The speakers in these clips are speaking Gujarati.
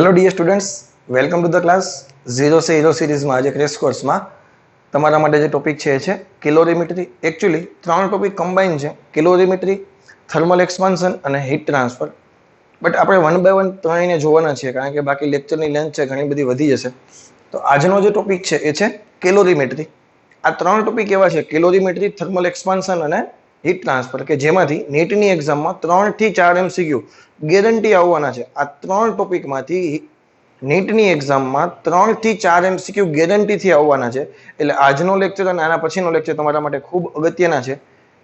Hello dear students, welcome to the class. Zero સે હીરો સિરીઝમાં આજે ક્રેશ કોર્સમાં તમારા માટે જે ટોપિક છે એ છે કેલોરીમેટ્રી. એકચ્યુઅલી 3 ટોપિક કમ્બાઈન છે: કેલોરીમેટ્રી, થર્મલ એક્સપાન્શન અને હીટ ટ્રાન્સફર. બટ આપણે વન બાય વન ત્રણેયને જોવાના છીએ, કારણ કે બાકી લેક્ચરની લેન્થ છે ઘણી બધી વધી જશે. તો આજનો જે ટોપિક છે એ છે કેલોરીમેટ્રી. આ 3 ટોપિક એવા છે: કેલોરીમેટ્રી, થર્મલ એક્સપાન્શન અને હીટ ટ્રાન્સફર, કે જેમાંથી નીટની એક્ઝામમાં 3 થી 4 MCQ ગેરંટી આવવાના છે. આ 3 ટોપિકમાંથી નીટની એક્ઝામમાં 3 થી 4 MCQ ગેરંટીથી આવવાના છે. એટલે આજનો લેક્ચર અને આના પછીનો લેક્ચર તમારા માટે ખૂબ અગત્યના છે.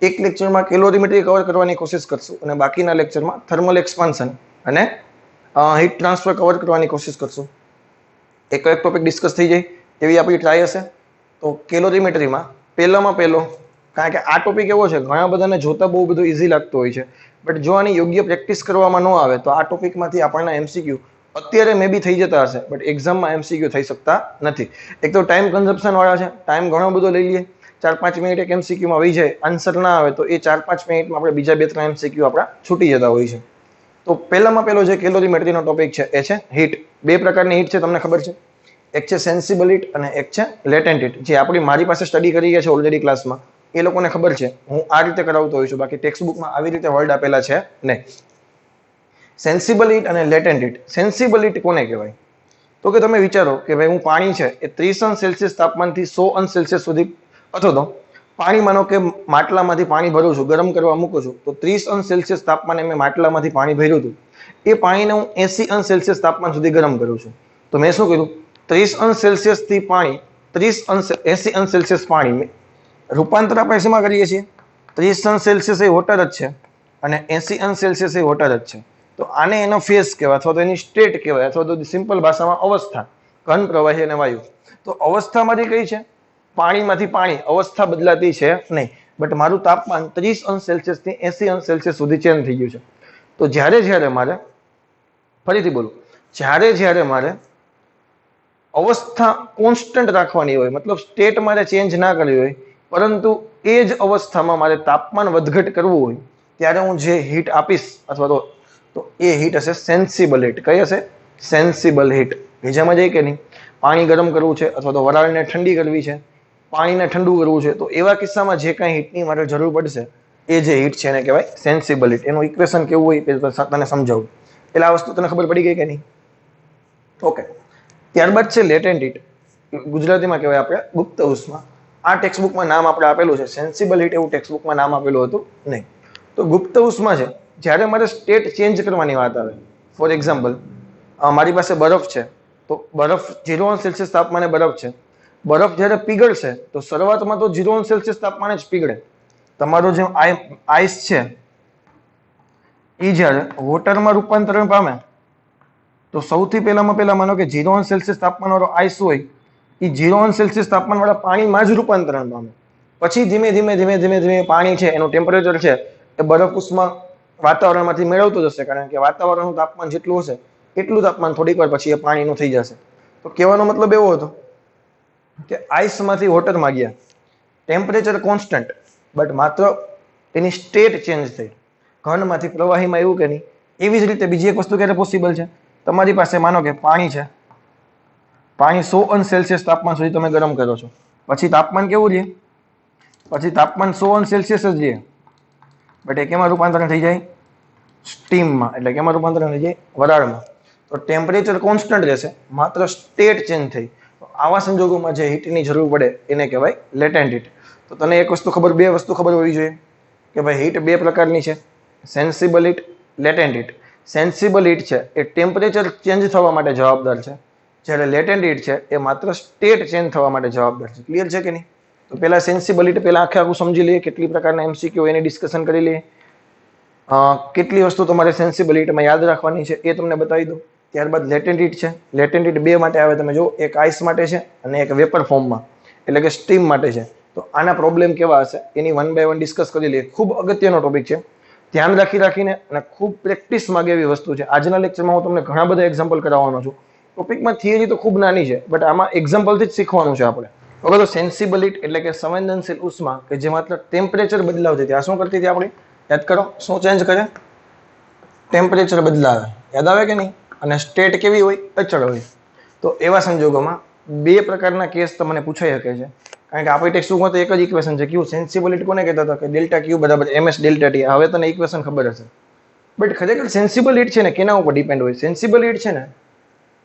એક લેક્ચરમાં કેલોરીમેટ્રી કવર કરવાની કોશિશ કરશું અને બાકીના લેક્ચરમાં થર્મલ એક્સપાન્શન અને હીટ ટ્રાન્સફર કવર કરવાની કોશિશ કરશું. એક ટોપિક ડિસ્કસ થઈ જાય એવી આપણી ટ્રાય હશે. તો કેલોરીમેટ્રીમાં પહેલો, કારણ કે આ ટોપિક એવો છે ઘણા બધાને જોતા બહુ બધું ઇઝી લાગતું હોય છે, બટ જો આની યોગ્ય પ્રેક્ટિસ કરવામાં ન આવે તો આ ટોપિકમાંથી આપણને MCQ અત્યારે મે બી થઈ જતા હશે, બટ એક્ઝામમાં MCQ થઈ શકતા નથી. એક તો ટાઈમ કન્ઝપ્શન વાળા છે, ટાઈમ ઘણો બધો લઈ લઈએ, 4-5 મિનિટ એક MCQમાં વહી જાય, આન્સર ના આવે તો એ 4-5 મિનિટમાં આપણે બીજા 2-3 MCQ આપણા છૂટી જતા હોય છે. તો પહેલો જે કેલોરીમેટ્રીનો ટોપિક છે એ છે હીટ. 2 પ્રકારની હીટ છે, તમને ખબર છે. એક છે સેન્સિબલ હીટ અને એક છે લેટેન્ટ હીટ. જે આપણી મારી પાસે સ્ટડી કરી ગયા છે ઓલરેડી ક્લાસમાં, એ લોકોને ખબર છે. હું આ રીતે કરાવતો હોઉં છું, બાકી ટેક્સ્ટ બુકમાં આવી રીતે વર્ડ આપેલા છે નહીં. સેન્સિબલ હીટ અને લેટેન્ટ હીટ. સેન્સિબલ હીટ કોને કહેવાય? તો કે તમે વિચારો કે ભાઈ હું પાણી છે એ 30°C તાપમાનથી 100°C સુધી, અથવા તો પાણી માનો કે માટલામાંથી પાણી ભરું છું, ગરમ કરવા મૂકું છું, તો 30°C તાપમાને મેં માટલામાંથી પાણી ભર્યું હતું. એ પાણીને હું 80°C તાપમાન સુધી ગરમ કરું છું. તો મેં શું કર્યું? 30°C થી પાણી 80°C પાણી રૂપાંતર આપણે શેમાં કરીએ છીએ? 30°C એ વોટર જ છે અને 80°C એ વોટર જ છે. તો આને એનો ફેઝ કહેવાય, અથવા તો એની સ્ટેટ કહેવાય, અથવા તો સિમ્પલ ભાષામાં અવસ્થા. ઘન, પ્રવાહી અને વાયુ. તો અવસ્થામાંથી કઈ છે? પાણીમાંથી પાણી. અવસ્થા બદલાતી છે નહીં, બટ મારું તાપમાન 30°C થી 80°C સુધી ચેન્જ થઈ ગયું છે. તો જ્યારે મારે, ફરીથી બોલું, જ્યારે મારે અવસ્થા કોન્સ્ટન્ટ રાખવાની હોય, મતલબ સ્ટેટ મારે ચેન્જ ના કરવી હોય, પરંતુ એ જ અવસ્થામાં મારે તાપમાન વધઘટ કરવું હોય, ત્યારે હું જે હીટ આપીશ, અથવા તો એ હીટ હશે સેન્સિબલ હીટ. કઈ હશે? Sensible heat. બીજામાં જાય કે નહીં? પાણી ગરમ કરવું છે, અથવા તો વરાળને ઠંડી કરવી છે, પાણીને ઠંડુ કરવું છે, તો એવા કિસ્સામાં જે કાંઈ હીટની મારે જરૂર પડશે, એ જે હીટ છે એને કહેવાય સેન્સિબલ હીટ. એનું ઇક્વેશન કેવું હોય એ તને સમજાવું. એટલે આ વસ્તુ તને ખબર પડી ગઈ કે નહીં? ઓકે. ત્યારબાદ છે લેટેન્ટ હીટ. ગુજરાતીમાં કહેવાય આપણે ગુપ્ત ઉષ્મા. આ ટેક્સ્ટ બુકમાં નામ આપણે આપેલું છે, સેન્સિબલ હીટ એવું ટેક્સ્ટ બુકમાં નામ આપેલું હતું નહીં. તો ગુપ્ત ઉષ્મા છે જ્યારે મારે સ્ટેટ ચેન્જ કરવાની વાત આવે. ફોર એક્ઝામ્પલ, મારી પાસે બરફ છે, તો બરફ 0°C તાપમાને બરફ છે. બરફ જ્યારે પીગળશે તો શરૂઆતમાં તો 0°C તાપમાને જ પીગળે. તમારો જે આઈસ છે એ જ્યારે વોટરમાં રૂપાંતરણ પામે, તો સૌથી પહેલા માનો કે 0°C તાપમાન વાળો આઈસ હોય, એ 0°C તાપમાન વાળા પાણીમાં જ રૂપાંતરણ પામે. પછી ધીમે પાણી છે એનું ટેમ્પરેચર છે એ બરફ ઉષ્મા વાતાવરણમાંથી મેળવતું જશે, કારણ કે વાતાવરણનું તાપમાન જેટલું હશે એટલું તાપમાન થોડીક વાર પછી એ પાણીનું થઈ જશે. તો કહેવાનો મતલબ એવો હતો કે આઈસમાંથી વોટરમાં ગયા, ટેમ્પરેચર કોન્સ્ટન્ટ, બટ માત્ર તેની સ્ટેટ ચેન્જ થઈ. ઘનમાંથી પ્રવાહીમાં એવું કે નહીં? એવી જ રીતે બીજી એક વસ્તુ ક્યારે પોસિબલ છે? તમારી પાસે માનો કે પાણી છે, પાણી 100°C તાપમાન સુધી તમે ગરમ કરો છો, પછી તાપમાન કેવું રહે? પછી તાપમાન 100°C જ રહે, બટ એ કેમાં રૂપાંતરણ થઈ જાય? સ્ટીમમાં. એટલે કેમાં રૂપાંતરણ થઈ જાય? વરાળમાં. તો ટેમ્પરેચર કોન્સ્ટન્ટ રહેશે, માત્ર સ્ટેટ ચેન્જ થઈ. તો આવા સંજોગોમાં જે હીટની જરૂર પડે એને કહેવાય લેટેન્ટ હીટ. તો તને એક વસ્તુ ખબર, 2 વસ્તુ ખબર હોવી જોઈએ કે ભાઈ હીટ 2 પ્રકારની છે: sensible heat, latent heat. Sensible heat છે એ ટેમ્પરેચર ચેન્જ થવા માટે જવાબદાર છે, જ્યારે લેટેન્ટ હીટ છે એ માત્ર સ્ટેટ ચેન્જ થવા માટે જવાબદાર છે. ક્લિયર છે કે નહીં? તો પહેલા સેન્સિબલ હીટ પહેલા આખું સમજી લઈએ, કેટલી પ્રકારના MCQ એની ડિસ્કશન કરી લઈએ. કેટલી વસ્તુ તમારે સેન્સિબલ હીટમાં યાદ રાખવાની છે એ તમને બતાવી દઉં. ત્યારબાદ લેટેન્ટ હીટ છે. લેટેન્ટ હીટ 2 માટે આવે, તમે જો, એક આઈસ માટે છે અને એક વેપર ફોર્મમાં, એટલે કે સ્ટીમ માટે છે. તો આના પ્રોબ્લેમ કેવા હશે એની 1 by 1 ડિસ્કસ કરી લઈએ. ખૂબ અગત્યનો ટોપિક છે, ધ્યાન રાખીને અને ખૂબ પ્રેક્ટિસ માંગે એવી વસ્તુ છે. આજના લેક્ચરમાં હું તમને ઘણા બધા એક્ઝામ્પલ કરાવવાનો છું. ટોપિકમાં થિયરી તો ખૂબ નાની છે, બટ આમાં એક્ઝામ્પલથી જ શીખવાનું છે આપણે. હવે તો સેન્સિબલ હીટ એટલે કે સંવેદનશીલ ઉષ્મા, કે જે માત્ર ટેમ્પરેચર બદલાવતી હતી. આ શું કરતી હતી આપણે? યાદ કરો, શું ચેન્જ કરે? ટેમ્પરેચર બદલાવે. યાદ આવે કે નહીં? અને સ્ટેટ કેવી હોય? અચળ હોય. તો એવા સંજોગોમાં બે પ્રકારના કેસ તમને પૂછાઈ શકે છે. કારણ કે આપણી ટેક્સ્ટબુકમાં તો એક જ ઇક્વેશન છે. ક્યુ સેન્સિબિલિટી કોને કહેતા હતા? કે ડેલ્ટા ક્યુ બરાબર એમએસ ડેલ્ટા ટી. હવે તને ઇક્વેશન ખબર હશે. બટ ખરેખર સેન્સિબલ હીટ છે ને કેના ઉપર ડિપેન્ડ હોય? સેન્સિબલ હીટ છે ને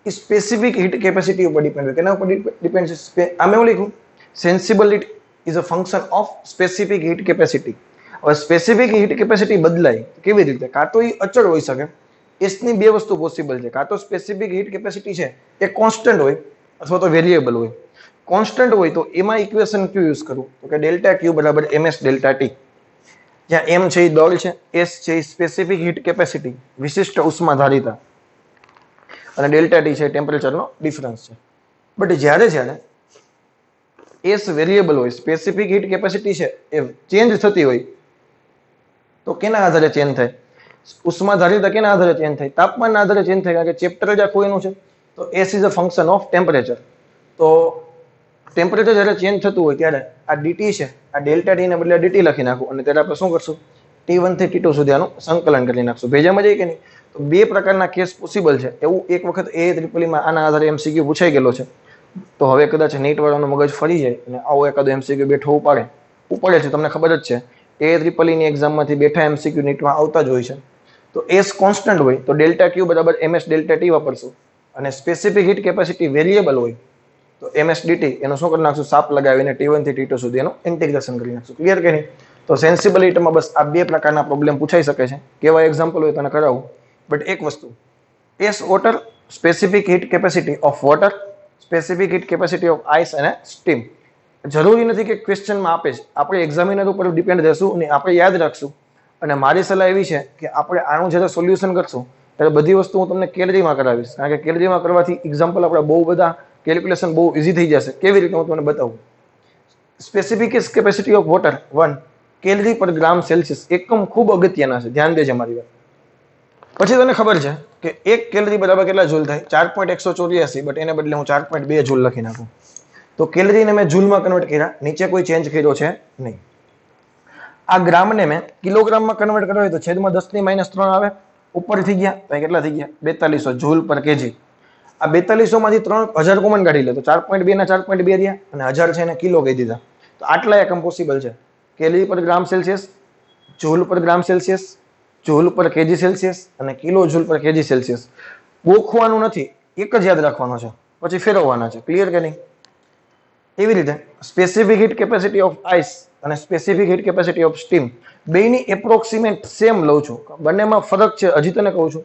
એ સ્પેસિફિક હીટ કેપેસિટી ઉપર ડિપેન્ડ હોય. કેના ઉપર ડિપેન્ડ છે? આમે એવું લખ્યું, sensible heat is a function of specific heat capacity. હવે સ્પેસિફિક હીટ કેપેસિટી બદલાય કેવી રીતે? કાં તો એ અચળ હોઈ શકે. એસની બે વસ્તુ પોસિબલ છે. કાં તો સ્પેસિફિક હીટ કેપેસિટી છે એ કોન્સ્ટન્ટ હોય અથવા તો વેરિયેબલ હોય. કોન્સ્ટન્ટ હોય તો એમાં ઇક્વેશન ક્યુ યુઝ કરવું? તો કે ડેલ્ટા ક્યુ બરાબર એમએસ ડેલ્ટા ટી. જ્યાં એમ છે એ દળ છે, એસ છે એ સ્પેસિફિક હીટ કેપેસિટી વિશિષ્ટ ઉષ્મા ધારિતા, અને ડેલ્ટા ટી છે ટેમ્પરેચરનો ડિફરન્સ છે. બટ જ્યારે એસ વેરિયેબલ હોય, સ્પેસિફિક હીટ કેપેસિટી છે એ ચેન્જ થતી હોય, તો કેના આધારે ચેન્જ થાય? ઉષ્મા ધારિતા કેના આધારે ચેન્જ થાય? તાપમાનના આધારે ચેન્જ થાય. કારણ કે ચેપ્ટર જ આખું એનું છે. તો S is a function of temperature. તો ટેમ્પરેચર જ્યારે ચેન્જ થતું હોય ત્યારે આ ડીટી છે, આ ડેલ્ટા ટી ને બદલે ડીટી લખી નાખું અને ત્યારે આપણે શું કરશું? T1 થી T2 સુધી આનું સંકલન કરી નાખશું. ભેજામાં જાય કે નહીં? તો બે પ્રકારના કેસ પોસિબલ છે. એવું એક વખત એ ત્રિપલીમાં આના આધારે એમસીક્યુ પૂછાઈ ગયેલો છે. તો હવે કદાચ નીટ વાળાનો મગજ ફરી જાય અને આવો એકાદો એમસીક્યુ બેઠો ઉપડે છે. તમને ખબર જ છે એ ત્રિપલીની એક્ઝામમાંથી બેઠા એમસીક્યુ નીટમાં આવતા જ હોય છે. તો એસ કોન્સ્ટન્ટ હોય તો ડેલ્ટા ક્યુ બરાબર એમએસ ડેલ્ટા ટી વાપરશું. અને સ્પેસિફિક હીટ કેપેસિટી વેરિયેબલ હોય તો એમએસ ડીટી એનો શું કરી નાખશું? સાપ લગાવીને T1 થી T2 સુધી એનું ઇન્ટિગ્રેશન કરી નાખશું. ક્લિયર કે નહીં? તો સેન્સિબલ હીટમાં બસ આ બે પ્રકારના પ્રોબ્લેમ પૂછાઈ શકે છે. કેવા એક્ઝામ્પલ હોય તને કરાવું. બટ એક વસ્તુ, as water, specific heat capacity of water, specific heat capacity of ice અને સ્ટીમ. જરૂરી નથી કે ક્વેશ્ચનમાં આપે છે. આપણે એક્ઝામિનર ઉપર ડિપેન્ડ રહેશું અને આપણે યાદ રાખશું. અને મારી સલાહ એવી છે કે આપણે આનું જ્યારે સોલ્યુશન કરશું ત્યારે બધી વસ્તુ હું તમને કેલરીમાં કરાવીશ. કારણ કે કેલરીમાં કરવાથી એક્ઝામ્પલ આપણે બહુ બધા કેલ્ક્યુલેશન બહુ ઇઝી થઈ જશે. કેવી રીતે હું તમને બતાવું. Specific capacity of water 1 calorie per gram Celsius. એકમ ખૂબ અગત્યના છે, ધ્યાન દેજે મારી વાત. પછી તને ખબર છે કે 1 કેલરી બરાબર કેટલા જૂલ થાય? 4.184. બટ એને બદલે હું 4.2 જૂલ લખી નાખું. તો કેલરીને મેં જૂલમાં કન્વર્ટ કર્યા, નીચે કોઈ ચેન્જ કર્યો છે નહીં. આ ગ્રામને મેં કિલોગ્રામમાં કન્વર્ટ કર્યો હોય તો છેદમાં 10⁻³ આવે. ઉપર થઈ ગયા તો કેટલા થઈ ગયા? 4200 જૂલ પર કેજી. આ 4200 માંથી 3000 કોમન કાઢી લે તો 4.2 ના 4.2 રહ્યા અને 1000 છે એને કિલો કહી દીધા. તો આટલા એકમ પોસિબલ છે. Calorie per gram Celsius, joule પર ગ્રામ સેલ્સિયસ, જૂલ પર કેજી સેલ્સિયસ અને કિલો જૂલ પર કેજી સેલ્સિયસ. ગોખવાનું નથી, એક જ યાદ રાખવાનો છે, પછી ફેરવવાના છે. ક્લિયર કે નહીં? એવી રીતે specific heat capacity of ice અને specific heat capacity of steam બેની એપ્રોક્સિમેટ સેમ લઉં છું. બંનેમાં ફરક છે, હજી તને કહું છું.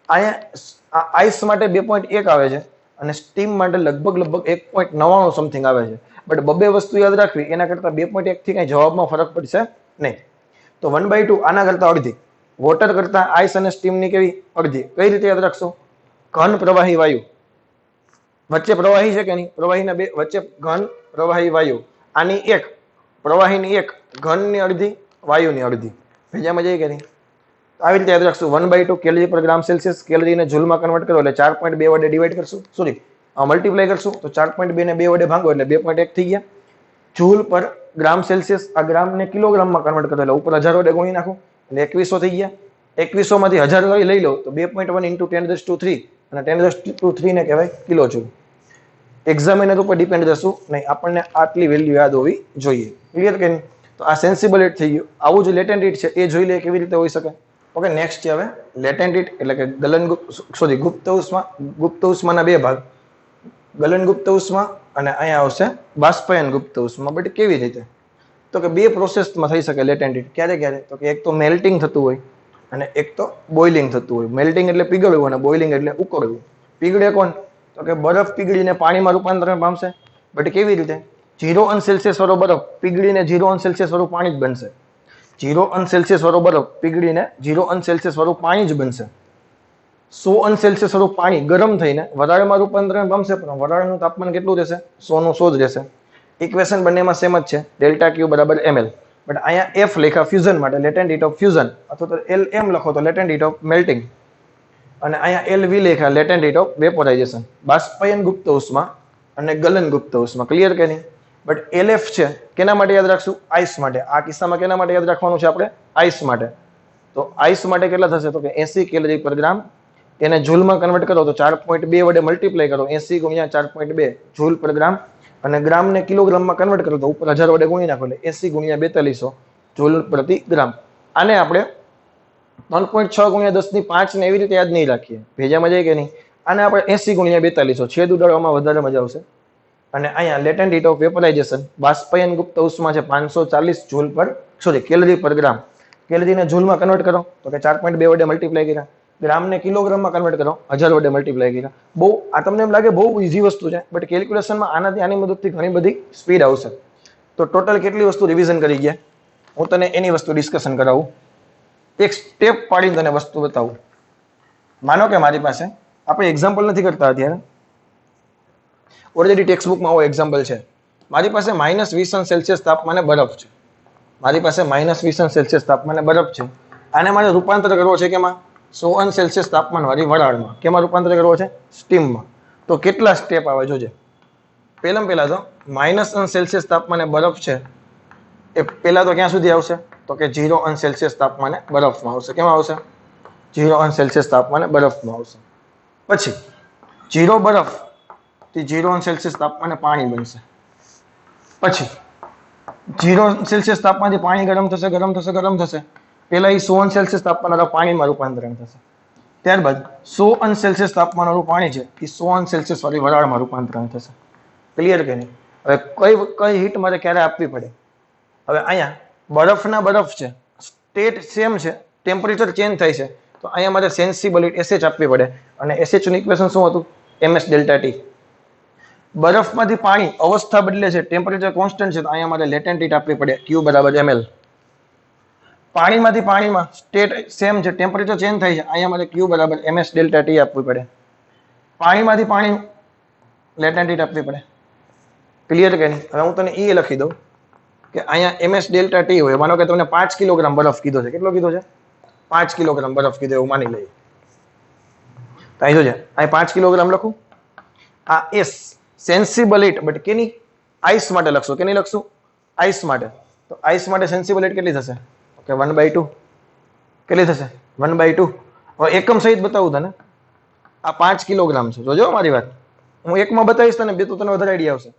અહીંયા આઈસ માટે 2.1 આવે છે અને સ્ટીમ માટે લગભગ 1.99 સમથિંગ આવે છે. બટ બબે વસ્તુ યાદ રાખવી, એના કરતા 2.1 થી કઈ જવાબમાં ફરક પડશે નહીં. તો 1/2 આના કરતા અડધી. વોટર કરતા આઈસ અને સ્ટીમની કેવી? અડધી. કઈ રીતે યાદ રાખશો? ઘન પ્રવાહી વાયુ વચ્ચે પ્રવાહી છે કે નહીં? પ્રવાહીના બે વચ્ચે ઘન પ્રવાહી વાયુ. આની એક પ્રવાહીની એક, ઘનની અડધી, વાયુની અડધી. ભેજામાં જાય કે નહીં? આવી રીતે યાદ રાખશું. 1/2 calorie per gram Celsius. કેલરીને જૂલમાં convert કરો એટલે 4.2 વડે ડિવાઈડ કરશું. સોરી, મલ્ટીપ્લાય કરશું તો 4.2 ને 2 વડે ભાગો એટલે 2.1 થઈ ગયા. જૂલ પર ગ્રામ સેલ્સિયસ. આ ગ્રામને કિલોગ્રામમાં કન્વર્ટ કરો એટલે ઉપર 1000 વડે ગુણી નાખું એટલે 2100 થઈ ગયા. 2100 માંથી 1000 લઈ લો તો 2.1 × 10⁻³ અને 10⁻³ ને કહેવાય કિલો જૂલ. એક્ઝામિનર ઉપર ડિપેન્ડ રહેશું નહીં, આપણને આટલી વેલ્યુ યાદ હોવી જોઈએ. ક્લિયર કે નહીં? તો આ સેન્સિબલ હીટ થઈ ગયું. આવું જે લેટેન્ટ હીટ છે એ જોઈ લે કેવી રીતે હોઈ શકે. ઓકે, નેક્સ્ટ છે હવે લેટેન્ટ હીટ એટલે કે ગુપ્ત ઉષ્મા. ગુપ્ત ઉષ્માના બે ભાગ, ગલનગુપ્ત ઉષ્મા અને અહીંયા આવશે બાષ્પયન ગુપ્ત ઉષ્મા. બટ કેવી રીતે? તો કે બે પ્રોસેસમાં થઈ શકે લેટેન્ટ હીટ. ક્યારે ક્યારે? તો કે એક તો મેલ્ટિંગ થતું હોય અને એક તો બોઇલિંગ થતું હોય. મેલ્ટિંગ એટલે પીગળવું અને બોઇલિંગ એટલે ઉકળવું. પીગળે કોણ? તો કે બરફ પીગળીને પાણીમાં રૂપાંતરણ પામશે. બટ કેવી રીતે? 0°C વાળો બરફ પીગળીને 0°C વાળું પાણી જ બનશે. 0°C વાળો બરફ પીગળીને 0°C વાળું પાણી જ બનશે. 100°C વાળું પાણી ગરમ થઈને વરાળમાં રૂપાંતરણ પામશે, પણ વરાળનું તાપમાન કેટલું રહેશે? 100 નું 100 જ રહેશે. ઇક્વેશન બંનેમાં સેમ જ છે, ડેલ્ટા ક્યુ બરાબર ml. બટ અહીંયા F લખ્યા ફ્યુઝન માટે, લેટેન્ટ હીટ ઓફ ફ્યુઝન, અથવા તો LM લખો તો લેટેન્ટ હીટ ઓફ મેલ્ટિંગ. અને અહીંયા LV લખ્યા લેટેન્ટ હીટ ઓફ વેપોરાઇઝેશન. બાષ્પયન ગુપ્ત ઉષ્મા અને ગલન ગુપ્ત ઉષ્મા. ક્લિયર કે નહીં? બટ LF છે કેના માટે યાદ રાખશું? આઈસ માટે. આ કિસ્સામાં કેના માટે યાદ રાખવાનું છે આપણે? આઈસ માટે. તો આઈસ માટે કેટલા થશે? તો કે 80 કેલરી પર ગ્રામ એને જૂલમાં કન્વર્ટ કરો તો 4.2 વડે મલ્ટીપ્લાય કરો, 80 ગુણ્યા 4.2 જૂલ પર ગ્રામ, અને ગ્રામને કિલોગ્રામમાં કન્વર્ટ કરો તો ઉપર 1000 વડે ગુણી નાખો એટલે 80 ગુણ્યા 4200 જૂલ પ્રતિ ગ્રામ. આને આપણે 3.6 ગુણ્યા 10⁵ ને એવી રીતે યાદ નહીં રાખીએ, ભેજામાં જાય કે નહીં. આને આપણે 80 ગુણ્યા 4200 છેદ ઉડાડવામાં વધારે મજા આવશે. અને અહીંયા લેટેન્ટ હીટ ઓફ વેપરાઇઝેશન બાષ્પયન ગુપ્ત ઉષ્મા છે 540 જૂલ પર કેલરી પર ગ્રામ. કેલરીને જૂલમાં કન્વર્ટ કરો તો કે 4.2 વડે મલ્ટીપ્લાય કર્યા, ગ્રામને કિલોગ્રામમાં કન્વર્ટ કરો 1000 વડે મલ્ટીપ્લાય કર્યા. બહુ આ તમને એમ લાગે બહુ ઇઝી વસ્તુ છે, બટ કેલ્ક્યુલેશનમાં આની મદદથી ઘણી બધી સ્પીડ આવશે. તો ટોટલ કેટલી વસ્તુ રિવિઝન કરી ગયા, હું તને એની વસ્તુ ડિસ્કશન કરાવું. એક સ્ટેપ પાડીને તને વસ્તુ બતાવું. માનો કે મારી પાસે, આપણે એક્ઝામ્પલ નથી કરતા અત્યારે, ઓલરેડી ટેક્સ્ટ બુકમાં આવો એક્ઝામ્પલ છે. મારી પાસે -20°C તાપમાને બરફ છે. મારી પાસે -20°C તાપમાને બરફ છે. આને મારે રૂપાંતર કરવો છે કેમાં? 100°C તાપમાન વાળી વરાળમાં. કેમાં રૂપાંતર કરવો છે? સ્ટીમમાં. તો કેટલા સ્ટેપ આવે જોજે. પહેલા તો -1 તાપમાને બરફ છે એ પહેલા તો ક્યાં સુધી આવશે? તો કે 0 તાપમાને બરફમાં આવશે. કેમાં આવશે? 0 તાપમાને બરફમાં આવશે. પછી 0 બરફ થી 0 તાપમાને પાણી બનશે. પછી 0 તાપમાનથી પાણી ગરમ થશે. પહેલા એ 100 તાપમાન પાણીમાં રૂપાંતરણ થશે. ત્યારબાદ 100 તાપમાન વાળું પાણી છે એ 100 વાળી વરાળમાં રૂપાંતરણ થશે. ક્લિયર કે નહીં? હવે કઈ હીટ મારે ક્યારે આપવી પડે? હવે અહીંયા બરફ છે, સ્ટેટ સેમ છે, ટેમ્પરેચર ચેન્જ થાય છે, તો અહીંયા મારે સેન્સિબલ હીટ SH આપવી પડે. અને SH નું ઇક્વેશન શું હતું? MS delta T. બરફમાંથી પાણી અવસ્થા બદલે છે, ટેમ્પરેચર કોન્સ્ટન્ટ છે, તો અહીંયા મારે લેટેન્ટ હીટ આપવી પડે Q = ml. પાણીમાંથી પાણીમાં સ્ટેટ સેમ છે, ટેમ્પરેચર ચેન્જ થાય છે, અહીંયા મારે Q = MS ડેલ્ટા T આપવી પડે. પાણીમાંથી પાણી લેટેન્ટ હીટ આપવી પડે. ક્લિયર કે નહીં? હવે હું તને એ લખી દઉં કે અહીંયા MS ડેલ્ટા T હોય. માનો કે તમને 5 કિલોગ્રામ બરફ કીધો છે. કેટલો કીધો છે? 5 કિલોગ્રામ બરફ કીધો એવું માની લઈએ. તો અહીં જોજે, અહીં 5 કિલોગ્રામ લખું. આ S સેન્સિબલ હીટ, બટ કેની? આઈસ માટે લખશું. કેની લખશું? આઈસ માટે. તો આઈસ માટે સેન્સિબલ હીટ કેટલી થશે? ઓકે 1/2. કેટલી થશે? 1/2. હવે એકમ સહિત બતાવું તને. આ 5 કિલોગ્રામ છે. જોજો મારી વાત, હું એકમાં બતાવીશ તને, બે તો તને વધારે આઈડિયા આવશે.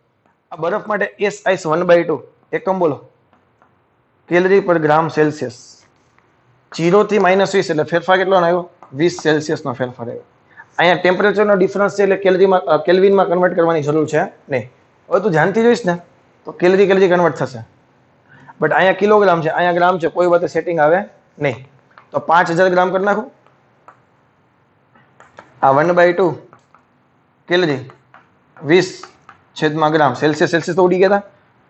આ બરફ માટે S આઈસ 1/2. એકમ બોલો. Calorie per gram Celsius. 0 થી -20 એટલે ફેરફાર કેટલો આવ્યો? 20°C નો ફેરફાર આવ્યો. અહીંયા ટેમ્પરેચરનો ડિફરન્સ છે એટલે કેલ્વિનમાં કન્વર્ટ કરવાની જરૂર છે નહીં. હવે તું ધ્યાનથી જોઈશ ને તો કેલરી કન્વર્ટ થશે, બટ અહીંયા કિલોગ્રામ છે, અહીંયા ગ્રામ છે, કોઈ વાતે સેટિંગ આવે નહીં. તો 5000 ગ્રામ કરી નાખું. આ 1/2 કેલરી 20 ગ્રામ. સેલ્સિયસ તો ઉડી ગયા હતા,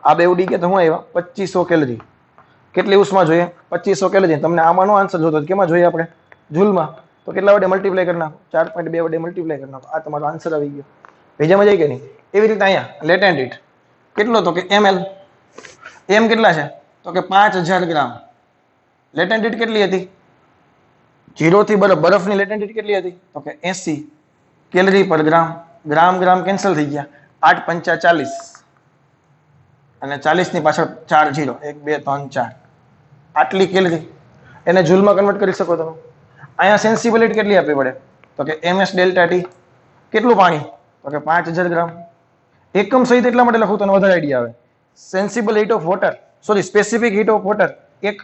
આ બે ઉડી ગયા તો હું આવ્યા 2500 કેલરી. કેટલી ઉષ્મા જોઈએ? 2500 કેલરી. તમને આમાંનો આન્સર જોતો કેમાં જોઈએ આપણે? જૂલમાં. તો કેટલા વડે મલ્ટીપ્લાય કરી નાખો? 4.2 વડે મલ્ટીપ્લાય કરી નાખો. આ તમારો આન્સર આવી ગયો. ભેજામાં જાય કે નહીં? એવી રીતે અહીંયા લેટેન્ટ હીટ કેટલો? તો કે ml. એમ કેટલા છે? તો કે 5000 ગ્રામ. લેટેન્ટ હીટ કેટલી હતી? 0 થી બરફની લેટેન્ટ હીટ કેટલી હતી? તો કે 80 કેલરી પર ગ્રામ. ગ્રામ કેન્સલ થઈ ગયા. 8 × 5 = 40 અને 40 ની પાછળ 4 0. 1 2 3 4. આટલી કેલરી. એને જૂલમાં કન્વર્ટ કરી શકો તમે. અહીંયા સેન્સિબલ હીટ કેટલી આપવી પડે? તો કે MS ડેલ્ટા T. કેટલું પાણી? તો કે 5000 ગ્રામ. એકમ સહિત એટલા માટે લખું તને વધારે આઈડિયા આવે. Sensible heat of water, specific heat of water 1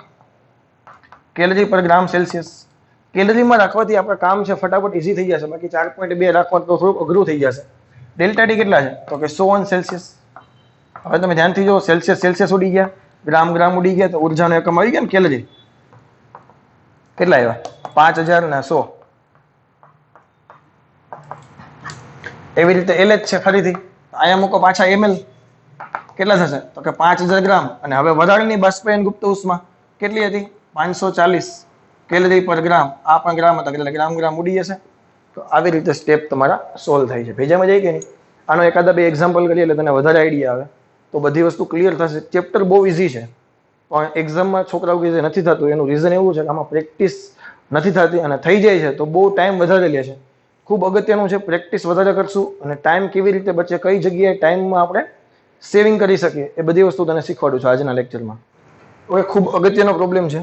calorie per gram Celsius. કેલરીમાં રાખવાથી આપણે કામ છે ફટાફટ ઈઝી થઈ જશે, બાકી 4.2 રાખવાનું તો થોડુંક અઘરું થઈ જશે. ડેલ્ટા T કેટલા છે? તો કે 100°C. હવે તમે ધ્યાનથી જો, સેલ્સિયસ ઉડી ગયા, ગ્રામ ઉડી ગયા, તો ઉર્જાનો એકમ આવી ગયા ને કેલરી. કેટલા આવ્યા? 5000 ને 100. એવી રીતે LH છે ફરીથી, અહીંયા મૂકો પાછા ml. કેટલા થશે? તો કે 5000 ગ્રામ. અને હવે વરાળની બાષ્પયન ગુપ્ત ઉષ્મા કેટલી હતી? 540 કેલરી પર ગ્રામ. આ પણ ગ્રામ હતા એટલે ગ્રામ ઉડી જશે. તો આવી રીતે સ્ટેપ તમારા સોલ્વ થાય છે. ભેજામાં જાય કે નહીં? આનો એકાદા બે એક્ઝામ્પલ કરીએ એટલે તને વધારે આઈડિયા આવે, તો બધી વસ્તુ ક્લિયર થશે. ચેપ્ટર બહુ ઇઝી છે, પણ એક્ઝામમાં છોકરાઓ કે નથી થતું એનું રીઝન એવું છે કે આમાં પ્રેક્ટિસ નથી થતી, અને થઈ જાય છે તો બહુ ટાઈમ વધારે લે છે. ખૂબ અગત્યનું છે, પ્રેક્ટિસ વધારે કરશું અને ટાઈમ કેવી રીતે બચે, કઈ જગ્યાએ ટાઈમમાં આપણે સેવિંગ કરી શકીએ, એ બધી વસ્તુ તને શીખવાડું છું આજના લેક્ચરમાં. હવે ખૂબ અગત્યનો પ્રોબ્લેમ છે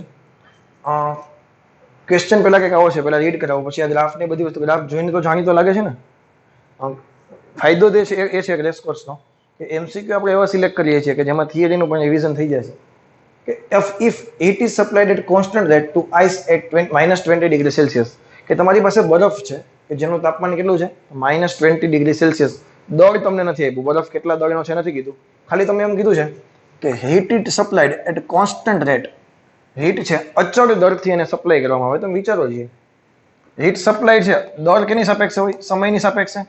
ક્વેશ્ચન પહેલા કંઈક આવો છે, પહેલા રીડ કરાવો, પછી આ ગ્રાફ ને બધી વસ્તુ. ગ્રાફ જોઈને તો જાણીતો લાગે છે ને. ફાયદો જે છે એ છે રેસ કોર્સનો કે એમસીક્યુ આપણે એવા સિલેક્ટ કરીએ છીએ કે જેમાં થિયરીનું પણ રિવિઝન થઈ જાય છે કે if heat is supplied at constant rate to ice at -20°C, કે તમારી પાસે બરફ છે કે જેનું તાપમાન કેટલું છે -20°C. દળ તમને નથી આપ્યું, બરફ કેટલા દળનો છે નથી કીધું, ખાલી તમને એમ કીધું છે કે heat is supplied at constant rate. Heat છે અચળ દરથી એને સપ્લાય કરવામાં આવે. તમે વિચારો છીએ હીટ સપ્લાય છે, દર કેની સાપેક્ષે હોય? સમયની સાપેક્ષે.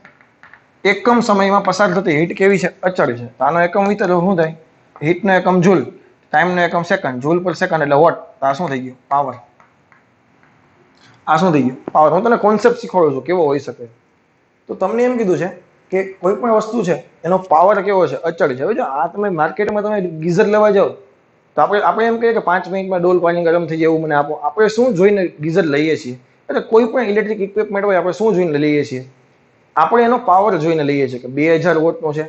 એકમ સમયમાં પસાર થતી હીટ કેવી છે? અચળ છે. તો આનો એકમ વિચારો શું થાય? હીટનો એકમ જૂલ, ટાઈમનો એકમ સેકન્ડ, જૂલ પર સેકન્ડ એટલે વોટ. તો આ શું થઈ ગયું? પાવર. આ શું થઈ ગયું? પાવર. હું તને કોન્સેપ્ટ શીખવાડું છું કેવો હોઈ શકે. તો તમને એમ કીધું છે કે કોઈ પણ વસ્તુ છે એનો પાવર કેવો છે? અચળ છે. હવે જો આ તમે માર્કેટમાં તમે ગીઝર લેવા જાઓ તો આપણે એમ કહીએ કે 5 મિનિટમાં ડોલ પાણી ગરમ થઈ જાય એવું મને આપો. આપણે શું જોઈને ગીઝર લઈએ છીએ? એટલે કોઈ પણ ઇલેક્ટ્રિક ઇક્વિપમેન્ટ હોય આપણે શું જોઈને લઈએ છીએ? આપણે એનો પાવર જોઈને લઈએ છીએ કે 2000 વોટનો છે,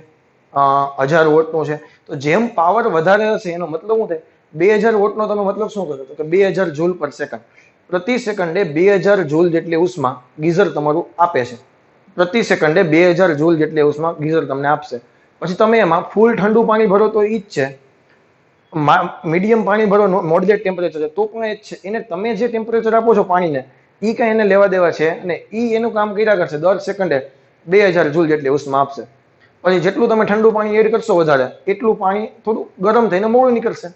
1000 વોટનો છે. તો જેમ પાવર વધારે હશે એનો મતલબ શું થાય? 2000 વોટનો તમે મતલબ શું કરો? તો કે 2000 જૂલ પર સેકન્ડ. પ્રતિ સેકન્ડે 2000 જૂલ જેટલી ઉષ્મા ગીઝર તમારું આપે છે. પ્રતિ સેકન્ડે 2000 જૂલ જેટલી ઉષ્મા ગીઝર તમને આપશે. પછી તમે એમાં ફૂલ ઠંડુ પાણી ભરો તો એ જ છે, મીડિયમ પાણી ભરો મોડરેટ ટેમ્પરેચર છે તો પણ એ જ છે. એને તમે જે ટેમ્પરેચર આપો છો પાણીને એ કઈ એને લેવા દેવા છે અને એ એનું કામ કર્યા કરશે. દર સેકન્ડે 2000 જૂલ જેટલી ઉષ્મા આપશે. પછી જેટલું તમે ઠંડુ પાણી એડ કરશો વધારે એટલું પાણી થોડું ગરમ થઈને મોડું નીકળશે.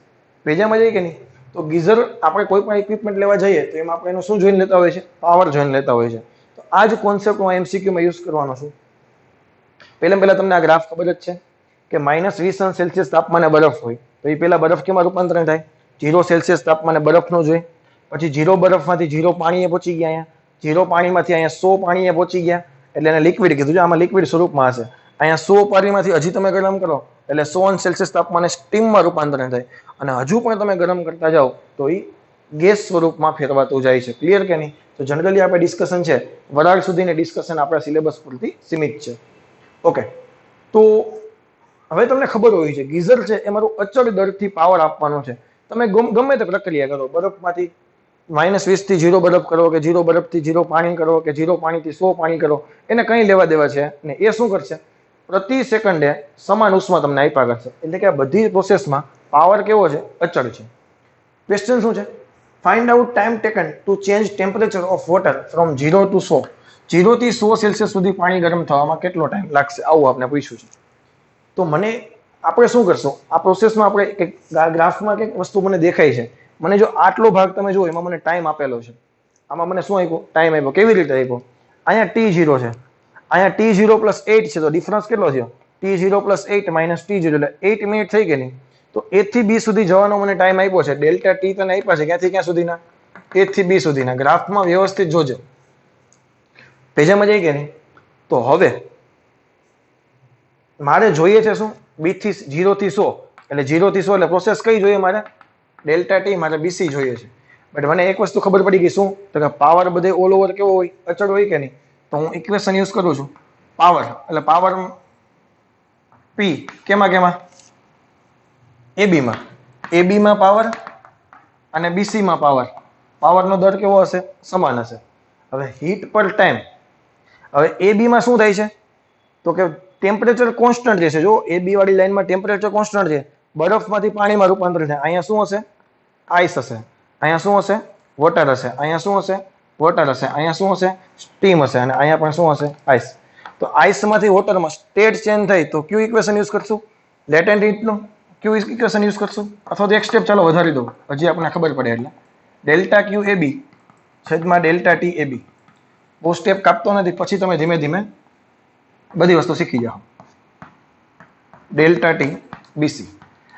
ભેજામાં જાય કે નહીં? તો ગીઝર આપણે કોઈ પણ ઇક્વિપમેન્ટ લેવા જઈએ તો એમાં આપણે એનું શું જોઈને લેતા હોય છે? પાવર જોઈને લેતા હોય છે. તો આ જ કોન્સેપ્ટ હું એમસીક્યુમાં યુઝ કરવાનો છું. પહેલા તમને આ ગ્રાફ ખબર જ છે કે -20°C તાપમાને બરફ હોય તો એ પહેલા બરફ કેમાં રૂપાંતરણ થાય? 0°C તાપમાને બરફનું જોઈએ. પછી 0 બરફમાંથી 0 પાણીએ પહોંચી ગયા. અહીંયા 0 પાણીમાંથી અહીંયા 100 પાણીએ પહોંચી ગયા એટલે એને લિક્વિડ કીધું છે. આમાં લિક્વિડ સ્વરૂપમાં હશે. અહીંયા 100 પાણીમાંથી હજી તમે ગરમ કરો એટલે 100°C તાપમાને સ્ટીમમાં રૂપાંતરણ થાય અને હજુ પણ તમે ગરમ કરતા જાઓ તો એ ગેસ સ્વરૂપમાં ફેરવાતું જાય છે. ક્લિયર કે નહીં? તો જનરલી આપણે ડિસ્કશન છે વરાળ સુધીની ડિસ્કશન આપણા સિલેબસ પૂરતી સીમિત છે. ઓકે, તો હવે તમને ખબર હોય છે ગીઝર છે એ મારું અચળ દરથી પાવર આપવાનો છે. તમે ગમે તે પ્રક્રિયા કરો, બરફમાંથી -20 થી 0 બરફ કરો કે 0 બરફથી 0 પાણી કરો કે 0 પાણીથી 100 પાણી કરો, એને કંઈ લેવા દેવા છે ને એ શું કરશે? પ્રતિ સેકન્ડે સમાન ઉષ્મા તમને આપ્યા કરશે. એટલે કે આ બધી પ્રોસેસમાં પાવર કેવો છે? અચળ છે. ક્વેશ્ચન શું છે? Find out time taken to change temperature of water from 0 to 100. 0 થી 100°C સુધી પાણી ગરમ થવામાં કેટલો ટાઈમ લાગશે? આવું આપણે પૂછ્યું છે. તો મને આપણે શું કરશું આ પ્રોસેસમાં? આપણે ગ્રાફમાં કંઈક વસ્તુ મને દેખાય છે. મને જો આટલો ભાગ તમે જુઓ એમાં મને ટાઈમ આપેલો છે. આમાં મને શું આપ્યો? ટાઈમ આપ્યો. કેવી રીતે આપ્યો? અહીંયા T0 છે, અહીંયા T0 + 8 છે. તો ડિફરન્સ કેટલો થયો? T0 + 8 - T0 એટલે 8 મિનિટ થઈ કે નહીં? તો A થી B સુધી જવાનો મને ટાઈમ આપ્યો છે. ડેલ્ટા T તને આપ્યા છે ક્યાંથી ક્યાં સુધીના? A થી B સુધીના. ગ્રાફમાં વ્યવસ્થિત જોજો. પેજામાં જાય કે નહીં? તો હવે મારે જોઈએ છે શું? B થી 0 થી 100 એટલે 0 થી 100 એટલે પ્રોસેસ કઈ જોઈએ મારે? ડેલ્ટા T મારે BC જોઈએ છે. બટ મને એક વસ્તુ ખબર પડી ગઈ શું? તો કે પાવર બધે ઓલ ઓવર કેવો હોય? અચળ હોય કે નહીં? તો હું ઇક્વેશન યુઝ કરું છું. પાવર એટલે પાવર P કેમાં? AB માં. AB માં પાવર અને BC માં પાવર. પાવરનો દર કેવો હશે? સમાન હશે. હવે હીટ પર ટાઈમ. હવે AB માં શું થાય છે? તો કે ટેમ્પરેચર કોન્સ્ટન્ટ રહેશે. જો AB વાળી લાઈનમાં ટેમ્પરેચર કોન્સ્ટન્ટ છે. બરફમાંથી પાણીમાં રૂપાંતર થાય. અહીંયા શું હશે? આઈસ હશે. અહીંયા શું હશે? વોટર હશે. અહીંયા શું હશે? વોટર હશે. અહીંયા શું હશે? સ્ટીમ હશે. અને અહીંયા પણ શું હશે? આઈસ. તો આઈસમાંથી વોટરમાં સ્ટેટ ચેન્જ થાય તો ક્યુ ઇક્વેશન યુઝ કરશું? લેટેન્ટ હીટનું ક્યુ ઇક્વેશન યુઝ કરશું? અથવા તો એક સ્ટેપ ચાલો વધારી દો, હજી આપણને ખબર પડે એટલે ડેલ્ટા ક્યુ AB છેદમાં ડેલ્ટા T AB. બહુ સ્ટેપ કાપતો નથી, પછી તમે ધીમે ધીમે બધી વસ્તુ શીખી જાઓ. Delta T BC.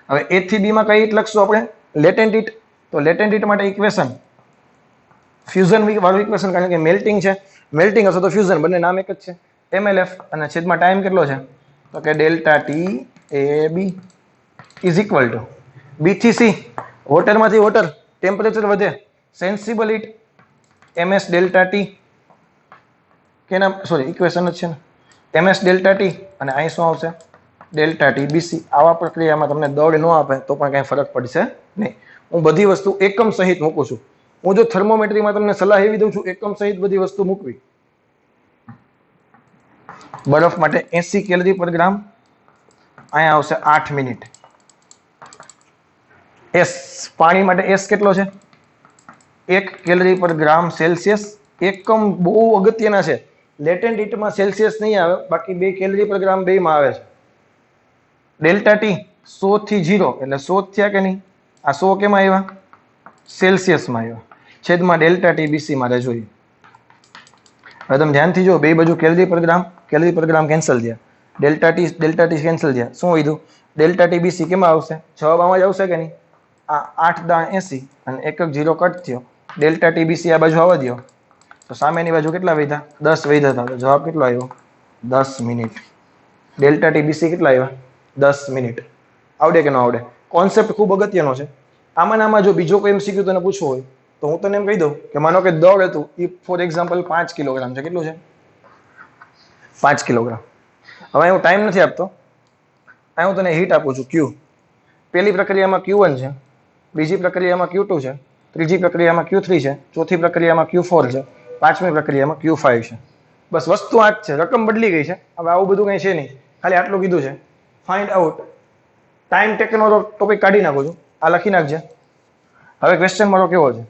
હવે A થી B માં કઈ હીટ લખશું આપણે? લેટેન્ટ હીટ. તો લેટેન્ટ હીટ માટે ઇક્વેશન ફ્યુઝન વાળું ઇક્વેશન, કારણ કે મેલ્ટિંગ છે. મેલ્ટિંગ હશે તો ફ્યુઝન, બંને નામ એક જ છે. MLF અને છેદમાં ટાઈમ કેટલો છે? તો કે delta T AB is equal two B થી C. વોટરમાંથી વોટર ટેમ્પરેચર વધે, sensible heat MS delta T કે ના સોરી ઇક્વેશન જ છે ને MS ડેલ્ટા T અને અહીં શું આવશે? Delta T BC. આવા પ્રક્રિયામાં તમને દળ ન આપે તો પણ કાંઈ ફરક પડશે નહીં. હું બધી વસ્તુ એકમ સહિત મૂકું છું. હું જો થર્મોમેટ્રીમાં તમને સલાહ એવી દઉં છું એકમ સહિત બધી વસ્તુ મૂકવી. બરફ માટે 80 કેલરી પર ગ્રામ, અહીંયા આવશે 8 મિનિટ. એસ પાણી માટે એસ કેટલો છે? 1 કેલરી પર ગ્રામ સેલ્સિયસ. એકમ બહુ અગત્યના છે. લેટેન્ટ હીટમાં સેલ્સિયસ નહીં આવે, બાકી 2 કેલરી પર ગ્રામ બેમાં આવે છે. ડેલ્ટા ટી 100 થી 0 એટલે 100 થયા કે નહીં? આ 100 કેમાં આવ્યા? સેલ્સિયસમાં આવ્યા. છેદમાં ડેલ્ટા ટી બીસી મારે જોઈએ. હવે તમે ધ્યાનથી જો, બે બાજુ કેલરી પર ગ્રામ કેન્સલ થયા. ડેલ્ટા ટી કેન્સલ થયા. શું વધ્યું? ડેલ્ટા ટી બીસી કેમાં આવશે? જવાબમાં જ આવશે કે નહીં? આ 8 દા 80 અને 1 0 કટ થયો. ડેલ્ટા ટી બીસી આ બાજુ આવવા દો તો સામેની બાજુ કેટલા વધ્યા? 10 વધ્યા હતા. તો જવાબ કેટલો આવ્યો? 10 મિનિટ. ડેલ્ટા ટી બીસી કેટલા આવ્યા? 10 મિનિટ. આવડે કે ન આવડે? કોન્સેપ્ટ ખૂબ અગત્યનો છે. આમાં જો બીજો કોઈ એમસીક્યુ તને પૂછવો હોય તો હું તને એમ કહી દઉં કે માનો કે દળ હતું એ ફોર એક્ઝામ્પલ 5 કિલોગ્રામ છે. કેટલું છે? 5 કિલોગ્રામ. હવે હું ટાઈમ નથી આપતો, અહીં હું તને હીટ આપું છું ક્યુ. પહેલી પ્રક્રિયામાં Q1 છે, બીજી પ્રક્રિયામાં Q2 છે, ત્રીજી પ્રક્રિયામાં Q3 છે, ચોથી પ્રક્રિયામાં Q4 છે, પાંચમી પ્રક્રિયામાં Q5 છે. બસ વસ્તુ આ જ છે, રકમ બદલી ગઈ છે. હવે આવું બધું કંઈ છે નહીં, ખાલી આટલું કીધું છે. Find out time techno topic કાઢી નાખું છું, આ લખી નાખજે. હવે ક્વેશ્ચન મારો કેવો છે?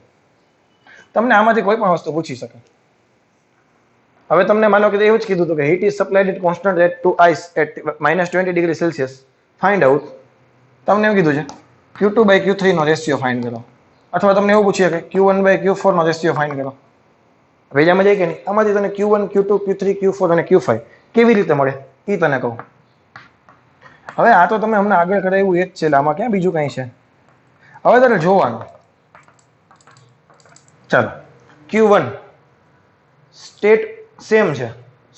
તમને આમાંથી કોઈ પણ વસ્તુ પૂછી શકે. હવે તમને માનો કે એવું જ કીધું હતું કે heat is supplied at constant rate to ice at -20 degree Celsius. Find out. તમને એમ કીધું છે Q2/Q3 નો રેશિયો ફાઇન્ડ કરો, અથવા તમને એવું પૂછીએ કે Q1/Q4 નો રેશિયો ફાઇન્ડ કરો. વેજામાં જાય કે નહીં? આમાંથી તને Q1, Q2, Q3, Q4 અને Q5 કેવી રીતે મળે એ તને કહું. હવે આ તો તમે હમણાં આગળ કરાવ્યું એ જ છે, આમાં ક્યાં બીજું કંઈ છે? હવે તારે જોવાનું. ચાલો, Q1 સ્ટેટ સેમ છે,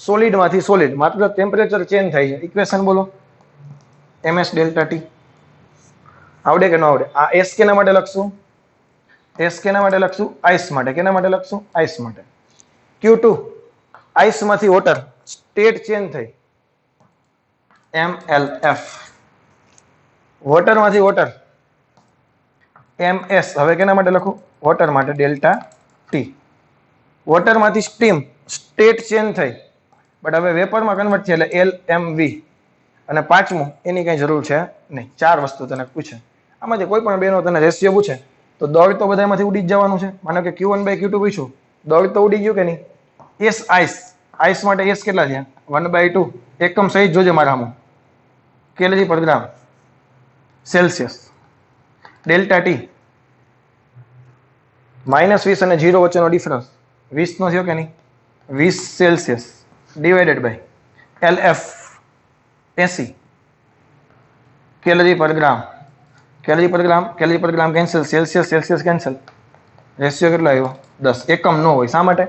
સોલિડમાંથી સોલિડ, માત્ર ટેમ્પરેચર ચેન્જ થાય છે. ઇક્વેશન બોલો. ms delta T. આવડે કે ન આવડે? આ એસ કેના માટે લખશું? એસ કેના માટે લખશું? આઈસ માટે. કેના માટે લખશું? આઈસ માટે. Q2 આઈસમાંથી વોટર, સ્ટેટ ચેન્જ થઈ, mlf. વોટરમાંથી વોટર, ms. હવે કેના માટે લખું? વોટર માટે ડેલ્ટા ટી. વોટરમાંથી સ્ટીમ, સ્ટેટ ચેન્જ થઈ, બટ હવે વેપરમાં કન્વર્ટ છે એટલે LMV. અને પાંચમું એની કઈ જરૂર છે નહીં. 4 વસ્તુ તને પૂછે, આમાંથી કોઈ પણ બેનો તને રેશિયો પૂછે તો દળ તો બધામાંથી ઉડી જ જવાનું છે. માનો કે Q1/Q2 પૂછ્યું, દળ તો ઉડી ગયું કે નહીં? એસ આઈસ, આઈસ માટે એસ કેટલા થયા? 1/2. એકમ સહિત જોજે મારામાં, calorie per gram Celsius. Delta T -20 અને 0 વચ્ચેનો ડિફરન્સ 20 નો થયો કે નહીં? 20 Celsius divided by LF 80 calorie per gram. Calorie per gram cancel, Celsius cancel. Ratio કેટલો આવ્યો? 10. એકમ ન હોય. શા માટે?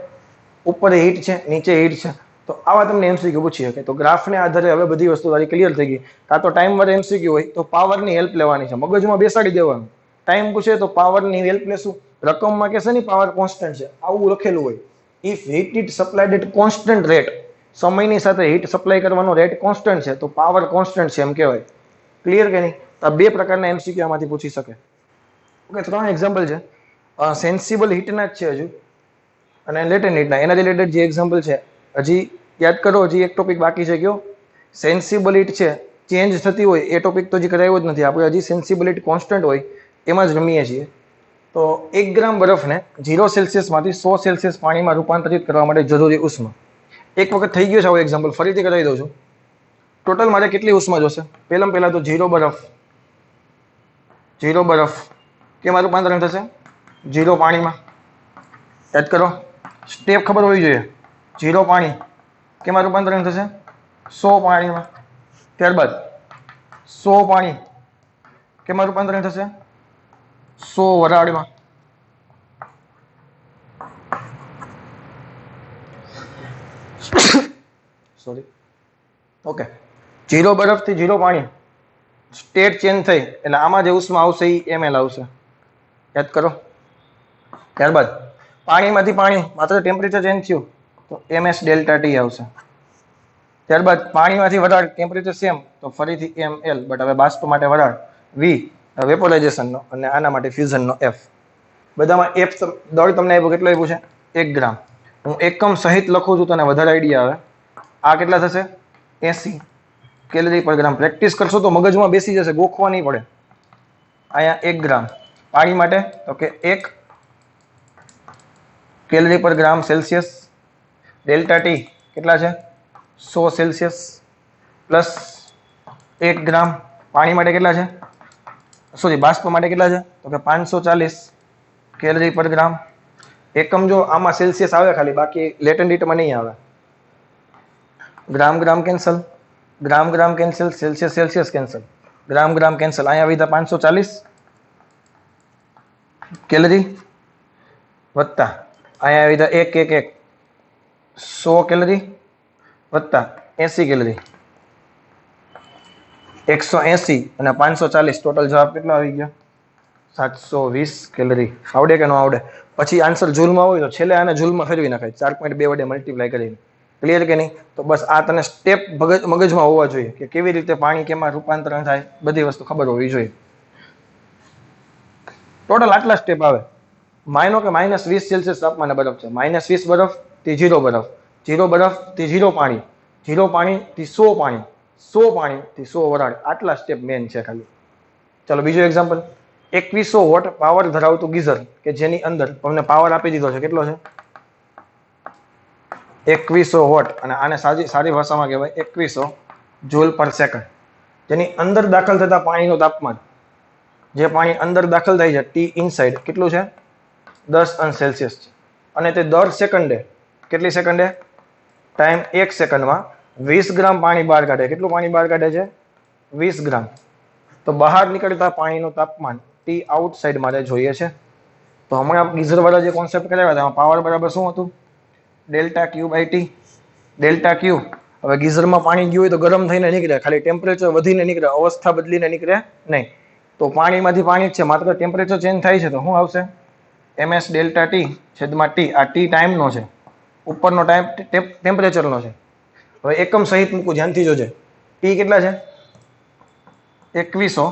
ઉપર હીટ છે, નીચે હીટ છે. તો આવા તમને એમસીક્યુ પૂછી શકે. તો ગ્રાફને આધારે હવે બધી વસ્તુ તારી ક્લિયર થઈ ગઈ. કાં તો ટાઈમ વાળા એમસીક્યુ હોય તો પાવરની હેલ્પ લેવાની છે, મગજમાં બેસાડી દેવાનું. ટાઈમ પૂછે તો પાવરની હેલ્પ લેશું. રકમમાં કહેશે નહીં પાવર કોન્સ્ટન્ટ છે, આવું લખેલું હોય. If heat is supplied at constant rate, સમયની સાથે હીટ સપ્લાય કરવાનો રેટ કોન્સ્ટન્ટ છે તો પાવર કોન્સ્ટન્ટ છે એમ કહેવાય. ક્લિયર કે નહીં? તો આ બે પ્રકારના એમસીક્યુ આમાંથી પૂછી શકે. ઓકે, 3 એક્ઝામ્પલ છે. સેન્સિબલ હીટના જ છે હજુ, અને લેટેન્ટ હીટના. એના રિલેટેડ જે એક્ઝામ્પલ છે હજી યાદ કરો. હજી એક ટોપિક બાકી છે. કયો? સેન્સિબલ હીટ છે, ચેન્જ થતી હોય એ ટોપિક તો હજી કરાવ્યો જ નથી આપણે. હજી સેન્સિબલ હીટ કોન્સ્ટન્ટ હોય એમાં જ રમીએ છીએ. તો 1 ગ્રામ બરફને 0 સેલ્સિયસમાંથી 100 સેલ્સિયસ પાણીમાં રૂપાંતરિત કરવા માટે જરૂરી ઉષ્મા. એક વખત થઈ ગયો છે આવો એક્ઝામ્પલ, ફરીથી કરાવી દઉં છું. ટોટલ મારે કેટલી ઉષ્મા જોશે? પહેલા તો 0 બરફ કેમાં રૂપાંતરણ થશે? 0 પાણીમાં. યાદ કરો, સ્ટેપ ખબર હોવી જોઈએ. 0 પાણી કેમાં રૂપાંતરણ થશે? 100 પાણીમાં. ત્યારબાદ 100 પાણી કેમાં રૂપાંતરણ થશે? 100 વરાળમાં. સોરી. ઓકે, 0 બરફથી 0 પાણી, સ્ટેટ ચેન્જ થઈ એટલે આમાં જે ઉષ્મા આવશે એ ml આવશે. યાદ કરો. ત્યારબાદ પાણીમાંથી પાણી, માત્ર ટેમ્પરેચર ચેન્જ થયું તો ms ડેલ્ટા ટી આવશે. ત્યારબાદ પાણીમાંથી વરાળ, ટેમ્પરેચર સેમ તો ફરીથી ml, બટ હવે બાષ્પ માટે વરાળ V વેપોરાઇઝેશનનો અને આના માટે ફ્યુઝનનો F. બધામાં એફ દળ તમને આપ્યું, કેટલું આપ્યું છે? 1 ગ્રામ. હું એકમ સહિત લખું છું, તને વધારે આઈડિયા આવે. આ કેટલા થશે? 80 કેલરી પર ગ્રામ. પ્રેક્ટિસ કરશો તો મગજમાં બેસી જશે, ગોખવા નહીં પડે. અહીંયા 1 ગ્રામ. પાણી માટે તો કે 1 calorie per gram Celsius. Delta T કેટલા છે? 100 સેલ્સિયસ પ્લસ 1 ગ્રામ. પાણી માટે કેટલા છે? સોરી, બાષ્પ માટે કેટલા છે? તો કે 540 કેલરી પર ગ્રામ. એકમ જો આમાં સેલ્સિયસ આવે ખાલી, બાકી લેટન્ડિટમાં નહીં આવે. ગ્રામ ગ્રામ કેન્સલ, ગ્રામ ગ્રામ કેન્સલ, સેલ્સિયસ સેલ્સિયસ કેન્સલ, ગ્રામ ગ્રામ કેન્સલ. અહીંયા વિધા 540 કેલરી વત્તા અહીંયા વિધા 1 1 1 100 કેલરી વત્તા 80 કેલરી. 180 અને 540 ટોટલ જવાબ કેટલો આવી ગયો? 720 કેલરી. આવડે કે ન આવડે? પછી આન્સર જૂલમાં હોય તો છેલ્લે આને જૂલમાં ફેરવી નખાય, 4.2 વડે મલ્ટીપ્લાય કરીને. ક્લિયર કે નહીં? તો બસ આ તને સ્ટેપ મગજમાં હોવા જોઈએ કે કેવી રીતે પાણી કેમાં રૂપાંતરણ થાય, બધી વસ્તુ ખબર હોવી જોઈએ. ટોટલ આટલા સ્ટેપ આવે. માનો કે -20 સેલ્સિયસ તાપમાને બરફ છે. -20 બરફ થી 0 બરફ, 0 બરફ થી 0 પાણી, 0 પાણી થી 100 પાણી, 100 પાણી થી 100 વરાળ. આટલા સ્ટેપ મેન છે ખાલી. ચાલો બીજું એક્ઝામ્પલ. 2100 વોટ પાવર ધરાવતું ગીઝર કે જેની અંદર તમને પાવર આપી દીધો છે. કેટલો છે? 2100 વોટ. અને આને સારી ભાષામાં કહેવાય 2100 જૂલ પર સેકન્ડ. જેની અંદર દાખલ થતા પાણીનું તાપમાન, જે પાણી અંદર દાખલ થાય છે ટી ઇનસાઇડ, કેટલું છે? 10 અંશ સેલ્સિયસ છે. અને તે દર સેકન્ડે, કેટલી સેકન્ડે? ટાઈમ 1 સેકન્ડમાં 20 ગ્રામ પાણી બહાર કાઢે. કેટલું પાણી બહાર કાઢે છે? 20 ગ્રામ. તો બહાર નીકળતા પાણીનું તાપમાન ટી આઉટસાઇડ મારે જોઈએ છે. તો હમણાં ગીઝર વાળા જે કોન્સેપ્ટ કરાવ્યા હતા, પાવર બરાબર શું હતું? Delta Q by T. Delta Q. હવે ગીઝરમાં પાણી ગયું હોય તો ગરમ થઈને નીકળે, ખાલી ટેમ્પરેચર વધીને નીકળે, અવસ્થા બદલીને નીકળે નહીં. તો પાણીમાંથી પાણી જ છે, માત્ર ટેમ્પરેચર ચેન્જ થાય છે. તો શું આવશે? MS ડેલ્ટા ટી છેદમાં ટી. આ ટી ટાઈમનો છે, ઉપરનો ટાઈમ ટેમ્પરેચરનો છે. હવે એકમ સહિત મૂકું, ધ્યાનથી જોજે. ટી કેટલા છે? 2100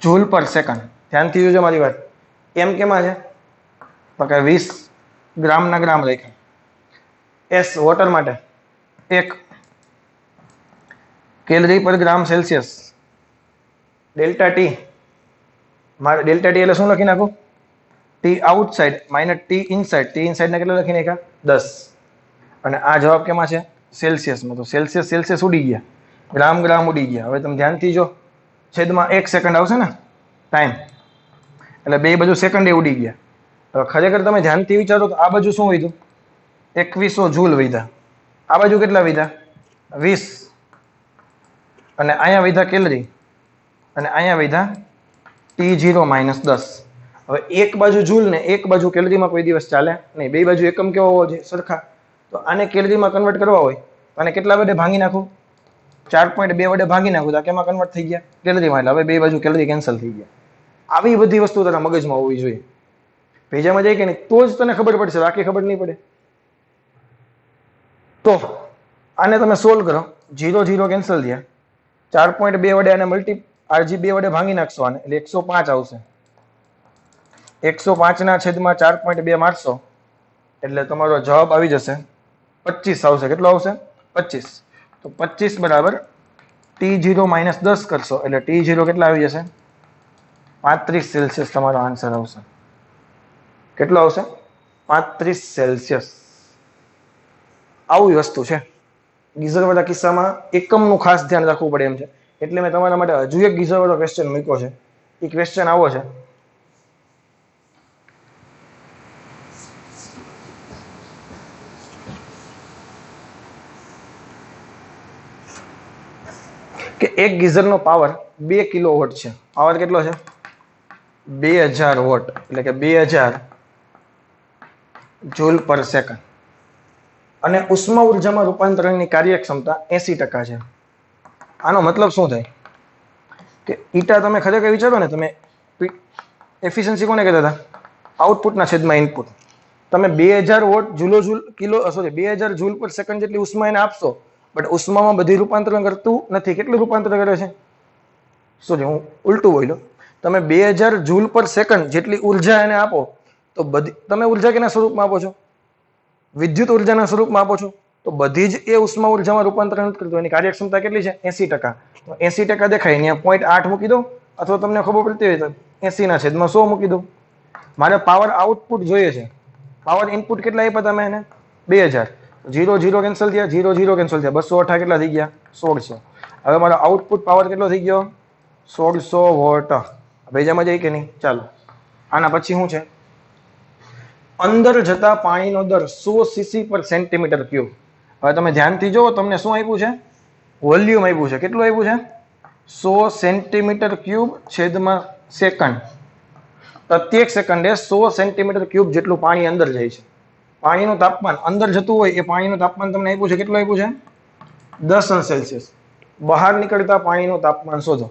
જૂલ પર સેકન્ડ. ધ્યાનથી જોજો મારી વાત. એમ કેમાં છે? તો કે 20 ગ્રામના ગ્રામ રાખ્યા. એસ વોટર માટે 1 calorie per gram Celsius. Delta T, મારે ડેલ્ટા ટી એટલે શું લખી નાખું? T outside minus T inside. T inside ને કેટલા લખી નાખ્યા? 10. અને આ જવાબ કેમાં છે? સેલ્સિયસમાં. તો સેલ્સિયસ સેલ્સિયસ ઉડી ગયા, ગ્રામ ગ્રામ ઉડી ગયા. હવે તમે ધ્યાનથી જો, છેદમાં 1 સેકન્ડ આવશે ને ટાઈમ, એટલે બે બાજુ સેકન્ડ એ ઉડી ગયા. હવે ખરેખર તમે ધ્યાનથી વિચારો તો આ બાજુ શું વધ્યું? 2100 જૂલ વધ્યા. આ બાજુ કેટલા વધ્યા? 20. અને અહીંયા વધ્યા કેલરી, અને અહીંયા વધ્યા T0 - 10. હવે એક બાજુ જૂલ ને એક બાજુ કેલરીમાં કોઈ દિવસ ચાલે નહીં. બે બાજુ એકમ કેવો હોવો જોઈએ? સરખા. તો આને કેલરીમાં કન્વર્ટ કરવા હોય તો આને કેટલા વડે ભાગી નાખું? 4.2 વડે ભાગી નાખું તો કેમાં કન્વર્ટ થઈ ગયા? કેલરીમાં. એટલે હવે બે બાજુ કેલરી કેન્સલ થઈ ગયા. આવી બધી વસ્તુ તારા મગજમાં હોવી જોઈએ. ભેજામાં જાય કે નહીં તો જ તને ખબર પડશે, બાકી ખબર નહીં પડે. તો આને તમે સોલ્વ કરો. 0 0 કેન્સલ થયા. 4.2 વડે આને RG2 વડે ભાંગી નાખશો આને, એટલે 105 આવશે. 105 ના છેદમાં 4.2 મારશો એટલે તમારો જવાબ આવી જશે 25 આવશે. કેટલો આવશે? 25. તો 25 બરાબર T0 - 10 કરશો એટલે T0 કેટલા આવી જશે? 35 સેલ્સિયસ તમારો આન્સર આવશે. કેટલો આવશે? 35 સેલ્સિયસ. આવી વસ્તુ છે. ગીઝર વાળા કિસ્સામાં એકમનું ખાસ ધ્યાન રાખવું પડે એમ છે. એટલે મેં તમારા માટે હજુ એક ગીઝર વાળો ક્વેશ્ચન મૂક્યો છે. એ ક્વેશ્ચન આવો છે કે એક ગીઝરનો પાવર 2 કિલોવોટ છે. પાવર કેટલો છે? 2000 વોટ, એટલે કે 2000 જૂલ પર સેકન્ડ. અને ઉષ્મા ઉર્જામાં રૂપાંતરણની કાર્યક્ષમતા 80% છે. આનો મતલબ શું થાય? કે ઈટા તમે ખરેખર વિચારો ને, તમે એફિશિયન્સી કોને કહેતા હતા? આઉટપુટના છેદમાં ઇનપુટ. તમે 2000 વોટ સોરી 2000 જૂલ પર સેકન્ડ જેટલી ઉષ્મા એને આપશો, બટ ઉષ્મામાં બધી રૂપાંતરણ કરતું નથી. કેટલું રૂપાંતરણ કરે છે? સોરી, હું ઉલટું બોલ્યો. તમે 2000 જૂલ પર સેકન્ડ જેટલી ઉર્જા એને આપો તો બધી તમે ઉર્જા કેના સ્વરૂપમાં આપો છો? વિદ્યુત ઉર્જાના સ્વરૂપમાં આપો છો. તો બધી જ એ ઉષ્મા ઉર્જામાં રૂપાંતરણ કરતું. એની કાર્યક્ષમતા કેટલી છે? 80%. તો 80% દેખાય અહીંયા 0.8 મૂકી દો, અથવા તમને ખબર પડતી હોય તો 80/100 મૂકી દો. મારે પાવર આઉટપુટ જોઈએ છે. પાવર ઇનપુટ કેટલા આપ્યા તમે એને? 2000. 0 0 કેન્સલ થયા, 0 0 કેન્સલ થયા, 208 કેટલા થઈ ગયા? 1600. હવે મારો આઉટપુટ પાવર કેટલો થઈ ગયો? 1600 વોટ. ભેજામાં જાય કે નહીં? ચાલો આના પછી શું છે? અંદર જતા પાણીનો દર 100 cc પર સેન્ટીમીટર ક્યુબ. હવે તમે ધ્યાનથી જુઓ, તમને શું આપ્યું છે? વોલ્યુમ આપ્યું છે. કેટલું આપ્યું છે? 100 સેન્ટીમીટર ક્યુબ છેદમાં સેકન્ડ. પ્રત્યેક સેકન્ડે 100 સેન્ટીમીટર ક્યુબ જેટલું પાણી અંદર જાય છે. પાણીનું તાપમાન અંદર જતું હોય એ પાણીનું તાપમાન તમને આપ્યું છે. કેટલું આપ્યું છે? 10°C. બહાર નીકળતા પાણીનું તાપમાન શોધો.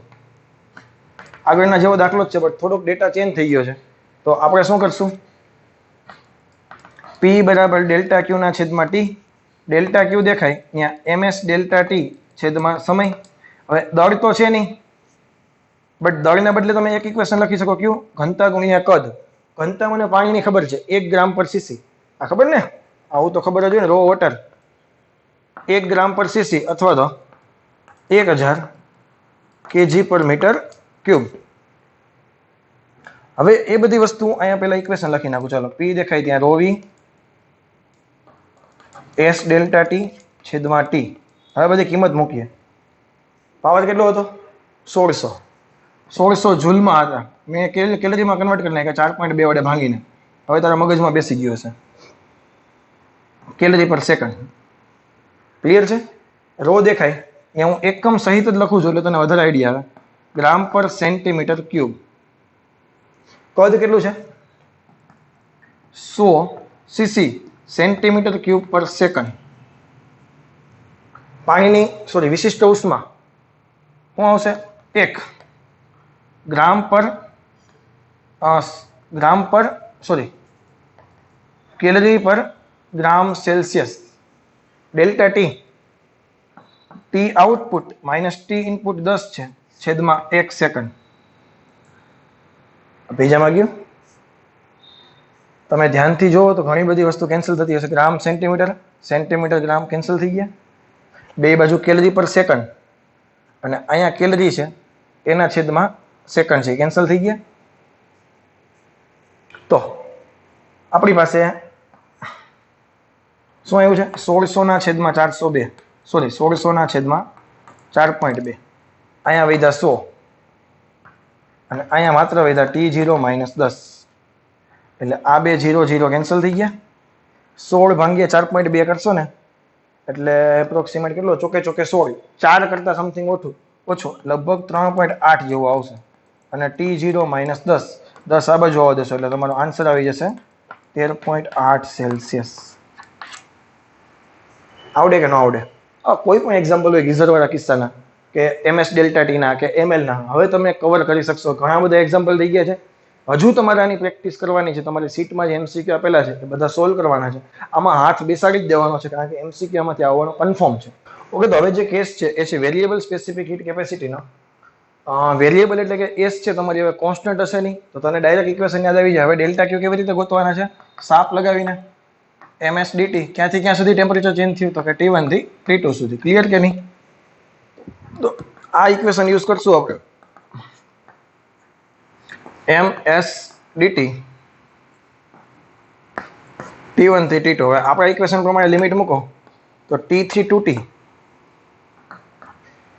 આગળના જેવો દાખલો જ છે, બટ થોડોક ડેટા ચેન્જ થઈ ગયો છે. તો આપણે શું કરશું? P બરાબર ડેલ્ટા ક્યુ ના છેદમાં ટી. ડેલ્ટા ક્યુ દેખાય અહીંયા ms ડેલ્ટા ટી છેદમાં સમય. હવે દળ તો છે નહીં, બટ દળના બદલે તમે એક ઇક્વેશન લખી શકો. ક્યુ ઘનતા ગુણ્યા કદ. ઘનતા મને પાણીની ખબર છે, 1 ગ્રામ પર સીસી. આ ખબર ને? આવું તો ખબર જ હોય ને. રો વોટર 1 ગ્રામ પર સીસી અથવા તો 1000 kg પર મીટર ક્યુબ. હવે એ બધી વસ્તુ અહીંયા પહેલા ઇક્વેશન લખી નાખું. ચાલો, P દેખાય ત્યાં rho V S delta T છેદમાં ટી. હવે બધી કિંમત મૂકીએ. પાવર કેટલો હતો? 1600. 1600 જૂલમાં હતા. મેં કેલરીમાં કન્વર્ટ કરી નાખ્યા 4.2 વડે ભાંગીને. હવે તારા મગજમાં બેસી ગયો છે. કેલરી પર સેકન્ડ. ક્લિયર છે? રો દેખાય અહીંયા હું એકમ સહિત જ લખું છું એટલે તને વધારે આઈડિયા આવે. ગ્રામ પર સેન્ટીમીટર ક્યુબ. કદ કેટલું છે? 100 cc centimetre cube per second. પાણીની વિશિષ્ટ ઉષ્મા શું આવશે? 1 calorie per gram Celsius. Delta T, T output minus T input 10 છે છેદમાં 1 સેકન્ડ. પેજામાં ગયું? તમે ધ્યાનથી જુઓ તો ઘણી બધી વસ્તુ કેન્સલ થતી હશે. ગ્રામ સેન્ટીમીટર, સેન્ટીમીટર ગ્રામ કેન્સલ થઈ ગયા. બે બાજુ કેલરી પર સેકન્ડ, અને અહીંયા કેલરી છે એના છેદમાં સેકન્ડ છે, કેન્સલ થઈ ગયા. તો આપણી પાસે શું આવ્યું છે? 1600/402. 1600/4.2. અહીંયા વધ્યા 100 અને અહીંયા માત્ર વધ્યા T0 - 10. એટલે આ બે 0 0 કેન્સલ થઈ ગયા. 16 ભાગ્યા 4.2 કરશો ને એટલે એપ્રોક્સિમેટ કેટલો? ચોકે 16. 4 કરતા સમથિંગ ઓછો લગભગ 3.8 જેવો આવશે. અને T0 - 10. 10 આ બાજુ આવવા દેશો એટલે તમારો આન્સર આવી જશે 13.8 સેલ્સિયસ. આવડે કે ન આવડે? કોઈ પણ એક્ઝામ્પલ હોય ગીઝરવાળા કિસ્સાના, કે MS ડેલ્ટા ટીના કે ML ના, હવે તમે કવર કરી શકશો. ઘણા બધા એક્ઝામ્પલ થઈ ગયા છે. હજુ તમારે આની પ્રેક્ટિસ કરવાની છે. તમારી સીટમાં જે MCQ આપેલા છે એ બધા સોલ્વ કરવાના છે. આમાં હાથ બેસાડી જ દેવાનો છે, કારણ કે MCQ આમાંથી આવવાનો કન્ફર્મ છે. ઓકે, તો હવે જે કેસ છે એ છે વેરિયેબલ સ્પેસિફિક હીટ કેપેસિટીનો. વેરિયેબલ એટલે કે એસ છે તમારી હવે કોન્સ્ટન્ટ હશે નહીં, તો તને ડાયરેક્ટ ઇક્વેશન યાદ આવી જાય. હવે ડેલ્ટા ક્યુ કેવી રીતે ગોતવાના છે? સાપ લગાવીને. MS DT ક્યાંથી ક્યાં સુધી ટેમ્પરેચર ચેન્જ થયું? તો કે T1 થી T2 સુધી. ક્લિયર કે નહીં? તો આ ઇક્વેશન યુઝ કરશું આપણે. MS DT T1 થી T2. હવે આપણા ઇક્વેશન પ્રમાણે લિમિટ મૂકો તો T3 to T.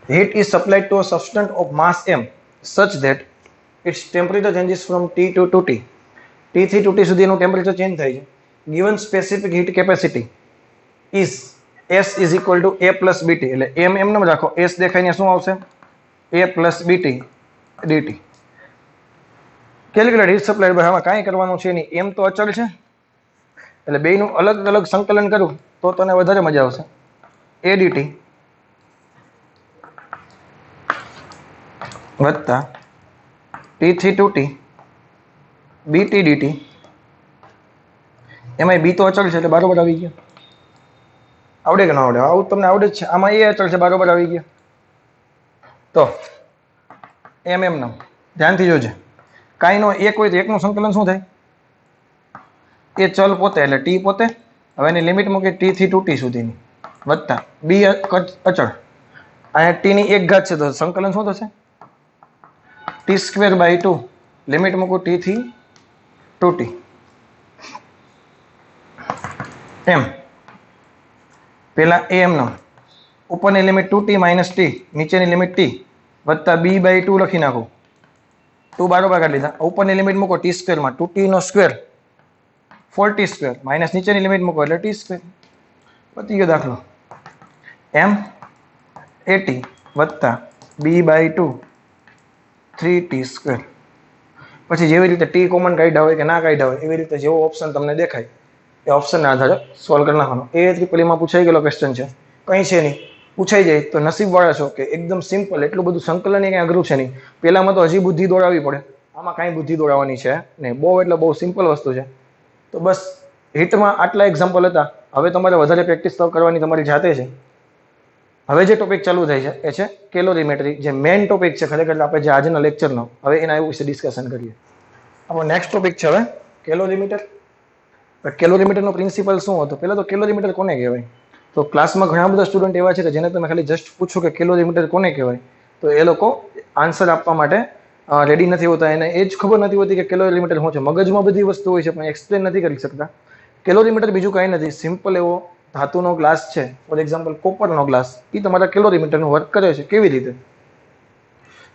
Heat is supplied to a substance of mass m such that its temperature changes from T2 to T. T3 to T સુધીનું ટેમ્પરેચર ચેન્જ થાય છે. Given specific heat capacity is S is equal to A plus BT. એટલે M એમ ન રાખો, S દેખાઈને શું આવશે? A plus BT DT. Calculate heat supply. આમાં કાંઈ કરવાનું છે નહીં, એમ તો અચળ છે એટલે બેયનું અલગ અલગ સંકલન કરું તો તને વધારે મજા આવશે. ADT વત્તા T3 to T BT DT. એમાં બી તો અચળ છે એટલે બરોબર આવી ગયા. આવડે કે ન આવડે? આવું તમને આવડે જ છે. આમાં એ અચળ છે, બરોબર આવી ગયા. તો એમ નામ ધ્યાનથી જોજે, કાંઈ નો એક હોય તો એકનું સંકલન શું થાય? એ ચલ પોતે એટલે ટી પોતે, હવે એની લિમિટ મૂકી ટી થી 2t સુધીની, વત્તા બી અચળ, અહીંયા ટી ની એક ઘાત છે તો સંકલન શું થશે? t²/2, લિમિટ મૂકું ટી થી 2t એમ, પેલા એ એમ નો ઉપરની લિમિટ 2t - t, નીચેની લિમિટ t, વત્તા b/2 લખી નાખું, 2 બારોબાર કાઢી લીધા, ઉપરની લિમિટ મૂકો t² માં 2t નો સ્ક્વેર 4t² માઇનસ નીચેની લિમિટ મૂકો એટલે t², પતી ગયો દાખલો. m at વત્તા b/2 3t². પછી જેવી રીતે t કોમન કાઢ્યા હોય કે ના કાઢ્યા હોય એવી રીતે જેવો ઓપ્શન તમને દેખાય એ ઓપ્શનના આધારે સોલ્વ કરી નાખવાનો. એ ત્રિપલીમાં પૂછાઈ ગયેલો ક્વેશ્ચન છે, કંઈ છે નહીં, પૂછાઈ જાય તો નસીબવાળા છો કે એકદમ સિમ્પલ, એટલું બધું સંકલન કંઈ અઘરું છે નહીં. પહેલામાં તો હજી બુદ્ધિ દોડાવવી પડે, આમાં કાંઈ બુદ્ધિ દોડાવવાની છે નહીં, બહુ એટલે બહુ સિમ્પલ વસ્તુ છે. તો બસ હિટમાં આટલા એક્ઝામ્પલ હતા. હવે તમારે વધારે પ્રેક્ટિસ તો કરવાની તમારી જાતે છે. હવે જે ટોપિક ચાલુ થાય છે એ છે કેલોરીમેટ્રી, જે મેઇન ટોપિક છે ખરેખર આપણે જે આજના લેક્ચરનો. હવે એના વિશે ડિસ્કશન કરીએ. આપણો નેક્સ્ટ ટોપિક છે હવે કેલોરીમીટર. કેલોરીમીટરનો પ્રિન્સિપલ શું હતો? પહેલાં તો કેલોરીમીટર કોને કહેવાય? તો ક્લાસમાં ઘણા બધા સ્ટુડન્ટ એવા છે કે જેને તમે ખાલી જસ્ટ પૂછો કે કેલોરીમીટર કોને કહેવાય, તો એ લોકો આન્સર આપવા માટે રેડી નથી હોતા. એને એ જ ખબર નથી હોતી કે કેલોરીમીટર શું છે. મગજમાં બધી વસ્તુ હોય છે પણ એક્સપ્લેન નથી કરી શકતા. કેલોરીમીટર બીજું કાંઈ નથી, સિમ્પલ એવો ધાતુનો ગ્લાસ છે, ફોર એક્ઝામ્પલ કોપરનો ગ્લાસ, એ તમારા કેલોરીમીટરનું વર્ક કરે છે. કેવી રીતે?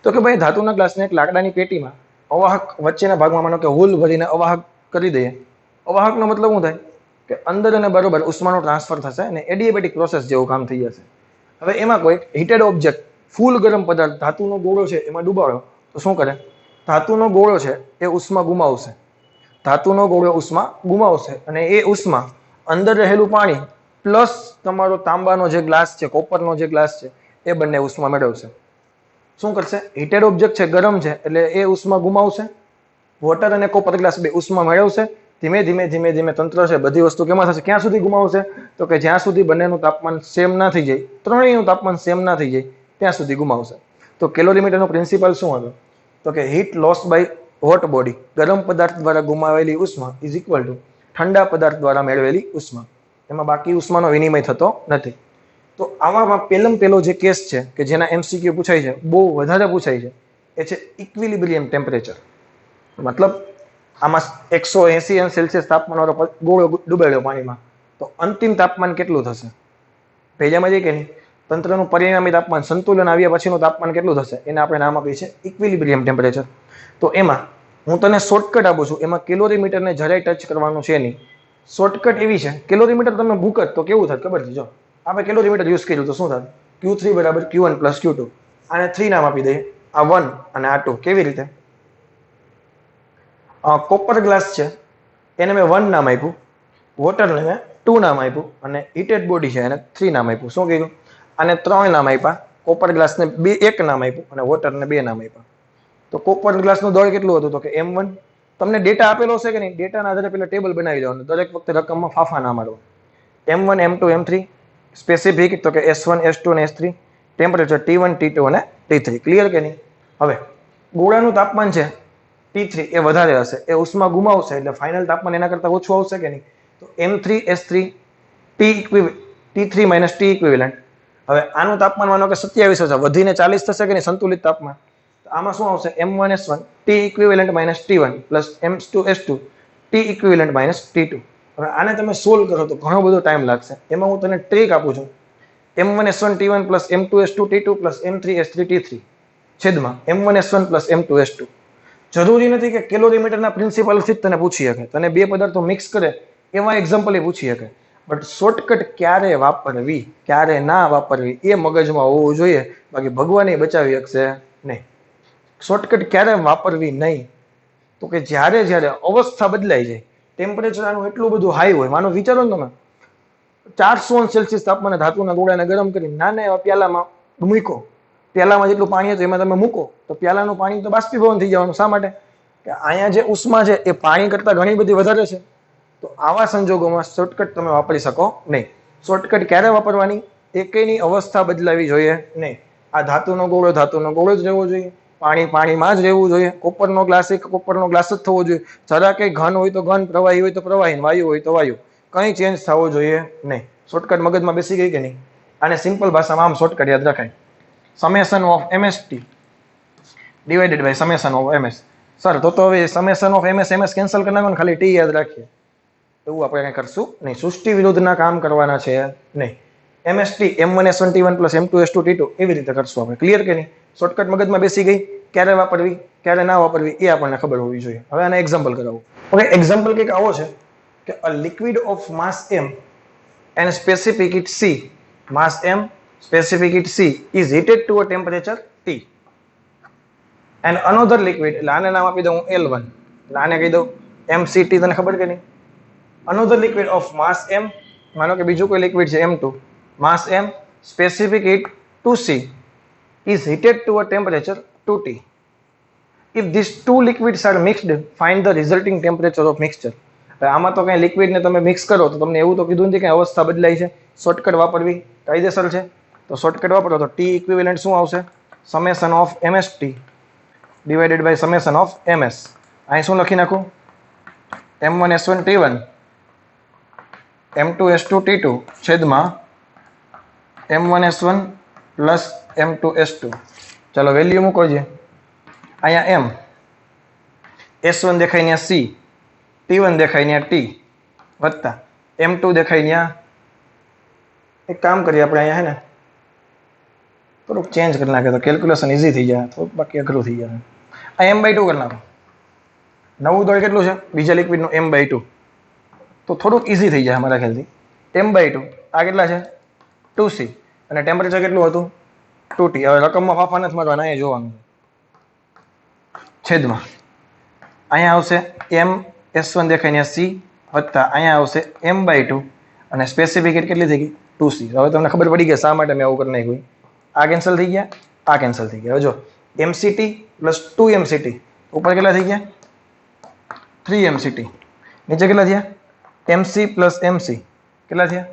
તો કે ભાઈ ધાતુના ગ્લાસને એક લાકડાની પેટીમાં અવાહક વચ્ચેના ભાગમાં માનો કે હોલ ભરીને અવાહક કરી દઈએ. અવાહકનો મતલબ શું થાય કે અંદર અને બરોબર ઉષ્માનું ટ્રાન્સફર થશે અને એડિયાબેટિક પ્રોસેસ જેવું કામ થઈ જશે. હવે એમાં કોઈ હીટેડ ઓબ્જેક્ટ, ફૂલ ગરમ પદાર્થ ધાતુનો ગોળો છે એમાં ડૂબાડો તો શું કરે? ધાતુનો ગોળો છે એ ઉષ્મા ગુમાવશે, ધાતુનો ગોળો ઉષ્મા ગુમાવશે અને એ ઉષ્મા અંદર રહેલું પાણી પ્લસ તમારો તાંબાનો જે ગ્લાસ છે, કોપરનો જે ગ્લાસ છે, એ બંને ઉષ્મા મેળવશે. શું કરશે? હીટેડ ઓબ્જેક્ટ છે, ગરમ છે, એટલે એ ઉષ્મા ગુમાવશે. વોટર અને કોપર ગ્લાસ બે ઉષ્મા મેળવશે. ધીમે ધીમે ધીમે ધીમે તંત્ર છે બધી વસ્તુ કેમાં થશે? ક્યાં સુધી ગુમાવશે? તો કે જ્યાં સુધી બંનેનું તાપમાન સેમ ના થઈ જાય, ત્રણેયનું તાપમાન સેમ ના થઈ જાય ત્યાં સુધી ગુમાવશે. તો કેલોરીમીટરનો પ્રિન્સિપલ શું હતો? તો કે heat loss by hot body, ગરમ પદાર્થ દ્વારા ગુમાવેલી ઉષ્મા ઇઝ ઇક્વલ ટુ ઠંડા પદાર્થ દ્વારા મેળવેલી ઉષ્મા. એમાં બાકી ઉષ્માનો વિનિમય થતો નથી. તો આવામાં પહેલો જે કેસ છે કે જેના MCQ પૂછાય છે, બહુ વધારે પૂછાય છે, એ છે ઇક્વિલિબ્રિયમ ટેમ્પરેચર. મતલબ આમાં 180 સેલ્સિયસ તાપમાનવાળો ગોળો ડૂબાડ્યો પાણીમાં, તો અંતિમ તાપમાન કેટલું થશે? પહેલામાં જે કે નહીં, તંત્રનું પરિણામી તાપમાન, સંતુલન આવ્યા પછીનું તાપમાન કેટલું થશે? એને આપણે નામ આપીએ છીએ ઇક્વિલિબ્રિયમ ટેમ્પરેચર. તો એમાં હું તને શોર્ટકટ આપું છું, એમાં કેલોરીમીટરને જરાય ટચ કરવાનું છે નહીં. શોર્ટકટ એવી છે, કેલોરીમીટર તમે ભૂકત તો કેવું થાય ખબર છે? જો આપણે કેલોરીમીટર યુઝ કર્યું તો શું થાય? Q3 = Q1 + Q2. આને 3 નામ આપી દઈએ, આ 1 અને આ 2. કેવી રીતે? કોપર ગ્લાસ છે એને મેં 1 નામ આપ્યું, વોટરને મેં 2 નામ આપ્યું અને હીટેડ બોડી છે એને 3 નામ આપ્યું. શું કીધું? આને 3 નામ આપ્યા, કોપર ગ્લાસને 1 નામ આપ્યું અને વોટરને 2 નામ આપ્યા. તો કોપર ગ્લાસનું દળ કેટલું હતું? તો કે M1. તમને ડેટા આપેલો છે કે નહીં, ડેટાના આધારે પેલા ટેબલ બનાવી દેવાનું, દરેક વખતે રકમમાં ફાફા ના મારવા. M1, M2, M3 સ્પેસિફિક તો કે S1, S2 અને S3, ટેમ્પરેચર T1, T2 અને T3. ક્લિયર કે નહીં? હવે ગોળાનું તાપમાન છે T3 એ વધારે હશે, એ ઉષ્મા ગુમાવશે એટલે ફાઇનલ તાપમાન એના કરતાં ઓછું આવશે કે નહીં? તો M3, S3 T3 - T equivalent. હવે આનું તાપમાન માનો કે 27 હશે, વધીને 40 થશે કે નહીં સંતુલિત તાપમાન? તો આમાં શું આવશે? M1, S1 T equivalent - T1 plus M2, S2 T equivalent - T2. હવે આને તમે સોલ્વ કરો તો ઘણો બધો ટાઈમ લાગશે. એમાં હું તને ટ્રીક આપું છું. M1, S1 T1 plus M2, S2 T2 plus M3, S3 T3 છેદમાં M1, S1 plus M2, S2. જરૂરી નથી કે કેલોરીમીટરના પ્રિન્સિપલથી જ તને પૂછી શકે, તને બે પદાર્થો મિક્સ કરે એવા એક્ઝામ્પલ પૂછી શકે, બટ શોર્ટકટ ક્યારે વાપરવી ક્યારે ના વાપરવી એ મગજમાં હોવું જોઈએ, બાકી ભગવાન બચાવી શકશે નહીં. શોર્ટકટ ક્યારે વાપરવી નહીં? તો કે જ્યારે અવસ્થા બદલાઈ જાય, ટેમ્પરેચર આનું એટલું બધું હાઈ હોય, માનો વિચારો ને તમે 400 સેલ્સિયસ તાપમાને ધાતુના ગોળાને ગરમ કરી નાના એવા પ્યાલામાં મૂકો, પ્યાલામાં જેટલું પાણી હતું એમાં તમે મૂકો તો પ્યાલાનું પાણી તો બાષ્પીભવન થઈ જવાનું. શા માટે? કે અહીંયા જે ઉષ્મા છે એ પાણી કરતાં ઘણી બધી વધારે છે. તો આવા સંજોગોમાં શોર્ટકટ તમે વાપરી શકો નહીં. શોર્ટકટ ક્યારે વાપરવાની? એકેયની અવસ્થા બદલાવી જોઈએ નહીં. આ ધાતુનો ગોળો જ રહેવો જોઈએ, પાણી પાણીમાં જ રહેવું જોઈએ. કોપરનો ગ્લાસ એક કોપરનો ગ્લાસ જ થવો જોઈએ. જરા કંઈ ઘન હોય તો ઘન, પ્રવાહી હોય તો પ્રવાહી, વાયુ હોય તો વાયુ, કંઈ ચેન્જ થવો જોઈએ નહીં. શોર્ટકટ મગજમાં બેસી ગઈ કે નહીં? આને સિમ્પલ ભાષામાં આમ શોર્ટકટ યાદ રખાય, summation of MST divided by summation of MS. Sir તો હવે સમેશન ઓફ એમએસ કેન્સલ કરી નાખો ને, ખાલી ટી યાદ રાખીએ. એવું આપણે કંઈ કરશું નહીં. સૃષ્ટિ વિરુદ્ધના કામ કરવાના છે નહીં. એમએસટી M1S1 T1 plus M2S2 T2 એવી રીતે કરશું આપણે. ક્લિયર કે નહીં? શોર્ટકટ મગજમાં બેસી ગઈ. ક્યારે વાપરવી ક્યારે ના વાપરવી એ આપણને ખબર હોવી જોઈએ. હવે આને એક્ઝામ્પલ કરાવું. ઓકે, એક્ઝામ્પલ કંઈક આવો છે કે a liquid of mass m and specific heat C, mass m, specific heat C is heated to a temperature T, and another liquid, એટલે આને નામ આપી દઉં L1, એટલે આને કહી દઉં MCT. તને ખબર કે નહીં? another liquid of mass m, માનો કે બીજું કોઈ લિક્વિડ છે M2, mass m, specific heat 2C is heated to a temperature 2T. If these two liquids are mixed, find the resulting temperature of mixture. આમાં તો કઈ લિક્વિડ ને તમે મિક્સ કરો તો તમને એવું તો કીધું નથી કે અવસ્થા બદલાય છે. શોર્ટકટ વાપરવી કાયદેસર છે. તો શોર્ટકટ વાપરો તો ટી ઇક્વિવેલન્ટ શું આવશે? Summation of MST divided by summation of MS. અહીં શું લખી નાખું? M1S1 T1 M2S2 T2 છેદમાં M1S1 પ્લસ M2S2. ચાલો વેલ્યુ મૂકો છે. અહીંયા M, S1 દેખાય ત્યાં C, T1 દેખાય ત્યાં T, વત્તા M2 દેખાય ત્યાં. એક કામ કરીએ આપણે અહીંયા, હે ને, થોડુંક ચેન્જ કરી નાખે તો કેલ્ક્યુલેશન ઇઝી થઈ જાય, થોડુંક બાકી અઘરું થઈ જાય. આ M/2 કરી નાખો. નવું દળ કેટલું છે બીજા લિક્વિડનું? M/2. તો થોડુંક ઇઝી થઈ જાય અમારા ખ્યાલથી. M/2 આ કેટલા છે? 2C, અને ટેમ્પરેચર કેટલું હતું? 2T. હવે રકમમાં ફાફા નથી મારવાના, અહીંયા જોવાનું છેદમાં. અહીંયા આવશે M/S1 દેખાય ત્યાં C, વત્તા અહીંયા આવશે M/2, અને સ્પેસિફિક હીટ કેટલી થઈ ગઈ? 2C. હવે તમને ખબર પડી ગઈ શા માટે મેં આવું કરી નાખ્યું. આ કેન્સલ થઈ ગયા, આ કેન્સલ થઈ ગયા. હવે જો MCT પ્લસ 2MCT ઉપર કેટલા થઈ ગયા? 3MCT. નીચે કેટલા થયા? MC પ્લસ MC કેટલા થયા?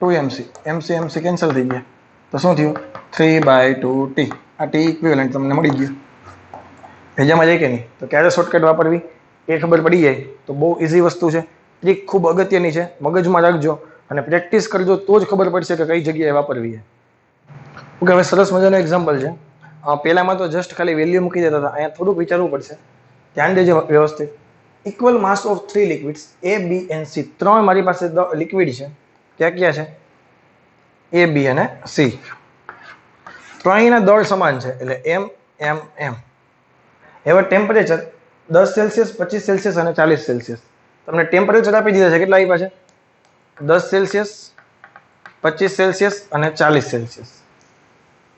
2MC. MC કેન્સલ થઈ ગયા તો શું થયું? 3/2T. આ T ઇક્વિવેલન્ટ તમને મળી ગયું. ભેજામાં જાય કે નહીં? તો ક્યારે શોર્ટકટ વાપરવી એ ખબર પડી જાય તો બહુ ઇઝી વસ્તુ છે. ટ્રીક ખૂબ અગત્યની છે, મગજમાં રાખજો અને પ્રેક્ટિસ કરજો તો જ ખબર પડશે કે કઈ જગ્યાએ વાપરવી છે. ઓકે, હવે સરસ મજાનું એક્ઝામ્પલ છે. પહેલામાં તો જસ્ટ ખાલી વેલ્યુ મૂકી દેતા હતા, અહીંયા થોડુંક વિચારવું પડશે. ધ્યાન દેજો વ્યવસ્થિત. Equal mass of 3 liquids A, B and C. 3 મારી પાસે લિક્વિડ છે. ક્યાં ક્યાં છે? A, B અને C. ત્રણેયના દળ સમાન છે એટલે M. હવે ટેમ્પરેચર 10 સેલ્સિયસ, 25 સેલ્સિયસ અને 40 સેલ્સિયસ. તમને ટેમ્પરેચર આપી દીધા છે. કેટલા આપ્યા છે? 10 સેલ્સિયસ, 25 સેલ્સિયસ અને 40 Celsius.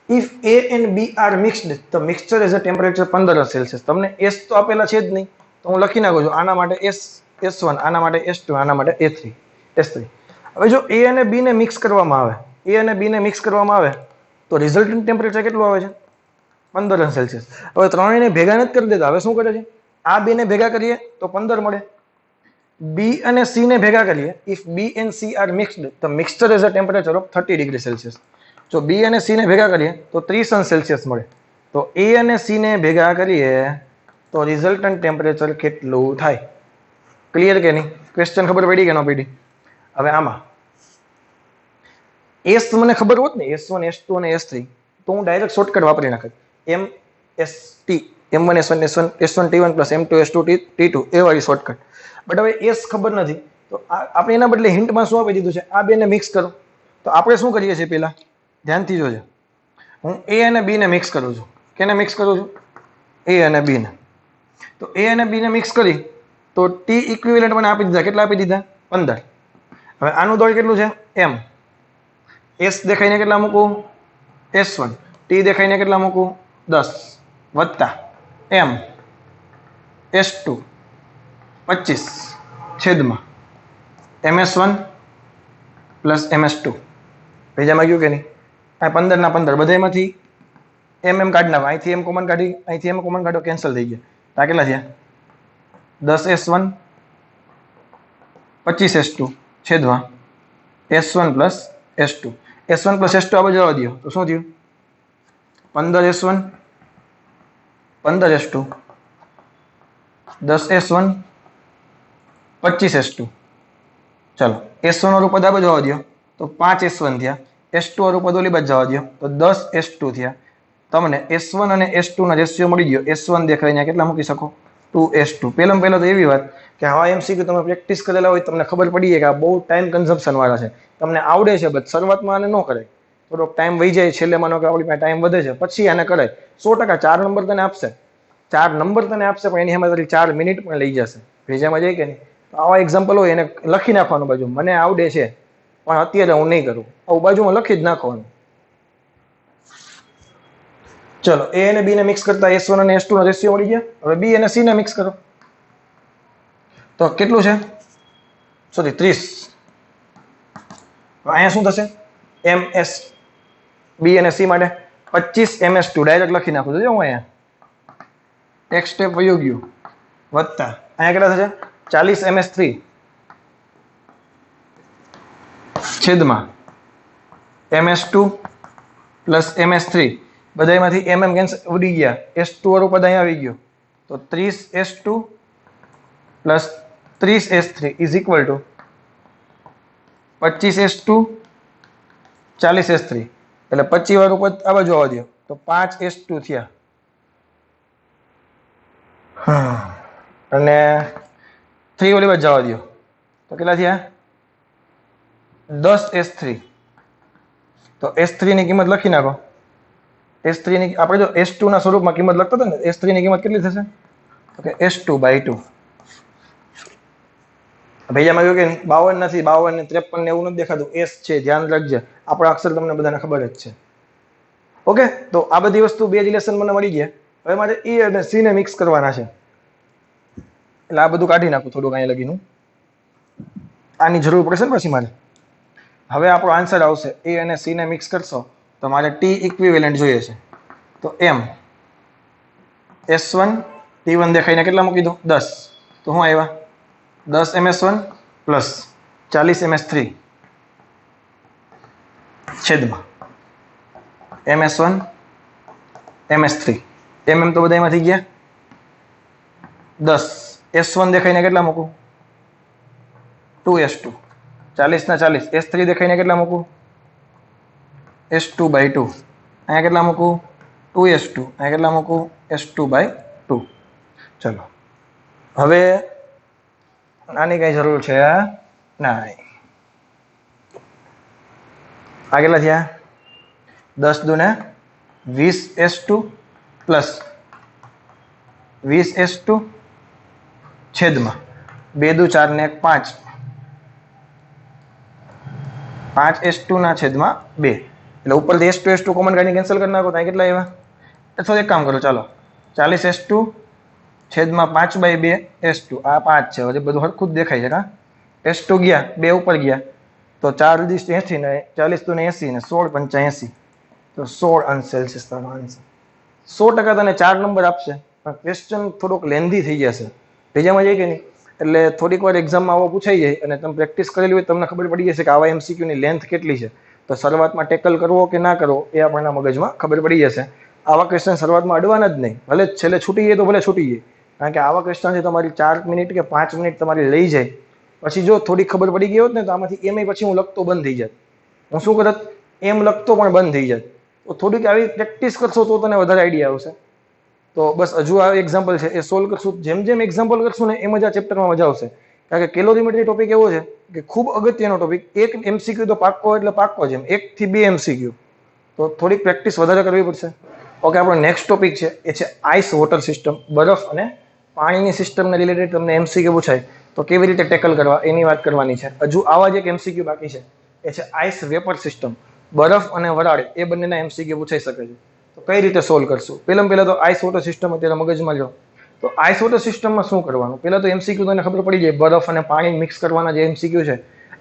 If A and B are mixed, the mixture has a temperature 15 Celsius. તમને S તો આપેલા છે જ નહીં, તો હું લખી નાખું છું. આના માટે S1, આના માટે S2, આના માટે S3. હવે જો A અને B ને મિક્સ કરવામાં આવે, તો રિઝલ્ટન્ટ ટેમ્પરેચર કેટલું આવે છે? 15 સેલ્સિયસ. હવે ત્રણેયને ભેગા નથી કરી દેતા. હવે શું કરે છે? આ બે ને ભેગા કરીએ તો 15 મળે. B અને C ને ભેગા કરીએ, if B and C are mixed, the mixture has a temperature of 30 degree Celsius. જો B અને C ને ભેગા કરીએ તો 30 સેલ્સિયસ મળે. તો A અને C ને ભેગા કરીએ તો રિઝલ્ટન્ટ ટેમ્પરેચર કેટલું થાય? ક્લિયર કે નહીં? ક્વેશ્ચન ખબર પડી કે ન પડી? હવે આમાં S મને ખબર હોત ને, S1, S2 અને S3, તો હું ડાયરેક્ટ શોર્ટકટ વાપરી નાખત. MST, M1S1 S1 T1 plus M2S2 T2 એ વાળી શોર્ટકટ. બટ હવે S ખબર નથી તો આપણે એના બદલે હિન્ટમાં શું આપી દીધું છે? આ બેને મિક્સ કરો. તો આપણે શું કરીએ છીએ? પહેલા ધ્યાનથી જોજો. હું A અને B ને મિક્સ કરું છું. કેને મિક્સ કરું છું? A અને B ને. તો A અને B ને મિક્સ કરી તો T ઇક્વિવેલન્ટ મને આપી દીધા. કેટલા આપી દીધા? 15. હવે આનું દળ કેટલું છે? M. S દેખાઈને કેટલા મૂકું? S1. T દેખાઈને કેટલા મૂકું? 10 વત્તા M S2 25 છેદમાં MS1 પ્લસ MS2. ભેજામાં ગયું કે નહીં? આ 15 ના 15 બધામાંથી M કાઢી નાખો. અહીંથી M કોમન કાઢી, અહીંથી M કોમન કાઢો, કેન્સલ થઈ ગયા. આ કેટલા થયા? 10 S1 25 S2 છેદમાં S1 plus S2. S1 plus S2 આ બાજુ જવા દો તો શું થયું? 15 S1 15s2, 10s1, 25s2. चलो S1 वाળું પદ આ બાજુ આવવા દો તો 5s1 થયા, S2 વાળું પદ ઓલી બાજુ જવા દો તો 10s2 થયા. તમને S1 અને S2 ના રેશિયો મળી ગયો. S1 દેખાય અહીંયા કેટલા મૂકી શકો? 2s2. પહેલા તો એવી વાત કે હા MCQ તમે પ્રેક્ટિસ કરેલા હોય તમને ખબર પડી જાય કે આ બહુ ટાઈમ કન્ઝમ્પશન વાળા છે, તમને આવડે છે, બટ શરૂઆતમાં આને ન કરે, થોડોક ટાઈમ વહી જાય, છેલ્લે માનો કે આપણી પાસે ટાઈમ વધે છે પછી આને કરે. 100% 4 નંબર તને આપશે, 4 નંબર તને આપશે, પણ એની સામે તારી 4 મિનિટ પણ લઈ જશે. ભેજામાં જાય કે નહીં? આવા એક્ઝામ્પલ હોય એને લખી નાખવાનું બાજુ, મને આવડે છે પણ અત્યારે હું નહીં કરું, આવું બાજુમાં લખી જ નાખવાનું. ચલો A અને B ને મિક્સ કરતા S1 અને S2 નો રેશિયો મળી ગયા. હવે B અને C ને મિક્સ કરો તો કેટલું છે? સોરી 30. અહીંયા શું થશે? MS B અને C માટે 25 MS2 ડાયરેક્ટ લખી નાખું છું હું અહીંયા. એક સ્ટેપ વયું ગયું, વત્તા અહીંયા કેટલા થશે? 40 MS3 છેદમાં MS2 પ્લસ MS3. બધામાંથી કેન્સલ ઉડી ગયા. S2 વાળું પદ અહીંયા આવી ગયું તો 30s2 plus 30s3 is equal two 25s2 40s3. એટલે 25 વાળું પદ આ બાજુ આવવા દો તો 5s2 થયા. અને 3 ઓલી બાજુ જવા દો તો કેટલા થયા? 10s3. તો S3 ની કિંમત લખી નાખો. S3 ની આપણે જો S2 ના સ્વરૂપમાં કિંમત લખતા હતા ને, S3 ની કિંમત કેટલી થશે? તો કે S2/2. ભૈયામાં કહ્યું કે 52 નથી, 52 ને 53 ને એવું નથી દેખાતું, S છે, ધ્યાન રાખજે. આપણા અક્ષર તમને બધાને ખબર જ છે. ઓકે, તો આ બધી વસ્તુ બે રિલેશન મને મળી ગયા. હવે મારે E અને C ને મિક્સ કરવાના છે, એટલે આ બધું કાઢી નાખું થોડુંક અહીંયા લગીનું. આની જરૂર પડશે ને પછી મારે. હવે આપણો આન્સર આવશે A અને C ને મિક્સ કરશો તો મારે T ઇક્વિવેલન્ટ જોઈએ છે. તો M S1 T1 દેખાઈને કેટલા મૂકી દો? 10. તો શું આવ્યા? 10 MS1 પ્લસ 40 MS3 છેદમાં MS1 MS3. તો બધા એમાં થઈ ગયા 10. S1 દેખાઈને કેટલા મૂકું? 2s2. 40 ના 40. S3 દેખાઈને કેટલા મૂકું? S2/2. અહીંયા કેટલા મૂકું? 2s2. અહીંયા કેટલા મૂકું? S2/2. ચલો હવે આની કઈ જરૂર છે ના. આ કેટલા થયા? 10 દુ ને 20s2 પ્લસ 20s2 છેદમાં 2 દુ 4 ને 1 5. 5s2 ના છેદમાં 2. એટલે ઉપરથી S2 કોમન કાઢીને કેન્સલ કરી નાખો. ત્યાં કેટલા આવ્યા? અથવા એક કામ કરો, ચાલો 40s2 છેદમાં 5/2 S2. આ 5 છે, હજી બધું હરખું જ દેખાય છે કા? S2 ગયા, 2 ઉપર ગયા તો 4 દી 80 ને 40 દુ ને 80 ને 16 પંચા 80. તો 16 અંશ સેલ્સિયસ તમારો આન્સર. 100% તને 4 નંબર આપશે, પણ ક્વેશ્ચન થોડોક લેન્ધી થઈ જશે. બીજામાં જાય કે નહીં? એટલે થોડીક વાર એક્ઝામમાં આવો પૂછાઈ જાય અને તમે પ્રેક્ટિસ કરેલી હોય તમને ખબર પડી જશે કે આવા MCQ ની લેન્થ કેટલી છે. તો શરૂઆતમાં ટેકલ કરવો કે ના કરવો એ આપણના મગજમાં ખબર પડી જશે. આવા ક્વેશ્ચન શરૂઆતમાં અડવાના જ નહીં, ભલે છેલ્લે છૂટી જાય તો ભલે છૂટી જાય, કારણ કે આવા ક્વેશ્ચન છે તમારી 4 મિનિટ કે 5 મિનિટ તમારી લઈ જાય. પછી જો થોડી ખબર પડી ગઈ હોત ને તો આમાંથી એમ પછી હું લખતો બંધ થઈ જાત. હું શું કરત? એમ લખતો પણ બંધ થઈ જાત. તો થોડીક આવી પ્રેક્ટિસ કરશો તો તને વધારે આઈડિયા આવશે. તો બસ હજુ આ એક્ઝામ્પલ છે એ સોલ્વ કરશું. જેમ જેમ એક્ઝામ્પલ કરશું ને એમ જ આ ચેપ્ટરમાં મજા આવશે. કારણ કે કેલોરીમેટ્રી ટોપિક એવો છે કે ખૂબ અગત્યનો ટોપિક. એક MCQ તો પાક્કો એટલે પાક્કો જ, એમ 1 થી 2 MCQ. તો થોડીક પ્રેક્ટિસ વધારે કરવી પડશે. ઓકે, આપણો નેક્સ્ટ ટોપિક છે એ છે આઈસ વોટર સિસ્ટમ. બરફ અને પાણીની સિસ્ટમને રિલેટેડ તમને MCQ પૂછાય તો કેવી રીતે ટેકલ કરવા એની વાત કરવાની છે. હજુ આવા જ એક MCQ બાકી છે, એ છે આઈસ વેપર સિસ્ટમ. બરફ અને વરાળ એ બંનેના MCQ પૂછાઈ શકે છે. તો કઈ રીતે સોલ્વ કરશું? પહેલા તો આઈસ વોટર સિસ્ટમ અત્યારે મગજમાં લો. તો આઈસ વોટર સિસ્ટમમાં શું કરવાનું? પહેલા તો MCQ તને ખબર પડી જાય, બરફ અને પાણી મિક્સ કરવાના જે MCQ છે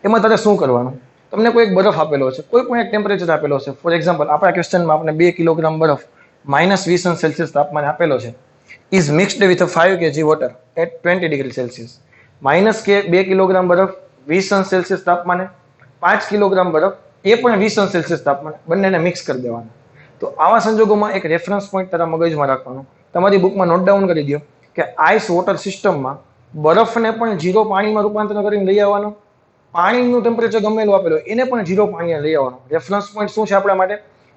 એમાં તારે શું કરવાનું? તમને કોઈ એક બરફ આપેલો છે, કોઈ પણ એક ટેમ્પરેચર આપેલો છે. ફોર એક્ઝામ્પલ આપણા ક્વેશ્ચનમાં આપણે 2 કિલોગ્રામ બરફ -20°C તાપમાને આપેલો છે. Is mixed with 5 kg water at 20°C. -2 કિલોગ્રામ બરફ 20°C તાપમાને, 5 કિલોગ્રામ બરફ એ પણ 20°C તાપમાને, બંનેને મિક્સ કરી દેવાના. તો આવા સંજોગોમાં એક રેફરન્સ પોઈન્ટ તારા મગજમાં રાખવાનો તમારી બુકમાં નોટ ડાઉન કરી દો કે આઈસ વોટર સિસ્ટમમાં બરફને પણ 0 પાણીમાં રૂપાંતર કરીને લઈ આવવાનો, પાણીનું ટેમ્પરેચર ગમે એટલું આપેલું હોય એને પણ 0 પાણીમાં લઈ આવવાનો. રેફરન્સ પોઈન્ટ શું છે આપણા માટે?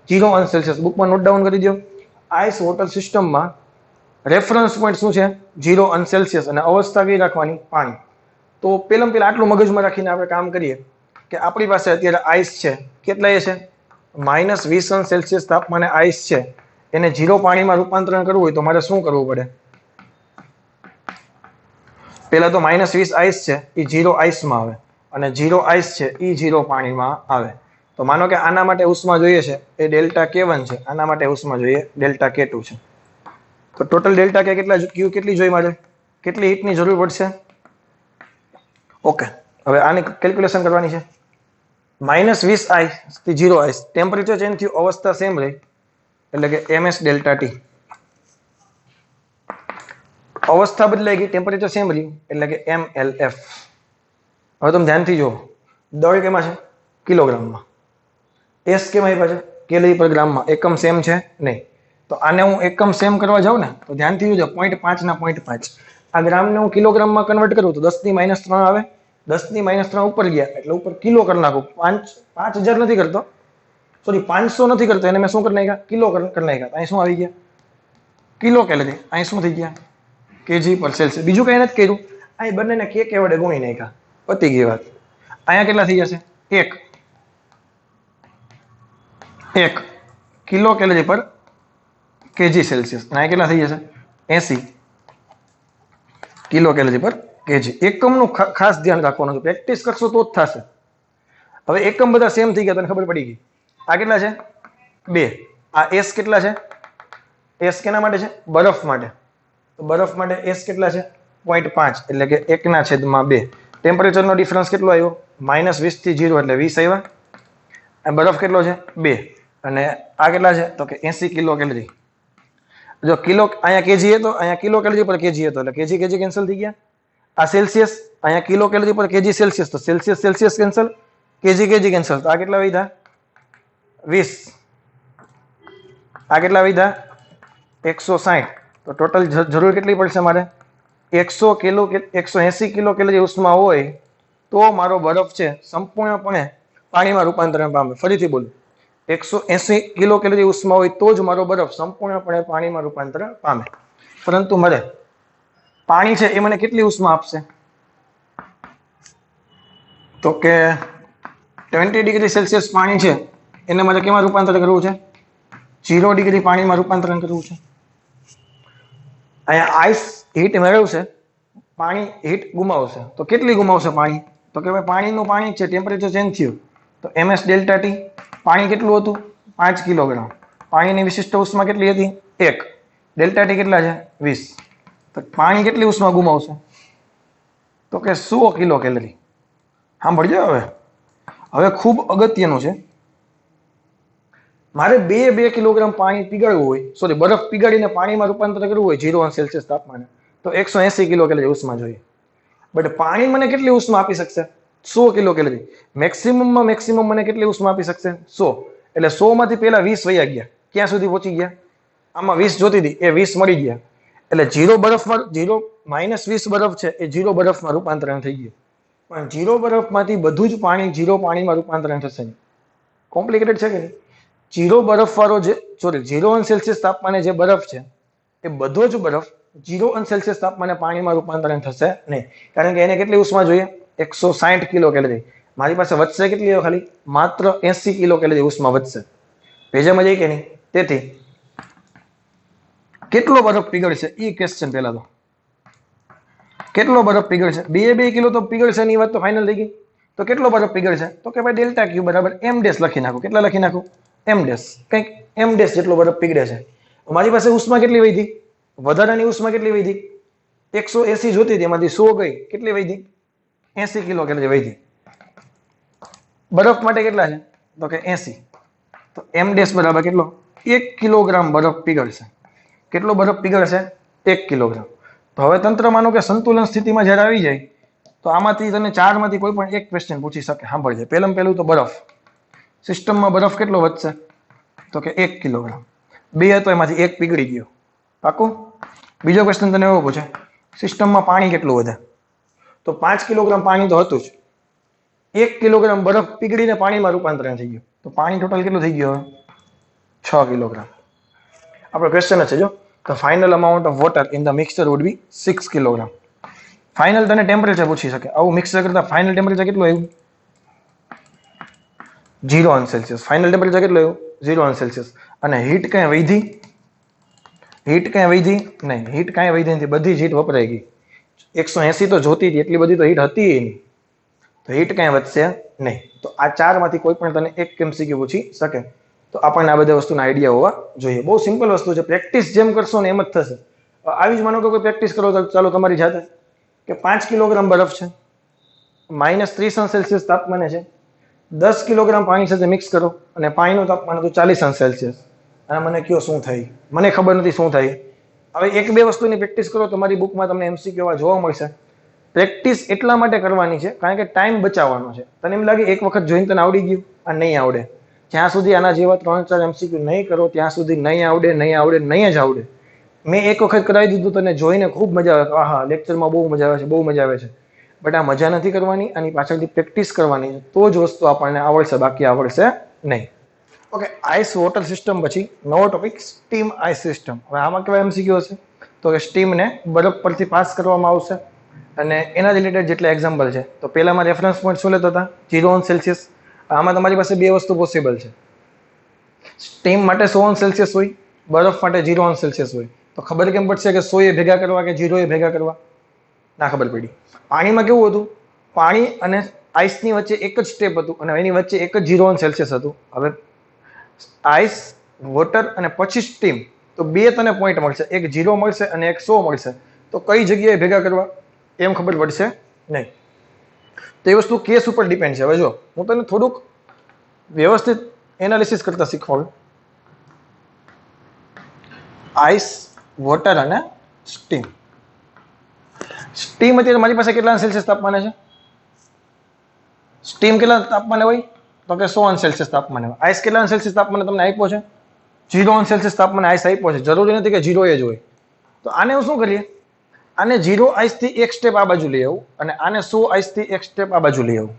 0°C. બુકમાં નોટ ડાઉન કરી દો. આઈસ વોટર સિસ્ટમમાં રેફરન્સ પોઈન્ટ શું છે? 0°C. અને અવસ્થા કઈ રાખવાની? પાણી. તો પેલા આટલું મગજમાં રાખીને આપણે કામ કરીએ કે આપણી પાસે અત્યારે આઈસ છે. કેટલા છે? -20°C તાપમાને આઈસ છે. એને 0 પાણીમાં રૂપાંતરણ કરવું હોય તો મારે શું કરવું પડે? પેલા તો -20 આઈસ છે એ 0 આઈસમાં આવે, અને 0 આઈસ છે એ 0 પાણીમાં આવે. તો માનો કે આના માટે ઉષ્મા જોઈએ છે એ ડેલ્ટા K1 છે, આના માટે ઉષ્મા જોઈએ ડેલ્ટા K2 છે. તો ટોટલ ડેલ્ટા K કેટલી જોઈએ મારે? કેટલી હીટની જરૂર પડશે? ઓકે, હવે આની કેલ્ક્યુલેશન કરવાની છે. -20 આઈસ થી 0 આઈસ, ટેમ્પરેચર ચેન્જ થયું, અવસ્થા સેમ રહી, એટલે કે ms ડેલ્ટા T. અવસ્થા બદલાઈ ગઈ, ટેમ્પરેચર સેમ રહ્યું, એટલે કે mLF. હવે તમે ધ્યાનથી જુઓ, દળ કેમાં છે? કિલોગ્રામમાં. એસ કેમાં આપ્યા છે? કેલરી પર ગ્રામમાં. એકમ સેમ છે નહીં. તો આને હું એકમ સેમ કરવા જાઉં ને તો ધ્યાનથી જોજો, 0.5 ના 0.5. આ ગ્રામને હું કિલોગ્રામમાં કન્વર્ટ કરું તો 10⁻³ આવે. 10⁻³ ઉપર ગયા એટલે ઉપર કિલો કરી નાખું. 5000 નથી કરતો, સોરી 500 નથી કરતો, એને મેં શું કરી નાખ્યા? કિલો કરી નાખ્યા. અહીં શું આવી ગયા? Kilo calorie. અહીં શું થઈ ગયા? kg/C. બીજું કઈ નથી કર્યું, અહીં બંનેને કે વડે ગુણી નાખ્યા, પતી ગઈ વાત. અહીંયા કેટલા થઈ જશે? 1 કિલો કેલરી પર kg/C. અહીંયા કેટલા થઈ જશે? 80 કિલો કેલરી પર kg. એકમનું ખાસ ધ્યાન રાખવાનું છે, પ્રેક્ટિસ કરશો તો જ થશે. હવે એકમ બધા સેમ થઈ ગયા, તને ખબર પડી ગઈ. આ કેટલા છે? 2. આ S કેટલા છે? S કેના માટે છે? બરફ માટે. તો બરફ માટે S કેટલા છે? 0.5, એટલે કે 1/2. ટેમ્પરેચરનો ડિફરન્સ કેટલો આવ્યો? -20 થી 0, એટલે 20 આવ્યા. આ બરફ કેટલો છે? 2. અને આ કેટલા છે? તો કે 80 કિલો કેલરી. જો કિલો અહીંયા કેજી હતો, અહીંયા કિલો કેલરી પર કેજી હતો, એટલે કેજી કેન્સલ થઈ ગયા. આ સેલ્સિયસ, અહીંયા કિલો કેલરી પર કેજી સેલ્સિયસ, તો સેલ્સિયસ કેન્સલ, કેજી કેન્સલ. તો આ કેટલા વધ્યા? 20. આ કેટલા વધ્યા? 160. તો ટોટલ જરૂર કેટલી પડશે મારે? 180 કિલો કેલરી ઉષ્મા હોય તો મારો બરફ છે સંપૂર્ણપણે પાણીમાં રૂપાંતરણ પામે. ફરીથી બોલું, 180 કિલો કેલરી ઉષ્મા હોય તો જ મારો બરફ સંપૂર્ણપણે પાણીમાં રૂપાંતરણ પામે. પરંતુ મારે પાણી છે એ મને કેટલી ઉષ્મા આપશે? તો કે 20°C પાણી છે એને મારે કેમાં રૂપાંતર કરવું છે? 0° પાણીમાં રૂપાંતરણ કરવું છે. અહીંયા આઈસ હીટ મેળવશે, પાણી હીટ ગુમાવશે. તો કેટલી ગુમાવશે પાણી? તો કે ભાઈ પાણીનું પાણી છે, ટેમ્પરેચર ચેન્જ થયું તો ms ડેલ્ટા T. પાણી કેટલું હતું? 5 કિલોગ્રામ. પાણીની વિશિષ્ટ ઉષ્મા કેટલી હતી? 1. ડેલ્ટા T કેટલા છે? 20. તો પાણી કેટલી ઉષ્મા ગુમાવશે? તો કે 100 કિલો કેલરી. સાંભળજો હવે ખૂબ અગત્યનું છે. મારે 2 કિલોગ્રામ પાણી પીગાળવું હોય, સોરી બરફ પીગાળીને પાણીમાં રૂપાંતર કરવું હોય 0°C તાપમાને, તો 180 કિલો કેલરી ઉષ્મા જોઈએ. બટ પાણી મને કેટલી ઉષ્મા આપી શકશે? 100 કિલો કેલરી. મેક્સિમમમાં મેક્સિમમ મને કેટલી ઉષ્મા આપી શકશે? 100. એટલે 100 માંથી પેલા 20 વયા ગયા. ક્યાં સુધી પહોંચી ગયા? આમાં 20 જોતી હતી, એ 20 મળી ગયા. એટલે 0 બરફમાં -20 બરફ છે એ 0 બરફમાં રૂપાંતરણ થઈ ગયું. પણ 0 બરફમાંથી બધું જ પાણી 0 પાણીમાં રૂપાંતરણ થશે નહીં. કોમ્પ્લિકેટેડ છે કે નહીં? 0 બરફવાળો જે 0°C તાપમાને જે બરફ છે એ બધો જ બરફ 0°C તાપમાને પાણીમાં રૂપાંતરણ થશે નહીં. કારણ કે એને કેટલી ઉષ્મા જોઈએ? 160 કિલો કેલરી. મારી પાસે વધશે કેટલી? ખાલી માત્ર 80 કિલો કેલરી ઉષ્મા વધશે. ભેજામાં જઈ કે નહીં? તેથી કેટલો બરફ પીગળશે એ ક્વેશ્ચન. પહેલા તો કેટલો બરફ પીગળશે? 2 કિલો તો પીગળશે ની વાત તો ફાઇનલ થઈ ગઈ. તો કેટલો બરફ પીગળશે? તો કે ભાઈ ડેલ્ટા Q બરાબર m ડેશ લખી નાખું. કેટલા લખી નાખું? m dash. કંઈક m ડેશ જેટલો બરફ પીગળે છે. મારી પાસે ઉષ્મા કેટલી વધી? વધારાની ઉષ્મા કેટલી વધી? 180 જોતી હતી, એમાંથી 100 ગઈ. કેટલી વધી? 80 કિલો કેલરી વધી. બરફ માટે કેટલા છે? તો કે 80. તો m ડેશ બરાબર કેટલો? 1 કિલોગ્રામ બરફ પીગળશે. કેટલો બરફ પીગળશે? 1 કિલોગ્રામ. તો હવે તંત્ર માનો કે સંતુલન સ્થિતિમાં જ્યારે આવી જાય તો આમાંથી તને 4 માંથી કોઈ પણ એક ક્વેશ્ચન પૂછી શકે. સાંભળજે. પહેલું તો બરફ સિસ્ટમમાં બરફ કેટલો વધશે? તો કે 1 કિલોગ્રામ. 2 હતો એમાંથી 1 પીગળી ગયો. પાકું? બીજો ક્વેશ્ચન તને એવો પૂછે, સિસ્ટમમાં પાણી કેટલું વધે? તો 5 કિલોગ્રામ પાણી તો હતું જ, 1 કિલોગ્રામ બરફ પીગળીને પાણીમાં રૂપાંતરણ થઈ ગયું, તો પાણી ટોટલ કેટલું થઈ ગયું? 6 કિલોગ્રામ. આપણો ક્વેશ્ચન છે જો, the final amount of water in the mixture would be 6 kilogram. Final તને ટેમ્પરેચર પૂછી શકે, આવું મિક્સર કરતા ફાઇનલ ટેમ્પરેચર કેટલું આવ્યું? 0°C. ફાઇનલ ટેમ્પરેચર કેટલું આવ્યું? 0°C. અને હીટ કઈ વધી? હીટ કઈ વધી નહીં, હીટ કઈ વધી નથી, બધી જ હીટ વપરાઈ ગઈ. 180 તો જોતી હતી, એટલી બધી તો હીટ હતી નહીં, તો હીટ કઈ વધશે નહીં. તો આ ચારમાંથી કોઈ પણ તને એક MCQ પૂછી શકે. તો આપણને આ બધા વસ્તુના આઈડિયા હોવા જોઈએ. બહુ સિમ્પલ વસ્તુ છે, પ્રેક્ટિસ જેમ કરશો ને એમ જ થશે. આવી જ માનો કે કોઈ પ્રેક્ટિસ કરો તો ચાલો તમારી જાતે કે 5 કિલોગ્રામ બરફ છે, -30°C તાપમાને છે, 10 કિલોગ્રામ પાણી સાથે મિક્સ કરો અને પાણીનું તાપમાન હતું 40°C. અને મને કયો શું થાય? મને ખબર નથી શું થાય. હવે એક બે વસ્તુની પ્રેક્ટિસ કરો, તમારી બુકમાં તમને MCQ જોવા મળશે. પ્રેક્ટિસ એટલા માટે કરવાની છે કારણ કે ટાઈમ બચાવવાનો છે. તને એમ લાગે એક વખત જોઈને તને આવડી ગયું, આ નહીં આવડે. જ્યાં સુધી આના જેવા 3-4 MCQ નહીં કરો ત્યાં સુધી નહીં આવડે, નહીં આવડે, નહીં જ આવડે. મેં એક વખત કરાવી દીધું, તને જોઈને ખૂબ મજા આવે, આહા લેક્ચરમાં બહુ મજા આવે છે, બહુ મજા આવે છે. બટ આ મજા નથી કરવાની, આની પાછળથી પ્રેક્ટિસ કરવાની છે, તો જ વસ્તુ આપણને આવડશે, બાકી આવડશે નહીં. ઓકે, આઈસ વોટર સિસ્ટમ પછી નવો ટોપિક સ્ટીમ આઈસ સિસ્ટમ. હવે આમાં કેવા MCQ હશે? તો કે સ્ટીમને બરફ પરથી પાસ કરવામાં આવશે અને એના રિલેટેડ જેટલા એક્ઝામ્પલ છે. તો પહેલામાં રેફરન્સ પોઈન્ટ શું લેતા હતા? 0°C. આમાં તમારી પાસે બે વસ્તુ પોસિબલ છે. સ્ટીમ માટે 100°C હોય, બરફ માટે 0°C હોય. તો ખબર કેમ પડશે કે 100 એ ભેગા કરવા કે 0 એ ભેગા કરવા? ના ખબર પડી. પાણીમાં કેવું હતું? પાણી અને આઈસની વચ્ચે એક જ સ્ટેપ હતું અને એની વચ્ચે એક જ 0°C હતું. હવે આઈસ, વોટર અને પછી સ્ટીમ, તો બે તને પોઈન્ટ મળશે, એક 0 મળશે અને એક 100 મળશે. તો કઈ જગ્યાએ ભેગા કરવા એમ ખબર પડશે નહીં. તો એ વસ્તુ કેસ ઉપર ડિપેન્ડ છે. હવે જો હું તને થોડુંક વ્યવસ્થિત એનાલિસિસ કરતા શીખવાડું. આઈસ, વોટર અને સ્ટીમ. સ્ટીમ અત્યારે મારી પાસે કેટલા સેલ્સિયસ તાપમાને છે? સ્ટીમ કેટલા તાપમાને હોય? તો કે 100°C તાપમાને હોય. આઈસ કેટલા સેલ્સિયસ તાપમાને તમને આપ્યો છે? 0°C તાપમાને આઈસ આપ્યો છે. જરૂરી નથી કે 0 એ જ હોય. તો આને હું શું કરીએ? આને 0 આઈસથી એક સ્ટેપ આ બાજુ લઈ આવું અને આને 100 આઈસથી એક સ્ટેપ આ બાજુ લઈ આવું.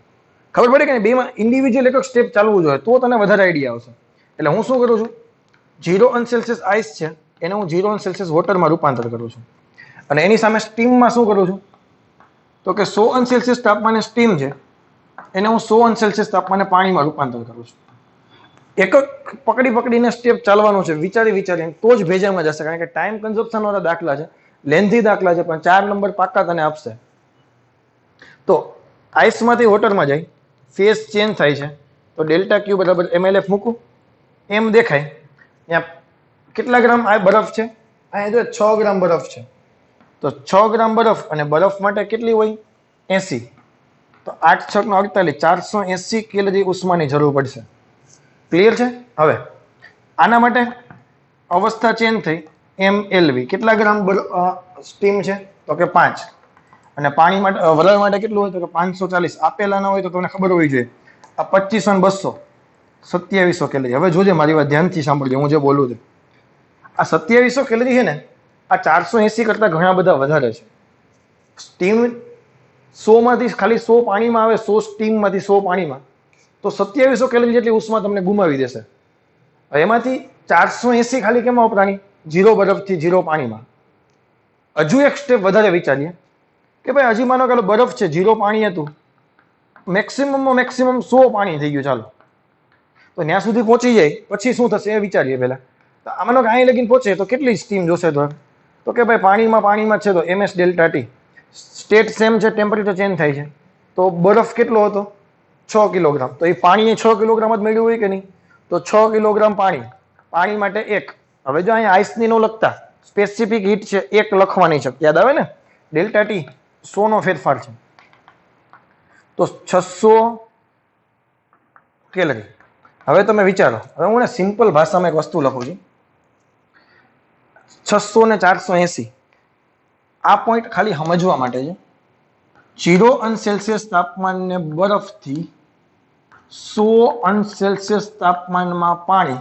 ખબર પડે કે બેમાં ઇન્ડિવિજ્યુઅલ એક સ્ટેપ ચાલવું જોઈએ, તો તને વધારે આઈડિયા આવશે. એટલે હું શું કરું છું? 0°C આઈસ છે એને હું 0°C વોટરમાં રૂપાંતર કરું છું અને એની સામે સ્ટીમમાં શું કરું છું? તો કે 100°C તાપમાને સ્ટીમ છે એને હું 100°C તાપમાને પાણીમાં રૂપાંતર કરું છું. એક પકડીને સ્ટેપ ચાલવાનું છે, વિચારીને તો જ ભેજામાં જશે. કારણ કે ટાઈમ કન્ઝપ્શન વાળા દાખલા છે, લેન્ધી દાખલા છે, પણ 4 નંબર પાક્કા તને આપશે. તો આઈસમાંથી વોટરમાં જાય, ફેઝ ચેન્જ થાય છે, તો ΔQ બરાબર MLF મૂકું, એમ દેખાય. ત્યાં કેટલા ગ્રામ આ બરફ છે? અહીંયા જો 6 ગ્રામ બરફ છે. તો 6 ગ્રામ બરફ અને બરફ માટે કેટલી હોય? 80. તો 8 × 6 = 48, 480 કેલરી ઉષ્માની જરૂર પડશે. ક્લિયર છે? હવે આના માટે અવસ્થા ચેન્જ થઈ, MLV. કેટલા ગ્રામ સ્ટીમ છે? તો કે 5. અને પાણી માટે વરાળ માટે કેટલું હોય? તો કે 540. આપેલા ના હોય તો તમને ખબર હોવી જોઈએ. આ 2500 અને 200 2700 કેલરી. હવે જોજે, મારી વાત ધ્યાનથી સાંભળજો, હું જે બોલું છું. આ 2700 કેલરી છે ને, આ 480 કરતા ઘણા બધા વધારે છે. સ્ટીમ 100 માંથી ખાલી 100 પાણીમાં આવે, 100 સ્ટીમમાંથી 100 પાણીમાં, તો 2700 કેલરી જેટલી ઉષ્મા તમને ગુમાવી દેશે. એમાંથી 480 ખાલી કેમાં વપરાણી? 0 બરફથી 0 પાણીમાં. હજુ એક સ્ટેપ વધારે વિચારીએ કે ભાઈ હજી માનો કે બરફ છે, 0 પાણી હતું, મેક્સિમમમાં મેક્સિમમ 100 પાણી થઈ ગયું. ચાલો, તો ત્યાં સુધી પહોંચી જાય પછી શું થશે એ વિચારીએ પહેલા. તો આમાંનો કે અહીં લગીને પહોંચે તો કેટલી સ્ટીમ જોશે? તો કે ભાઈ પાણીમાં છે તો MS ΔT. સ્ટેટ સેમ છે, ટેમ્પરેચર ચેન્જ થાય છે. તો બરફ કેટલો હતો? 6 કિલોગ્રામ. તો એ પાણીએ 6 કિલોગ્રામ જ મેળવ્યું હોય કે નહીં? તો 6 કિલોગ્રામ પાણી માટે 1. હવે જો અહીંયા આઈસની નો લખતા, સ્પેસિફિક હીટ છે 1 લખવાની છે, યાદ આવે ને? ΔT 100 નો ફેરફાર છે, તો 600 કેલરી. હવે તમે વિચારો, હવે હું સિમ્પલ ભાષામાં એક વસ્તુ લખું છું. 600 ને 480, આ પોઈન્ટ ખાલી સમજવા માટે છે. 0°C તાપમાનને બરફથી 100°C તાપમાનમાં પાણી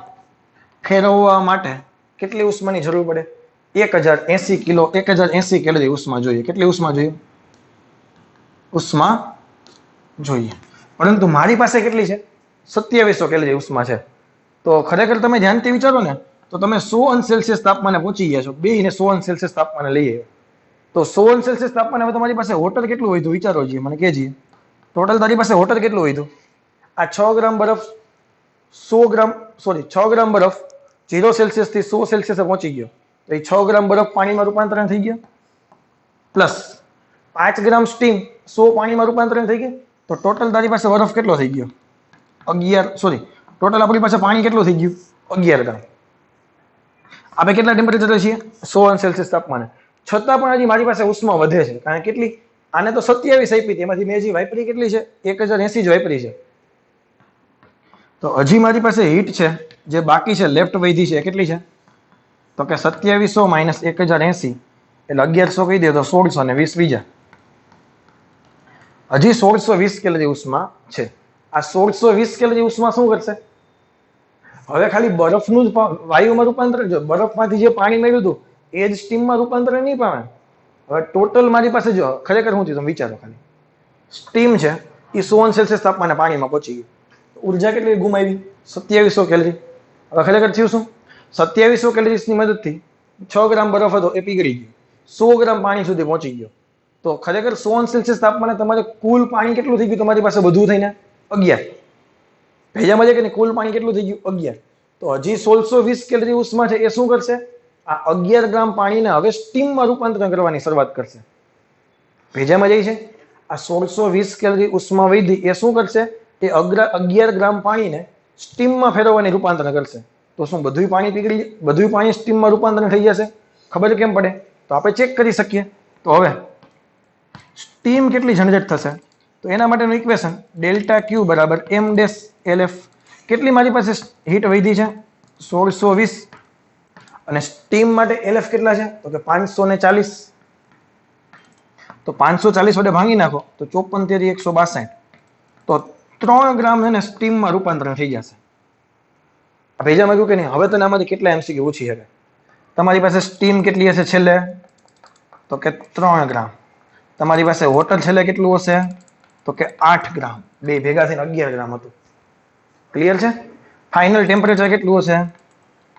ફેરવવા માટે કેટલી ઉષ્માની જરૂર પડે? 1080 કિલો 1080 કેલરી ઉષ્મા જોઈએ. કેટલી ઉષ્મા જોઈએ? ઉષ્મા જોઈએ. પરંતુ મારી પાસે કેટલી છે? 2700 કેલરી ઉષ્મા છે. તો ખરેખર તમે ધ્યાનથી વિચારો ને તો તમે 100 અંશ સેલ્સિયસ તાપમાને પહોંચી ગયા છો. બેયને 100 અંશ સેલ્સિયસ તાપમાને લઈએ તો 100 અંશ સેલ્સિયસ તાપમાને હવે તમારી પાસે વોટર કેટલું હોય તો વિચારો છીએ, મને કહેજીએ. ટોટલ તારી પાસે વોટર કેટલું હોય તો આ 6 ગ્રામ બરફ 6 ગ્રામ બરફ 0 સેલ્સિયસ થી 100 સેલ્સિયસ પહોંચી ગયો તો એ 6 ગ્રામ બરફ પાણીમાં રૂપાંતરણ થઈ ગયો, પ્લસ 5 ગ્રામ સ્ટીમ 100 પાણીમાં રૂપાંતરણ થઈ ગયું. તો ટોટલ તારી પાસે બરફ કેટલો થઈ ગયો? 11 ટોટલ આપણી પાસે પાણી કેટલું થઈ ગયું? 11 ગ્રામ. આપણે કેટલા ટેમ્પરેચર છીએ? 100 અંશ સેલ્સિયસ તાપમાને. છતાં પણ હજી મારી પાસે ઉષ્મા વધે છે. કારણ કેટલી? આને તો 27 આપી હતી, એમાંથી મેં હજી વાપરી કેટલી છે? 1080 જ વાપરી છે. તો હજી મારી પાસે હીટ છે જે બાકી છે, લેફ્ટ વધી છે. કેટલી છે? તો કે 2700 માઇનસ 1080 એટલે 1100 કહી દે તો 1620 બીજા. હજી 1620 કેલરી ઉષ્મા છે. આ 1620 કેલરી ઉષ્મા શું કરશે? હવે ખાલી બરફનું જ વાયુમાં રૂપાંતરણ, જો બરફમાંથી જે પાણી મેળવ્યું હતું એ જ સ્ટીમમાં રૂપાંતરણ નહીં પામે. હવે ટોટલ મારી પાસે જો ખરેખર શું થયું તમે વિચારો. ખાલી સ્ટીમ છે એ 100 અંશ સેલ્સિયસ તાપમાને પાણીમાં પહોંચી ગયું. ઉર્જા કેટલી ગુમાવી? 2700 કેલરી. હવે ખરેખર થયું શું? 2700 કેલરીની મદદથી 6 ગ્રામ બરફ હતો એ પીગળી ગયો, 100 ગ્રામ પાણી સુધી પહોંચી ગયો. તો ખરેખર 100 અંશ સેલ્સિયસ તાપમાને તમારે કુલ પાણી કેટલું થઈ ગયું તમારી પાસે બધું થઈને? 11. ભેજામાં છે કે નહીં? કુલ પાણી કેટલું થઈ ગયું? 11. તો હજી 1620 કેલરી ઉષ્મા છે એ શું કરશે? આ 11 ગ્રામ પાણીને હવે સ્ટીમમાં રૂપાંતરણ કરવાની શરૂઆત કરશે. ભેજામાં જાય છે. આ 1620 કેલરી ઉષ્મા વધી એ શું કરશે? એ 11 ગ્રામ પાણીને સ્ટીમમાં ફેરવવાની રૂપાંતરણ કરશે. તો શું બધું પાણી સ્ટીમમાં રૂપાંતરણ થઈ જશે? ખબર કેમ પડે? તો આપણે ચેક કરી શકીએ. તો હવે સ્ટીમ કેટલી જનરેટ થશે? તો એના માટેનું ઇક્વેશન ડેલ્ટા ક્યુ બરાબર એમ ડેશ એલએફ. કેટલી મારી પાસે હીટ વધી છે? 1620. અને સ્ટીમ માટે એલએફ કેટલા છે? તો કે 540. તો 540 વડે ભાંગી નાખો તો 54 162. તો 3 ગ્રામ એને સ્ટીમમાં રૂપાંતરણ થઈ જશે. ભેજામાં ગયું કે નહીં? હવે તને આમાંથી કેટલા એમસીક્યુ પૂછી શકે? તમારી પાસે સ્ટીમ કેટલી હશે છેલ્લે? તો કે 3 ગ્રામ. તમારી પાસે વોટર છેલ્લે કેટલું હશે? તો કે 8 ગ્રામ. બે ભેગા થઈને 11 ગ્રામ હતું. ક્લિયર છે? ફાઇનલ ટેમ્પરેચર કેટલું હશે?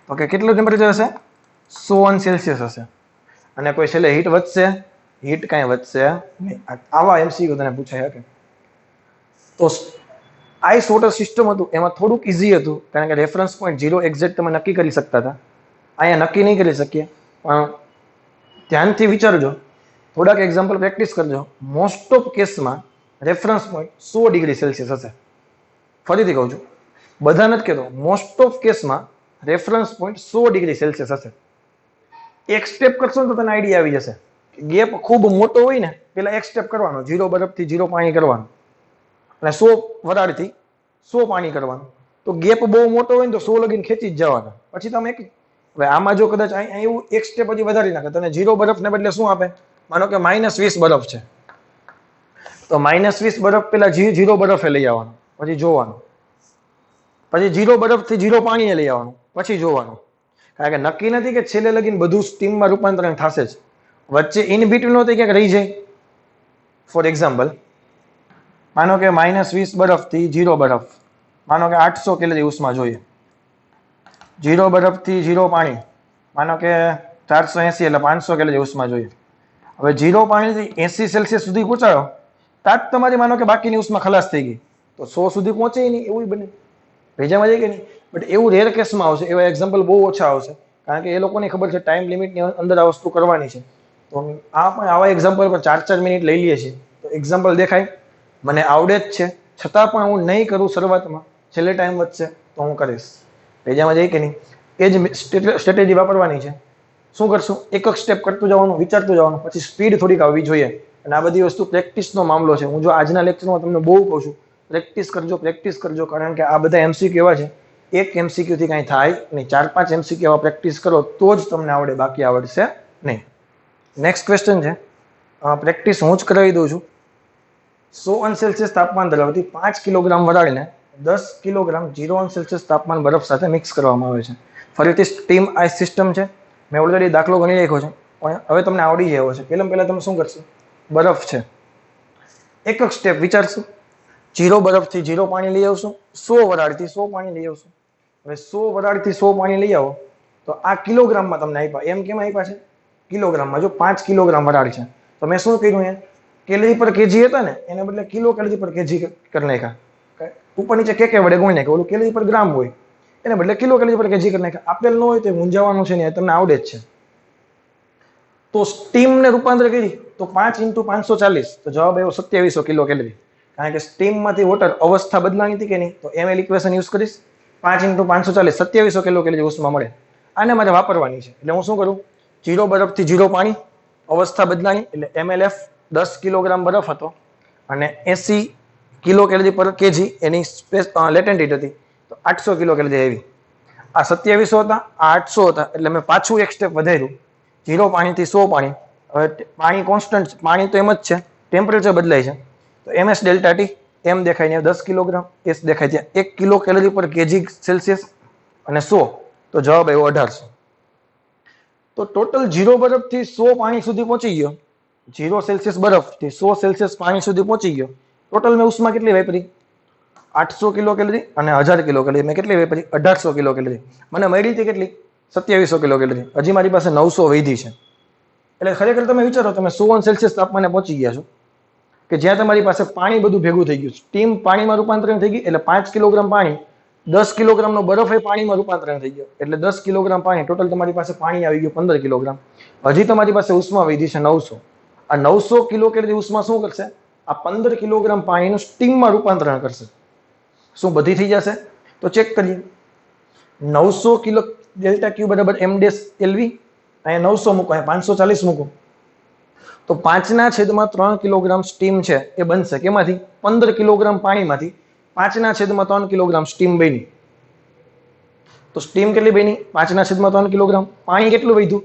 તો કે કેટલું ટેમ્પરેચર હશે? 100 અંશ સેલ્સિયસ હશે. અને કોઈ છેલ્લે હીટ વધશે? હીટ કાંઈ વધશે નહીં. આવા એમસીક્યુ તને પૂછાય શકે. તો આઈસ વોટર સિસ્ટમ હતું એમાં થોડુંક ઇઝી હતું કારણ કે રેફરન્સ પોઈન્ટ 0 એક્ઝેક્ટ તમે નક્કી કરી શકતા હતા. અહીંયા નક્કી નહીં કરી શકીએ, પણ ધ્યાનથી વિચારજો, થોડાક એક્ઝામ્પલ પ્રેક્ટિસ કરજો. મોસ્ટ ઓફ કેસમાં રેફરન્સ પોઈન્ટ 100 ડિગ્રી સેલ્સિયસ હશે. ફરીથી કહું છું, બધા નથી કહેતો, મોસ્ટ ઓફ કેસમાં રેફરન્સ પોઈન્ટ 100 ડિગ્રી સેલ્સિયસ હશે. એક સ્ટેપ કરશો ને તો તને આઈડિયા આવી જશે. ગેપ ખૂબ મોટો હોય ને પેલા એક સ્ટેપ કરવાનો, 0 બરફથી 0 પાણી કરવાનું અને 100 વરાળથી 100 પાણી કરવાનું. તો ગેપ બહુ મોટો હોય ને તો 100 લગીને ખેંચી જ જવાના. પછી તમે હવે આમાં જો કદાચ એવું એક સ્ટેપ હજી વધારી નાખે, તને 0 બરફને બદલે શું આપે? માનો કે -20 બરફ છે તો -20 બરફ પેલા 0 બરફે લઈ આવવાનો, પછી જોવાનું, પછી 0 બરફથી 0 પાણીએ લઈ આવવાનું, પછી જોવાનું. કારણ કે નક્કી નથી કે છેલ્લે લગીને બધું સ્ટીમમાં રૂપાંતરણ થશે જ. વચ્ચે ઇન બિટવીન હોતી ક્યાંક રહી જાય. ફોર એક્ઝામ્પલ, માનો કે -20 બરફથી 0 બરફ, માનો કે 800 કેલરી ઉષ્મા જોઈએ. 0 બરફથી 0 પાણી, માનો કે 480 એટલે 500 કેલરી ઉષ્મા જોઈએ. હવે 0 પાણીથી 80 સેલ્સિયસ સુધી પહોંચાડો તાત તમારી માનો કે બાકીની ઉષ્મા ખલાસ થઈ ગઈ, તો 100 સુધી પહોંચે નહીં એવું બને. ભેજામાં જાય કે નહીં? બટ એવું રેર કેસમાં આવશે, એવા એક્ઝામ્પલ બહુ ઓછા આવશે, કારણ કે એ લોકોને ખબર છે ટાઈમ લિમિટની અંદર આ વસ્તુ કરવાની છે. તો આ પણ આવા એક્ઝામ્પલ પર 4-4 મિનિટ લઈ લઈએ છીએ તો એક્ઝામ્પલ દેખાય, મને આવડે જ છે, છતાં પણ હું નહીં કરું શરૂઆતમાં, છેલ્લે ટાઈમ વધશે તો હું કરીશ. ભેજામાં જાય કે નહીં? એ જ સ્ટ્રેટેજી વાપરવાની છે. શું કરશું? એક સ્ટેપ કરતું જવાનું, વિચારતું જવાનું, પછી સ્પીડ થોડીક આવવી જોઈએ. અને આ બધી વસ્તુ પ્રેક્ટિસનો મામલો છે. હું જો આજના લેક્ચરમાં તમને બહુ કહું છું પ્રેક્ટિસ કરજો, કારણ કે આ બધા એમસીક્યુ એવા છે, એક એમસીક્યુ થી કાંઈ થાય નહીં. 4-5 એમસીક્યુ એવા પ્રેક્ટિસ કરો તો જ તમને આવડે, બાકી આવડશે નહીં. નેક્સ્ટ ક્વેશ્ચન છે, પ્રેક્ટિસ હું જ કરાવી દઉં છું. 100 અંશ સેલ્સિયસ તાપમાન ધરાવતી 5 કિલોગ્રામ વરાળને 10 કિલોગ્રામ 0 અંશ સેલ્સિયસ તાપમાન બરફ સાથે મિક્સ કરવામાં આવે છે. ફરીથી સ્ટીમ આઈસ સિસ્ટમ છે. મેં ઓલરેડી દાખલો ગણી રાખ્યો છે પણ હવે તમને આવડી જાય એવો છે. પહેલાં તમે શું કરશો? બરફ છે, એક જ સ્ટેપ વિચારશું. 0 બરફથી 0 પાણી લઈ આવશું, 100 વરાળથી 100 પાણી લઈ આવશું. હવે 100 વરાળથી 100 પાણી લઈ આવો તો આ કિલોગ્રામમાં તમને આપ્યા. એમ કેમ આપ્યા છે? કિલોગ્રામમાં. જો 5 કિલોગ્રામ વરાળ છે તો મેં શું કર્યું? અહીંયા કેલરી પર કેજી હતા ને એને બદલે કિલો કેલરી પર કેજી કરી નાખ્યા. ઉપર નીચે કે વડે ગુણી નાખ્યા. ઓલું કેલરી પર ગ્રામ હોય એને બદલે કિલો કેલરી પર કેજી કરી નાખ્યા. આપેલ ન હોય તો મૂંઝાવાનું છે ને, તમને આવડે જ છે. તો સ્ટીમને રૂપાંતર કરી તો 5 × 540 તો જવાબ આવ્યો 2700 કિલો કેલરી. કારણ કે સ્ટીમમાંથી વોટર અવસ્થા બદલાણી હતી કે નહીં, તો એમએલ ઇક્વેશન યુઝ કરીશ. 5 × 540 2700 કિલો કેલરી ઉષ્મા મળે. આને મારે વાપરવાની છે એટલે હું શું કરું? 0 બરફથી 0 પાણી, અવસ્થા બદલાણી એટલે એમએલએફ 10 કિલોગ્રામ બરફ હતો અને 80 કિલો કેલરી પર કેજી એની લેટેન્ટ હીટ હતી, તો 800 કિલો કેલરી આવી. આ 2700 હતા, આ 800 હતા, એટલે મેં પાછું એક સ્ટેપ વધાર્યું. 0 પાણીથી 100 પાણી. હવે પાણી કોન્સ્ટન્ટ, પાણી તો એમ જ છે, ટેમ્પરેચર બદલાય છે. તો એમએસ ડેલ્ટા ટી એમ દેખાય ને 10 કિલોગ્રામ, એસ દેખાય ત્યાં 1 કિલો કેલરી પર કેજી સેલ્સિયસ અને 100, તો જવાબ આવ્યો 1800. તો ટોટલ 0 બરફથી 100 પાણી સુધી પહોંચી ગયો. 0 સેલ્સિયસ બરફથી 100 સેલ્સિયસ પાણી સુધી પહોંચી ગયો. ટોટલ મેં ઉષ્મા કેટલી વાપરી? 800 કિલો કેલરી અને 1000 કિલો કેલરી. મેં કેટલી વાપરી? 1800 કિલો કેલરી. મને મળી હતી કેટલી? 2700 કિલો કેલરી. હજી મારી પાસે 900 વધી છે. એટલે ખરેખર તમે વિચારો, તમે 100 સેલ્સિયસ તાપમાને પહોંચી ગયા છો કે જ્યાં તમારી પાસે પાણી બધું ભેગું થઈ ગયું. સ્ટીમ પાણીમાં રૂપાંતરણ થઈ ગઈ એટલે 5 કિલોગ્રામ પાણી, 10 કિલોગ્રામનો બરફ એ પાણીમાં રૂપાંતરણ થઈ ગયો એટલે 10 કિલોગ્રામ પાણી. ટોટલ તમારી પાસે પાણી આવી ગયું 15 કિલોગ્રામ. હજી તમારી પાસે ઉષ્મા વધી છે 900. આ 900 કિલો કેલરી ઉષ્મા શું કરશે? આ 15 કિલોગ્રામ પાણીનું સ્ટીમમાં રૂપાંતરણ કરશે. શું બધી થઈ જશે? તો ચેક કરીએ. 900 કિલો ડેલ્ટા ક્યુ બરાબર એમ ડેશ એલવી. અહીંયા 900 મૂકો, અહીંયા 540 મૂકો તો 5/3 કિલોગ્રામ સ્ટીમ છે એ બનશે. કેમાંથી? 15 કિલોગ્રામ પાણીમાંથી 5/3 કિલોગ્રામ સ્ટીમ બની. તો સ્ટીમ કેટલી બની? 5/3 કિલોગ્રામ. પાણી કેટલું વધ્યું?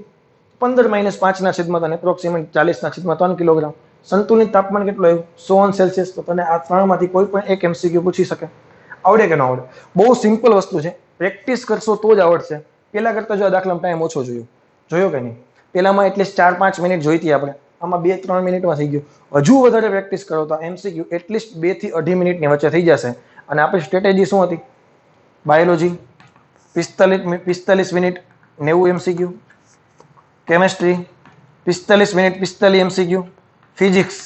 15 - 5/3 એપ્રોક્સિમેટ 40/3 કિલોગ્રામ. સંતુલિત તાપમાન કેટલું આવ્યું? 100 સેલ્સિયસ. તો તને આ ત્રણમાંથી કોઈ પણ એક એમસીક્યુ પૂછી શકે. આવડે કે ન આવડે? બહુ સિમ્પલ વસ્તુ છે, પ્રેક્ટિસ કરશો તો જ આવડશે. પેલા કરતા જો આ દાખલામાં ટાઈમ ઓછો જોયો કે નહીં? પેલામાં એટલીસ્ટ 4-5 મિનિટ જોઈતી આપણે, આમાં 2-3 મિનિટમાં થઈ ગયું. હજુ વધારે પ્રેક્ટિસ કરો તો એમસીક્યુ એટલીસ્ટ 2 થી 2.5 મિનિટની વચ્ચે થઈ જશે. અને આપણી સ્ટ્રેટેજી શું હતી? Biology 45 minute 90 MCQ, chemistry 45 minute 45 MCQ, physics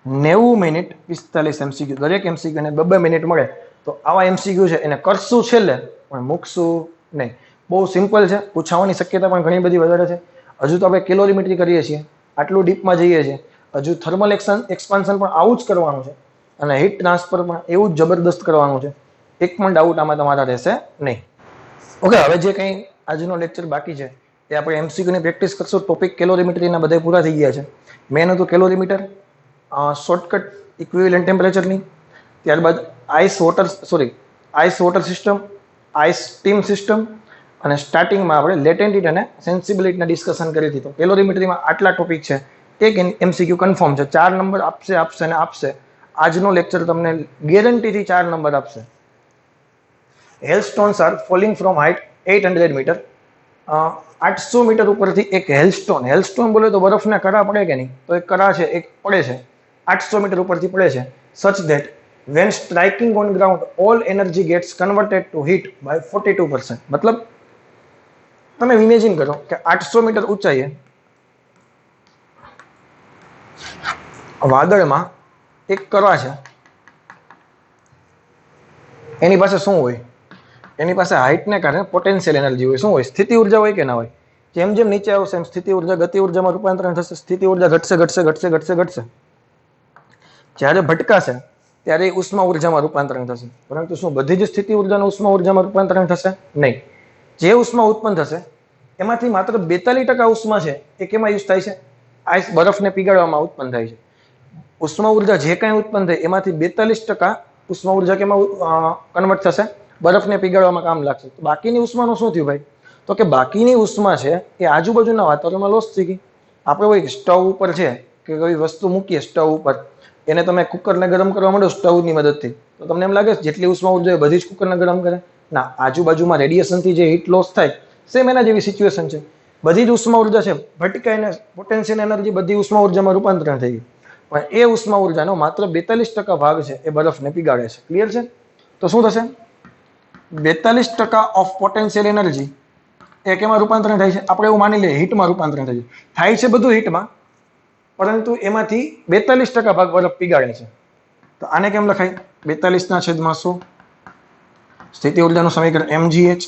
90 minute 45 MCQ. દરેક એમસીક્યુને 2-2 મિનિટ મળે. તો આવા એમસીક્યુ છે એને કરશું છેલ્લે, પણ મૂકશું નહીં. બહુ સિમ્પલ છે, પૂછાવાની શક્યતા પણ ઘણી બધી વધારે છે. હજુ તો આપણે કેલોરીમેટ્રી કરીએ છીએ, આટલું ડીપમાં જઈએ છીએ. હજુ થર્મલ એક્સપાન્શન પણ આવું જ કરવાનું છે અને હીટ ટ્રાન્સફર પણ એવું જ જબરદસ્ત કરવાનું છે. એક પણ ડાઉટ આમાં તમારા રહેશે નહીં. ઓકે, હવે જે કંઈ આજનો લેક્ચર બાકી છે એ આપણે એમસીક્યુની પ્રેક્ટિસ કરશું. ટોપિક કેલોરીમેટ્રીના બધા પૂરા થઈ ગયા છે. મેન હતું કેલોરીમીટર, શોર્ટકટ ઇક્વિવેલન્ટ ટેમ્પરેચરની, ત્યારબાદ ice water system, ice steam system, અને સ્ટાર્ટિંગમાં આપણે લેટેન્ટ હીટ અને સેન્સિબિલિટીના ડિસ્કશન કરી હતી. તો કેલોરીમેટ્રીમાં આટલા ટોપિક છે. એક એમસીક્યુ કન્ફર્મ છે, 4 નંબર આપશે. આજનો લેક્ચર તમને ગેરંટીથી 4 નંબર આપશે. Hailstones are falling from height 800 metre. 800 metre ઉપરથી એક હેલસ્ટોન બોલે તો બરફના કરા પડે કે નહીં? તો એક કરા છે, એક પડે છે, 800 મીટર ઉપરથી પડે છે. સચ that when striking on ground all energy gets converted to heat by 42%. મતલબ તમે ઇમેજિન કરો કે 800 મીટર ઊંચાઈએ વાદળમાં એક કરા છે, એની પાસે શું હોય? એની પાસે હાઇટને કારણે પોટેન્શિયલ એનર્જી હોય. શું હોય? સ્થિતિ ઉર્જા હોય કે ના હોય? જેમ જેમ નીચે આવશે એમ સ્થિતિ ઉર્જા ગતિ ઉર્જામાં રૂપાંતરણ થશે. સ્થિતિ ઉર્જા ઘટશે. જ્યારે ભટકાશે ત્યારે ઉષ્મા ઉર્જામાં રૂપાંતરણ થશે. પરંતુ શું બધી જ સ્થિતિ ઉર્જાનું ઉષ્મા ઉર્જામાં રૂપાંતરણ થશે? નહીં. જે ઉષ્મા ઉત્પન્ન થશે એમાંથી માત્ર 42% ઉષ્મા છે એ કેમાં યુઝ થાય છે? આઈસ બરફને પીગાળવામાં ઉત્પન્ન થાય છે. ઉષ્મા ઉર્જા જે કાંઈ ઉત્પન્ન થાય એમાંથી 42% ઉષ્મા ઉર્જા કેમાં કન્વર્ટ થશે? બરફને પીગાળવામાં કામ લાગશે. તો બાકીની ઉષ્માનું શું થયું ભાઈ? તો કે બાકીની ઉષ્મા છે એ આજુબાજુના વાતાવરણમાં લોસ થઈ ગઈ. આપણે કોઈ સ્ટવ ઉપર છે કે કોઈ વસ્તુ મૂકીએ સ્ટવ ઉપર, એને તમે કુકરને ગરમ કરવા માંડો સ્ટવની મદદથી, તો તમને એમ લાગે જેટલી ઉષ્મા ઉર્જા બધી જ કુકરને ગરમ કરે? ના, આજુબાજુમાં રેડિયેશનથી જે હીટ લોસ થાય સેમ એના જેવી સિચ્યુએશન છે. બધી જ ઉષ્મા ઉર્જા છે ભટકાઈ ને પોટેન્શિયલ એનર્જી બધી ઉષ્મા ઉર્જામાં રૂપાંતરણ થઈ ગયું, પણ એ ઉષ્મા ઉર્જાનો માત્ર 42% ભાગ છે એ બરફને પીગાળે છે. ક્લિયર છે? તો શું થશે? 42% ઓફ પોટેન્શિયલ એનર્જી એ કેમાં રૂપાંતરણ થાય છે? આપણે એવું માની લઈએ હીટમાં રૂપાંતરણ થાય છે બધું હીટમાં, પરંતુ એમાંથી 42% ભાગ બરફ પીગાળે છે. તો આને કેમ લખાય? 42/100 સ્થિતિ ઉર્જાનું સમીકરણ mgh,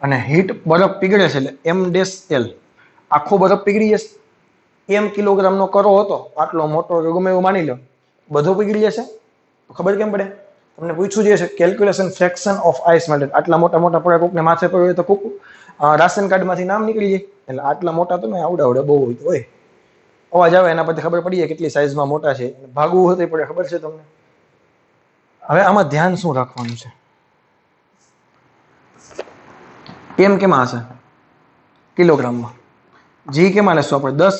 અને હીટ બરફ પીગળે છે એટલે m-l. આખો બરફ પીગળી જશે. m કિલોગ્રામનો કરો હતો, આટલો મોટો ગમે એવું માની લો, બધો પીગળી જશે. તો ખબર કેમ પડે? તમને પૂછ્યું જે છે કેલ્ક્યુલેશન ફ્રેક્શન ઓફ આઈસ માટે. આટલા મોટા મોટા પડે કોકને માથે પડ્યો હોય તો કોક રાશન કાર્ડમાંથી નામ નીકળી જાય. એટલે આટલા મોટા તો આવડે બહુ હોય. અવાજ આવે એના પરથી ખબર પડી જાય કેટલી સાઈઝમાં મોટા છે. ભાગવું હોય તો પડે, ખબર છે તમને? હવે આમાં ધ્યાન શું રાખવાનું છે? એમ કેમાં હશે? કિલોગ્રામમાં. જી કેમાં લેશું આપણે? 10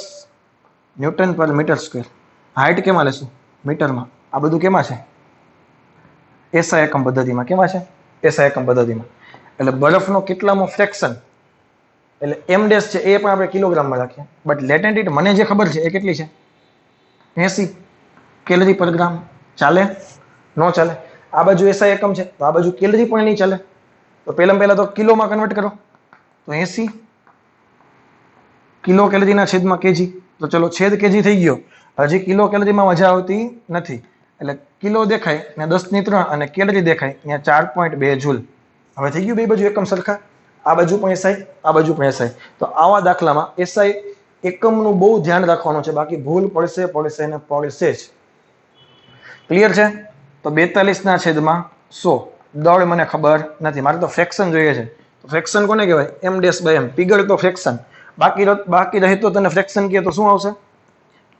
ન્યૂટન પર મીટર સ્ક્વેર. હાઇટ કેમાં લેશું? મીટરમાં. આ બધું કેમાં છે? એસઆઈ એકમ પદ્ધતિમાં. કેમાં છે? એસઆઈ એકમ પદ્ધતિમાં. એટલે બરફનો કેટલામો ફ્રેક્શન, એટલે એમ ડેશ છે એ પણ આપણે કિલોગ્રામમાં રાખીએ. બટ લેટેન્ટ હીટ મને જે ખબર છે એ કેટલી છે? 80 કેલરી પર ગ્રામ. ચાલે? નો ચાલે? આ બાજુ એસઆઈ એકમ છે તો આ બાજુ કેલરી પણ નહીં ચાલે. તો પહેલા તો કિલોમાં કન્વર્ટ કરો. તો 80 કિલો કેલરીના છેદમાં કેજી. તો ચલો છેદ કેજી થઈ ગયો. હજી કિલો કેલરીમાં મજા આવતી નથી. એટલે કિલો દેખાય ને 10^3 અને કેલરી દેખાય ત્યાં 4.2 જૂલ. હવે થઈ ગયું બે બાજુ એકમ સરખા. આ બાજુ પણ એસઆઈ, આ બાજુ પણ એસઆઈ. તો આવા દાખલામાં એસઆઈ એકમનું બહુ ધ્યાન રાખવાનું છે, બાકી ભૂલ પડશે ને પડશે જ. ક્લિયર છે? તો 42/100. દળ મને ખબર નથી, મારે તો ફ્રેક્શન જોઈએ છે. તો ફ્રેક્શન કોને કહેવાય? m-m. પીગળ તો ફ્રેક્શન. બાકી રહે તો તને ફ્રેક્શન કહે તો શું આવશે?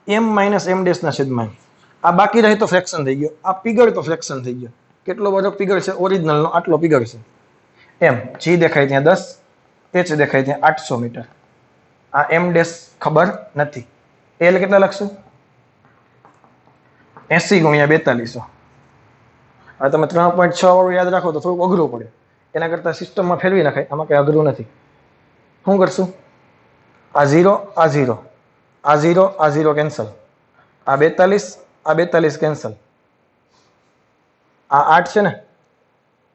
m-m'. આ બાકી રહે તો ફ્રેક્શન થઈ ગયો, આ પીગળ તો ફ્રેક્શન થઈ ગયો. કેટલો બરફ પીગળ છે? ઓરિજિનલનો આટલો પીગળ છે. એમ જી દેખાય ત્યાં 10, એચ દેખાય ત્યાં 800 મીટર. આ m' ખબર નથી. એલ કેટલા લખશું? 80 × 4200. હવે તમે 3.6 વાળું યાદ રાખો તો થોડુંક અઘરું પડે. એના કરતાં સિસ્ટમમાં ફેરવી નાખાય, આમાં કંઈ અઘરું નથી. શું કરશું? આ 0, આ 0, આ 0, આ 0 કેન્સલ. આ 42, આ 42 કેન્સલ. આ 8 છે ને,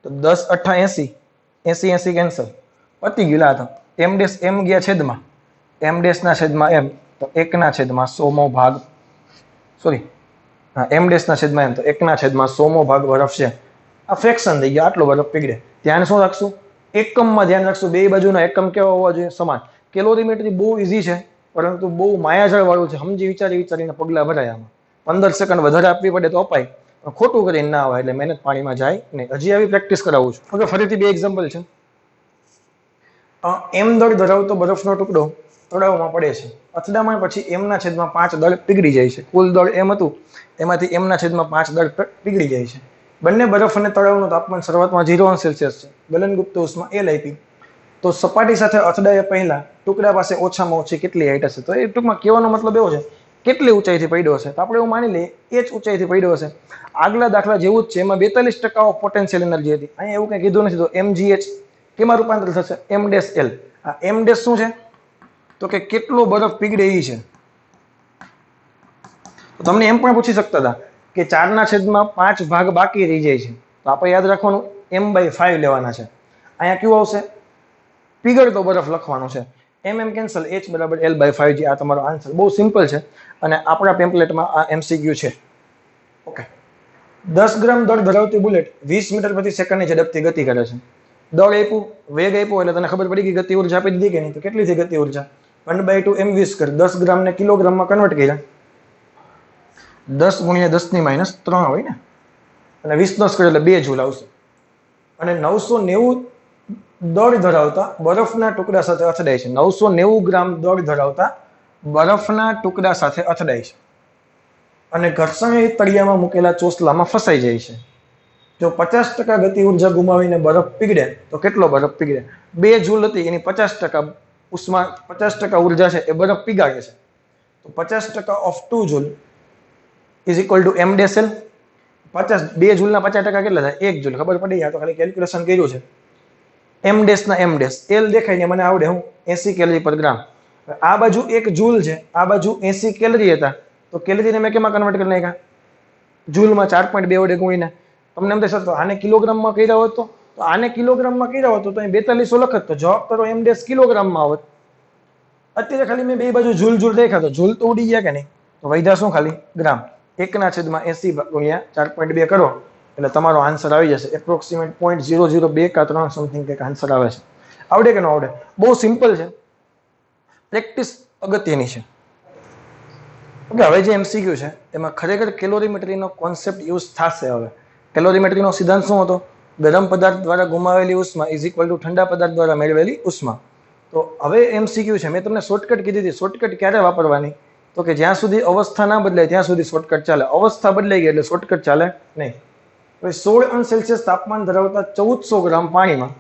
તો 10 × 8 = 80, 80 કેન્સલ. પતી ગયું. લા તો m' ગયા છેદમાં, m'/m તો 1/100મો ભાગ, સોરી m'/m તો 1/100મો ભાગ બરફ છે. આ ફ્રેક્શન થઈ ગયા, આટલો બરફ પીગળે. ધ્યાન શું રાખશું? એકમમાં ધ્યાન રાખશું. બે બાજુના એકમ કેવા હોવા જોઈએ? સમાન. કેલોરીમેટ્રી બહુ ઈઝી છે, પરંતુ બહુ માયાજાળ વાળું છે. સમજી વિચારીને પગલા ભરાય. આમાં 15 સેકન્ડ વધારે આપવી પડે તો અપાય, ખોટું કરીને ના આવે. એટલે મહેનત પાણીમાં જાય નહીં. હજી આવી પ્રેક્ટિસ કરાવું છું. ઓકે, ફરીથી બે એક્ઝામ્પલ છે. m દળ ધરાવતો બરફનો ટુકડો તળાવમાં પડે છે. અથડામણ પછી m/5 દળ પીગળી જાય છે. કુલ દળ m હતું, એમાંથી m/5 દળ પીગળી જાય છે. બંને બરફ અને તળાવનું તાપમાન શરૂઆતમાં 0°C છે. ગલનગુપ્ત ઉષ્મા L આપી. તો સપાટી સાથે અથડાયા પહેલા ટુકડા પાસે ઓછામાં ઓછી કેટલી હાઈટ હશે? તો એ ટૂંકમાં કહેવાનો મતલબ એવો છે, કેટલી ઊંચાઈથી પડ્યો હશે. તો આપણે એવું માની લઈએ એ જ ઊંચાઈથી પડ્યો હશે. આગલા દાખલા જેવું જ છે, એમાં 42% ઓફ પોટેન્શિયલ એનર્જી હતી. અહીંયા એવું કંઈ કીધું નથી. તો mgh કેમાં રૂપાંતર થશે? m'(l). આ m' શું છે? તો કે કેટલો બરફ પીગળે એ છે. તો તમને એમ પણ પૂછી શકતા હતા કે 4/5 ભાગ બાકી રહી જાય છે. તો આપણે યાદ રાખવાનું m/5 લેવાના છે. અહીંયા કેવું આવશે? પીગળતો બરફ લખવાનો છે. mm cancel, h = l/5. જે આ તમારો આન્સર બહુ સિમ્પલ છે અને આપણા પેમ્પલેટમાં આ MCQ છે. ઓકે, 10 ગ્રામ દળ ધરાવતી બુલેટ 20 મીટર પ્રતિ સેકન્ડની ઝડપથી ગતિ કરે છે. દળ આપ્યું, વેગ આપ્યો, એટલે તને ખબર પડી ગઈ ગતિ ઉર્જા આપી દીધી કે નહીં? તો કેટલી થઈ ગતિ ઉર્જા? 1/2 mv². 10 ગ્રામને કિલોગ્રામમાં કન્વર્ટ કર્યા. 10 × 10⁻³ હોય ને, અને 20 નો સ્ક્વેર એટલે 2 જૂલ આવશે. અને 990 દળ ધરાવતા બરફના ટુકડા સાથે અથડાય છે. 990 ગ્રામ દળ ધરાવતા બરફના ટુકડા સાથે અથડાય છે અને ઘર્ષણ તળિયામાં મૂકેલા ચોસલામાં ફસાઈ જાય છે. જો 50% ગતિ ઉર્જા ગુમાવીને બરફ પીગળે તો કેટલો બરફ પીગળે? 2 જૂલ હતી, એની 50% ઉષ્મા, 50% ઉર્જા છે એ બરફ પીગાળે છે. તો 50% ઓફ 2 જૂલ = m'(l). 2 જૂલના 50% કેટલા થાય? 1 જૂલ. ખબર પડી? આ તો ખાલી કેલ્ક્યુલેશન કર્યું છે. m' ના m'. L દેખાય ને મને આવડે. હું 80 કેલરી પર ગ્રામ. આ બાજુ 1 જૂલ છે, આ બાજુ 80 કેલરી હતા, તો કેલરીને મેં કેમાં કન્વર્ટ કરી નાખ્યા? જૂલમાં 4.2 વડે ગુણીને. તમને એમ થશે તો આને કિલોગ્રામમાં કર્યા હોત તો આને કિલોગ્રામમાં કર્યા હોત તો અહીં 4200 લખત તો જવાબ કરો એમ ડેશ કિલોગ્રામમાં આવત. અત્યારે ખાલી મેં બે બાજુ જૂલ જૂલ દેખાતો, જૂલ તો ઉડી ગયા કે નહીં, તો વૈધા શું ખાલી ગ્રામ. 1/80 ગુણ્યા 4.2 કરો એટલે તમારો આન્સર આવી જશે. એપ્રોક્સિમેટ 0.002 કા 3 સમથિંગ કંઈક આન્સર આવે છે. આવડે કે ન આવડે? બહુ સિમ્પલ છે, પ્રેક્ટિસ અગત્યની છે. ઓકે, હવે જે એમસીક્યુ છે એમાં ખરેખર કેલોરીમેટ્રીનો કોન્સેપ્ટ યુઝ થશે. હવે કેલોરીમેટ્રીનો સિદ્ધાંત શું હતો? ગરમ પદાર્થ દ્વારા ગુમાવેલી ઉષ્મા ઇઝ ઇક્વલ ટુ ઠંડા પદાર્થ દ્વારા મેળવેલી ઉષ્મા. તો હવે એમસીક્યુ છે, મેં તમને શોર્ટકટ કીધી હતી. શોર્ટકટ ક્યારે વાપરવાની? તો કે જ્યાં સુધી અવસ્થા ના બદલાય ત્યાં સુધી શોર્ટકટ ચાલે. અવસ્થા બદલાઈ ગઈ એટલે શોર્ટકટ ચાલે નહીં. હવે 16°C તાપમાન ધરાવતા 1400 ગ્રામ પાણીમાં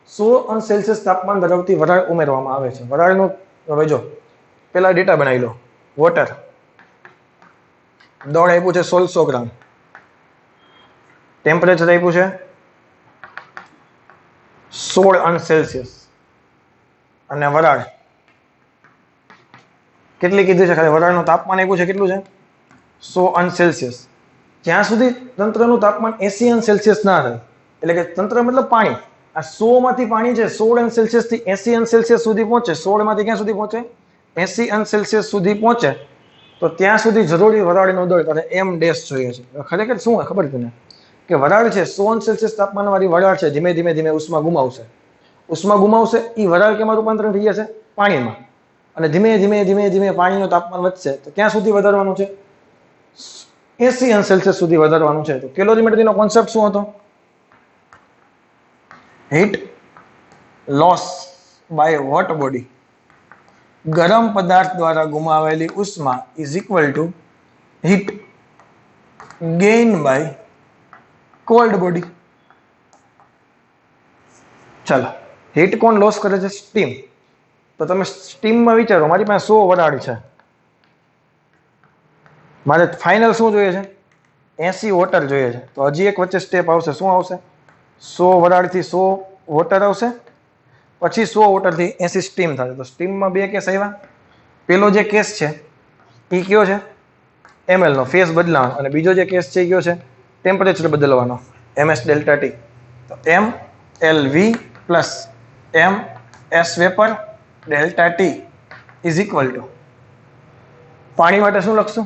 100°C તાપમાન ધરાવતી વરાળ ઉમેરવામાં આવે છે. વરાળનું હવે જો પેલા ડેટા બનાવી લો. વોટર દળ આપ્યું છે 1600 ગ્રામ, ટેમ્પરેચર આપ્યું છે 16°C અને વરાળ કેટલી કીધી છે? ખાલી વરાળનું તાપમાન આપ્યું છે કેટલું છે? 100°C. જ્યાં સુધી તંત્રનું તાપમાન 80°C ના થાય, એટલે કે તંત્ર મતલબ પાણી, આ 100 માંથી પાણી છે 16°C થી 80°C સુધી પહોંચે. 16 માંથી ક્યાં સુધી પહોંચે? 80°C સુધી પહોંચે, તો ત્યાં સુધી જરૂરી વરાળનો દળ તારે એમ ડેશ જોઈએ છે. ખરેખર શું હોય ખબર તને? કે વરાળ છે 100°C તાપમાન વાળી વરાળ છે, ધીમે ધીમે ધીમે ઉષ્મા ગુમાવશે. ઉષ્મા ગુમાવશે એ વરાળ કેમાં રૂપાંતરણ થઈ જશે? પાણીમાં. અને ધીમે ધીમે ધીમે ધીમે પાણીનું તાપમાન વધશે તો ક્યાં સુધી વધારવાનું છે? 80°C સુધી વધારવાનું છે. તો કેલોરીમેટ્રીનો કોન્સેપ્ટ શું હતો? Heat loss by hot body, ગરમ પદાર્થ દ્વારા ગુમાવેલી ઉષ્મા is equal to heat gain by cold body. ચાલો, હીટ કોણ લોસ કરે છે? સ્ટીમ. તો તમે સ્ટીમમાં વિચારો, મારી પાસે 100 વરાળ છે, મારે ફાઇનલ શું જોઈએ છે? 80 વોટર જોઈએ છે. તો હજી એક વચ્ચે સ્ટેપ આવશે. શું આવશે? 100 વરાળથી 100 વોટર આવશે, પછી 100 વોટરથી 80 સ્ટીમ થશે. તો સ્ટીમમાં બે કેસ આવ્યા. પેલો જે કેસ છે એ કયો છે? ml નો ફેઝ બદલાવાનો, અને બીજો જે કેસ છે એ કયો છે? ટેમ્પરેચર બદલવાનો, ms ડેલ્ટા ટી. તો mLV plus ms vapour delta T is equal two પાણી માટે શું લખશું?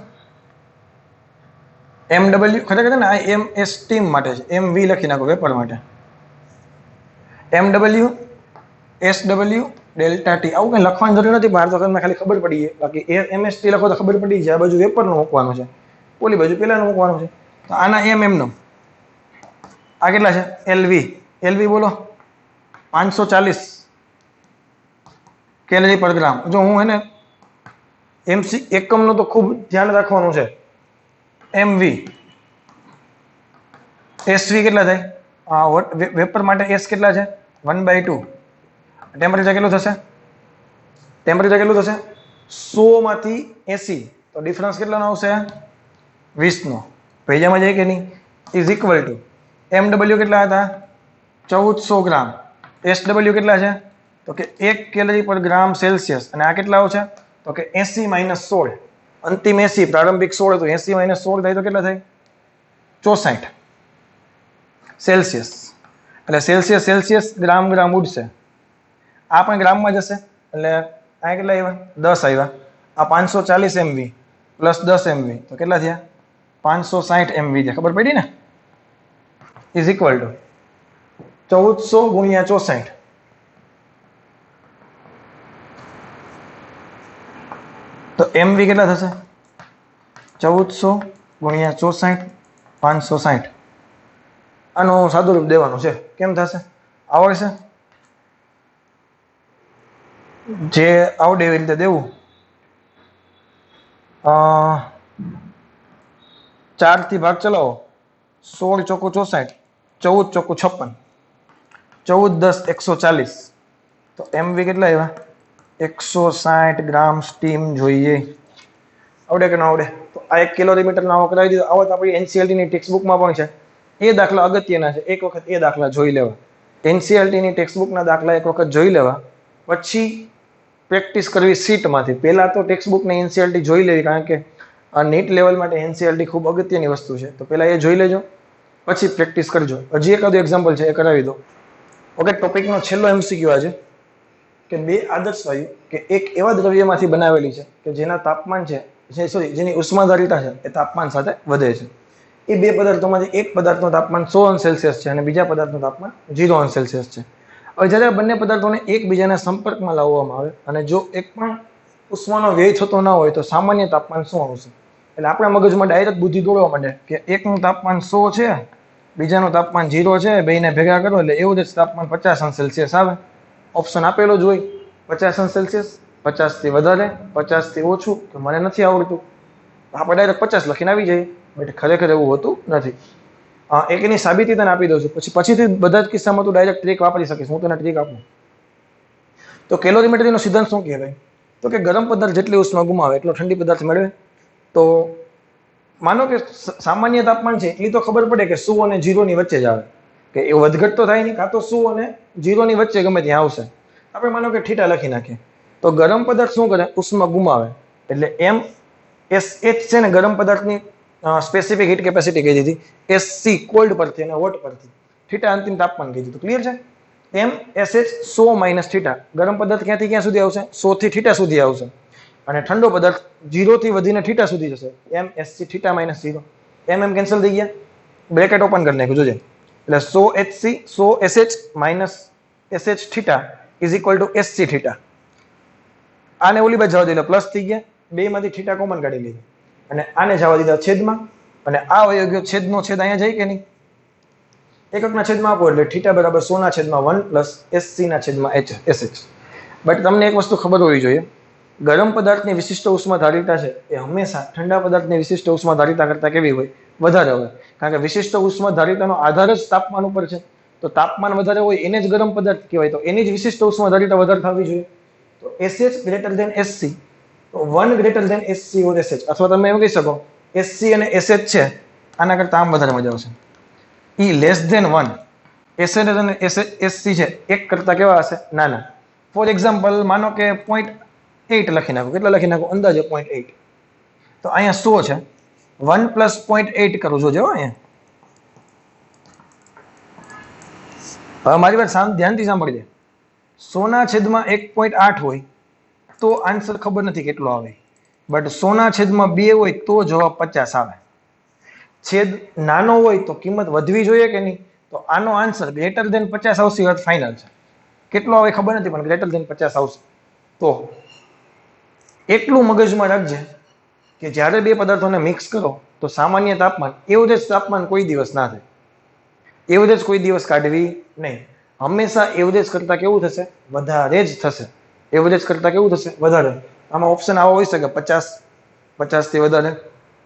mw. ખરેખર ને આ m એ સ્ટીમ માટે છે, mv લખી નાખો વેપર માટે. mw sw delta T. આવું કંઈ લખવાની જરૂર નથી, બહાર તો તમને ખાલી ખબર પડી જાય. બાકી mst લખો તો ખબર પડી જાય. આ બાજુ વેપરનું મૂકવાનું છે, ઓલી બાજુ પેલાનું મૂકવાનું છે. તો આના એમનો આ કેટલા છે? lv બોલો 540 કેલરી પર ગ્રામ. જો હું એને એમસી એકમનું તો ખૂબ ધ્યાન રાખવાનું છે. mv sv કેટલા થાય? વેપર માટે s કેટલા છે? 1/2. ટેમ્પરેચર કેટલું થશે? ટેમ્પરેચર કેટલું થશે? 100 માંથી 80, તો ડિફરન્સ કેટલાનો આવશે? 20 નો. ભેજામાં જાય કે નહીં? ઇઝ ઇક્વલ ટુ mw કેટલા હતા? 1400 ગ્રામ. sw કેટલા છે? તો કે 1 કેલરી પર ગ્રામ સેલ્સિયસ. અને આ કેટલા આવશે? તો કે 80 - 16. અંતિમ 80, પ્રારંભિક 16, તો 80 - 16 થાય તો કેટલા થાય? 64 સેલ્સિયસ. એટલે સેલ્સિયસ સેલ્સિયસ ગ્રામ ગ્રામ ઉડશે. આ પણ ગ્રામમાં જશે, એટલે આ કેટલા આવ્યા? 10 આવ્યા. આ 540 mv પ્લસ 10 mv તો કેટલા થયા? 560 mv છે. ખબર પડી ને? ઇઝ ઇક્વલ ટુ 1400 ગુણ્યા 64. તો mv કેટલા થશે? 1400 ગુણ્યા 64 560. આનું સાદું રૂપ દેવાનું છે. કેમ થશે? આવડશે? જે આવડે એવી રીતે દેવું. 4 થી ભાગ ચલાવો. 16 ચોખ્ખું 64, 14 ચોખ્ખું 56, 14 10 140. તો mv કેટલા આવ્યા? 160 ગ્રામ સ્ટીમ જોઈએ. આવડે કે ન આવડે? તો આ 1 કેલોરીમીટરનો આવો કરાવી દીધો. આવો તો આપણી એનસીઆરટીની ટેક્સ્ટબુકમાં પણ છે. એ દાખલા અગત્યના છે. એક વખત એ દાખલા જોઈ લેવા. એનસીઆરટીની ટેક્સ્ટબુકના દાખલા એક વખત જોઈ લેવા, પછી પ્રેક્ટિસ કરવી સીટમાંથી. પહેલાં તો ટેક્સ્ટ બુકને એનસીઆરટી જોઈ લેવી, કારણ કે આ નીટ લેવલ માટે એનસીઆરટી ખૂબ અગત્યની વસ્તુ છે. તો પહેલાં એ જોઈ લેજો, પછી પ્રેક્ટિસ કરજો. હજી એકાદું એક્ઝામ્પલ છે, એ કરાવી દો. ઓકે, ટોપિકનો છેલ્લો એમસીક્યુ આજે કે બે આદર્શ વાયુ કે એક એવા દ્રવ્યમાંથી બનાવેલી છે કે જેના તાપમાન છે, જેની ઉષ્માધારિતા છે એ તાપમાન સાથે વધે છે. એ બે પદાર્થોમાંથી એક પદાર્થનું તાપમાન 100°C છે અને બીજા પદાર્થનું તાપમાન 0°C છે. હવે જ્યારે આ બંને પદાર્થોને એકબીજાના સંપર્કમાં લાવવામાં આવે અને જો એક પણ ઉષ્માનો વ્યય થતો ના હોય તો સામાન્ય તાપમાન શું આવશે? એટલે આપણા મગજમાં ડાયરેક્ટ બુદ્ધિ દોડવા માંડે કે એકનું તાપમાન 100 છે, બીજાનું તાપમાન 0 છે, બેને ભેગા કરો એટલે એવું જ તાપમાન 50°C આવે. ઓપ્શન આપેલો જ હોય, 50°C, 50થી વધારે, 50થી ઓછું, તો મને નથી આવડતું, આપણે ડાયરેક્ટ 50 લખીને આવી જઈએ. બટ ખરેખર એવું હોતું નથી. એકની સાબિતી તને આપી દઉં છું, પછીથી બધા જ કિસ્સામાં તું ડાયરેક્ટ ટ્રીક વાપરી શકીશ. હું તને ટ્રીક આપું તો કેલોરીમેટ્રીનો સિદ્ધાંત શું કહેવાય? તો કે ગરમ પદાર્થ જેટલી ઉષ્મા ગુમાવે એટલો ઠંડી પદાર્થ મેળવે. તો માનો કે સામાન્ય તાપમાન છે એટલી તો ખબર પડે કે 100 અને 0 ની વચ્ચે જ આવે, કે એ વધઘટ તો થાય નહીં, કાં તો 100 અને 0 ની વચ્ચે ગમે ત્યાં આવશે. આપણે માનો કે θ લખી નાખીએ. તો ગરમ પદાર્થ શું કરે? ઉષ્મા ગુમાવે. એટલે MSH છે ને ગરમ પદાર્થની સ્પેસિફિક હીટ કેપેસિટી કહી દીધી, SC કોલ્ડ પરથી અને હોટ પરથી, θ અંતિમ તાપમાન કહી દીધું. ક્લિયર છે? MSH 100 - θ. ગરમ પદાર્થ ક્યાંથી ક્યાં સુધી આવશે? 100 થી θ સુધી આવશે. અને ઠંડો પદાર્થ 0 થી વધીને θ સુધી જશે. MSC θ - 0. MM કેન્સલ થઈ ગયા, બ્રેકેટ ઓપન કરી નાખ્યું જોજે. એટલે 100HC 100SH - SH θ is equal to SC θ. આને ઓલી બાજુ જવા દે એટલે પ્લસ થઈ ગયા, બે માંથી θ કોમન કાઢી લીધી અને આને જવા દીધા છેદમાં, અને આ વયો ગયો છેદનો છેદ અહીંયા જાય કે નહીં? એકકના છેદમાં આપો એટલે θ બરાબર 100/1 પ્લસ SC/SH. બટ તમને એક વસ્તુ ખબર હોવી જોઈએ, ગરમ પદાર્થની વિશિષ્ટ ઉષ્માધારિતા છે એ હંમેશા ઠંડા પદાર્થની વિશિષ્ટ ઉષ્માધારિતા કરતાં કેવી હોય? વધારે હોય. કારણ કે વિશિષ્ટ ઉષ્માધારિતાનો આધાર જ તાપમાન ઉપર છે. તો તાપમાન વધારે હોય એને જ ગરમ પદાર્થ કહેવાય, તો એની જ વિશિષ્ટ ઉષ્માધારિતા વધારે થવી જોઈએ. તો SH > SC, તો 1 > SC or SH, અથવા તમે એમ કહી શકો SC અને SH છે આના કરતાં આમ વધારે મજા આવશે. E <1, SH અને SC છે એક કરતાં કેવા હશે? નાના. ફોર એક્ઝામ્પલ માનો કે 0.8 લખી નાખો. કેટલા લખી નાખો? અંદાજે 0.8. તો અહીંયા 100 છે, 1 + 0.8 કરું જોજો અહીંયા. હવે મારી વાત ધ્યાનથી સાંભળજે. 100/1.8 હોય તો આન્સર ખબર નથી કેટલો આવે, બટ 100/2 હોય તો જવાબ 50 આવે. છેદ નાનો હોય તો કિંમત વધવી જોઈએ કે નહીં? તો આનો આન્સર >50 આવશે, વાત ફાઇનલ છે. કેટલો આવે ખબર નથી, પણ >50 આવશે. તો એટલું મગજમાં રાખજે કે જ્યારે બે પદાર્થોને મિક્સ કરો તો સામાન્ય તાપમાન એવરેજ તાપમાન કોઈ દિવસ ના થાય. એવરેજ કોઈ દિવસ કાઢવી નહીં. હંમેશા એવરેજ કરતાં કેવું થશે? વધારે જ થશે. એવરેજ કરતાં કેવું થશે? વધારે. આમાં ઓપ્શન આવો હોઈ શકે 50, 50થી વધારે,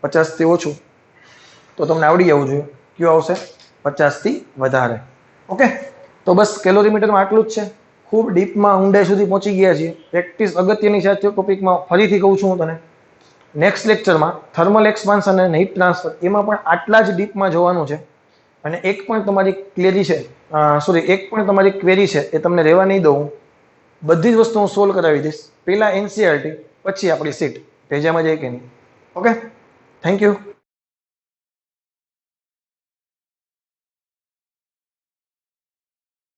50થી ઓછું. તો તમને આવડી જવું જોઈએ કયું આવશે? 50થી વધારે. ઓકે, તો બસ કેલોરીમીટરમાં આટલું જ છે. ખૂબ ડીપમાં ઊંડાઈ સુધી પહોંચી ગયા છીએ. પ્રેક્ટિસ અગત્યની છે. ટોપિકમાં ફરીથી કહું છું હું તને, નેક્સ્ટ લેક્ચરમાં થર્મલ એક્સપાન્શન અને હીટ ટ્રાન્સફર, એમાં પણ આટલા જ ડીપમાં જોવાનું છે. અને એક પણ તમારી ક્વેરી છે એ તમને રહેવા નહીં દઉં. બધી જ વસ્તુ હું સોલ્વ કરાવી દઈશ. પહેલા એનસીઆરટી, પછી આપણી સીટ. ભેજામાં જાય કે નહીં? Okay, thank you.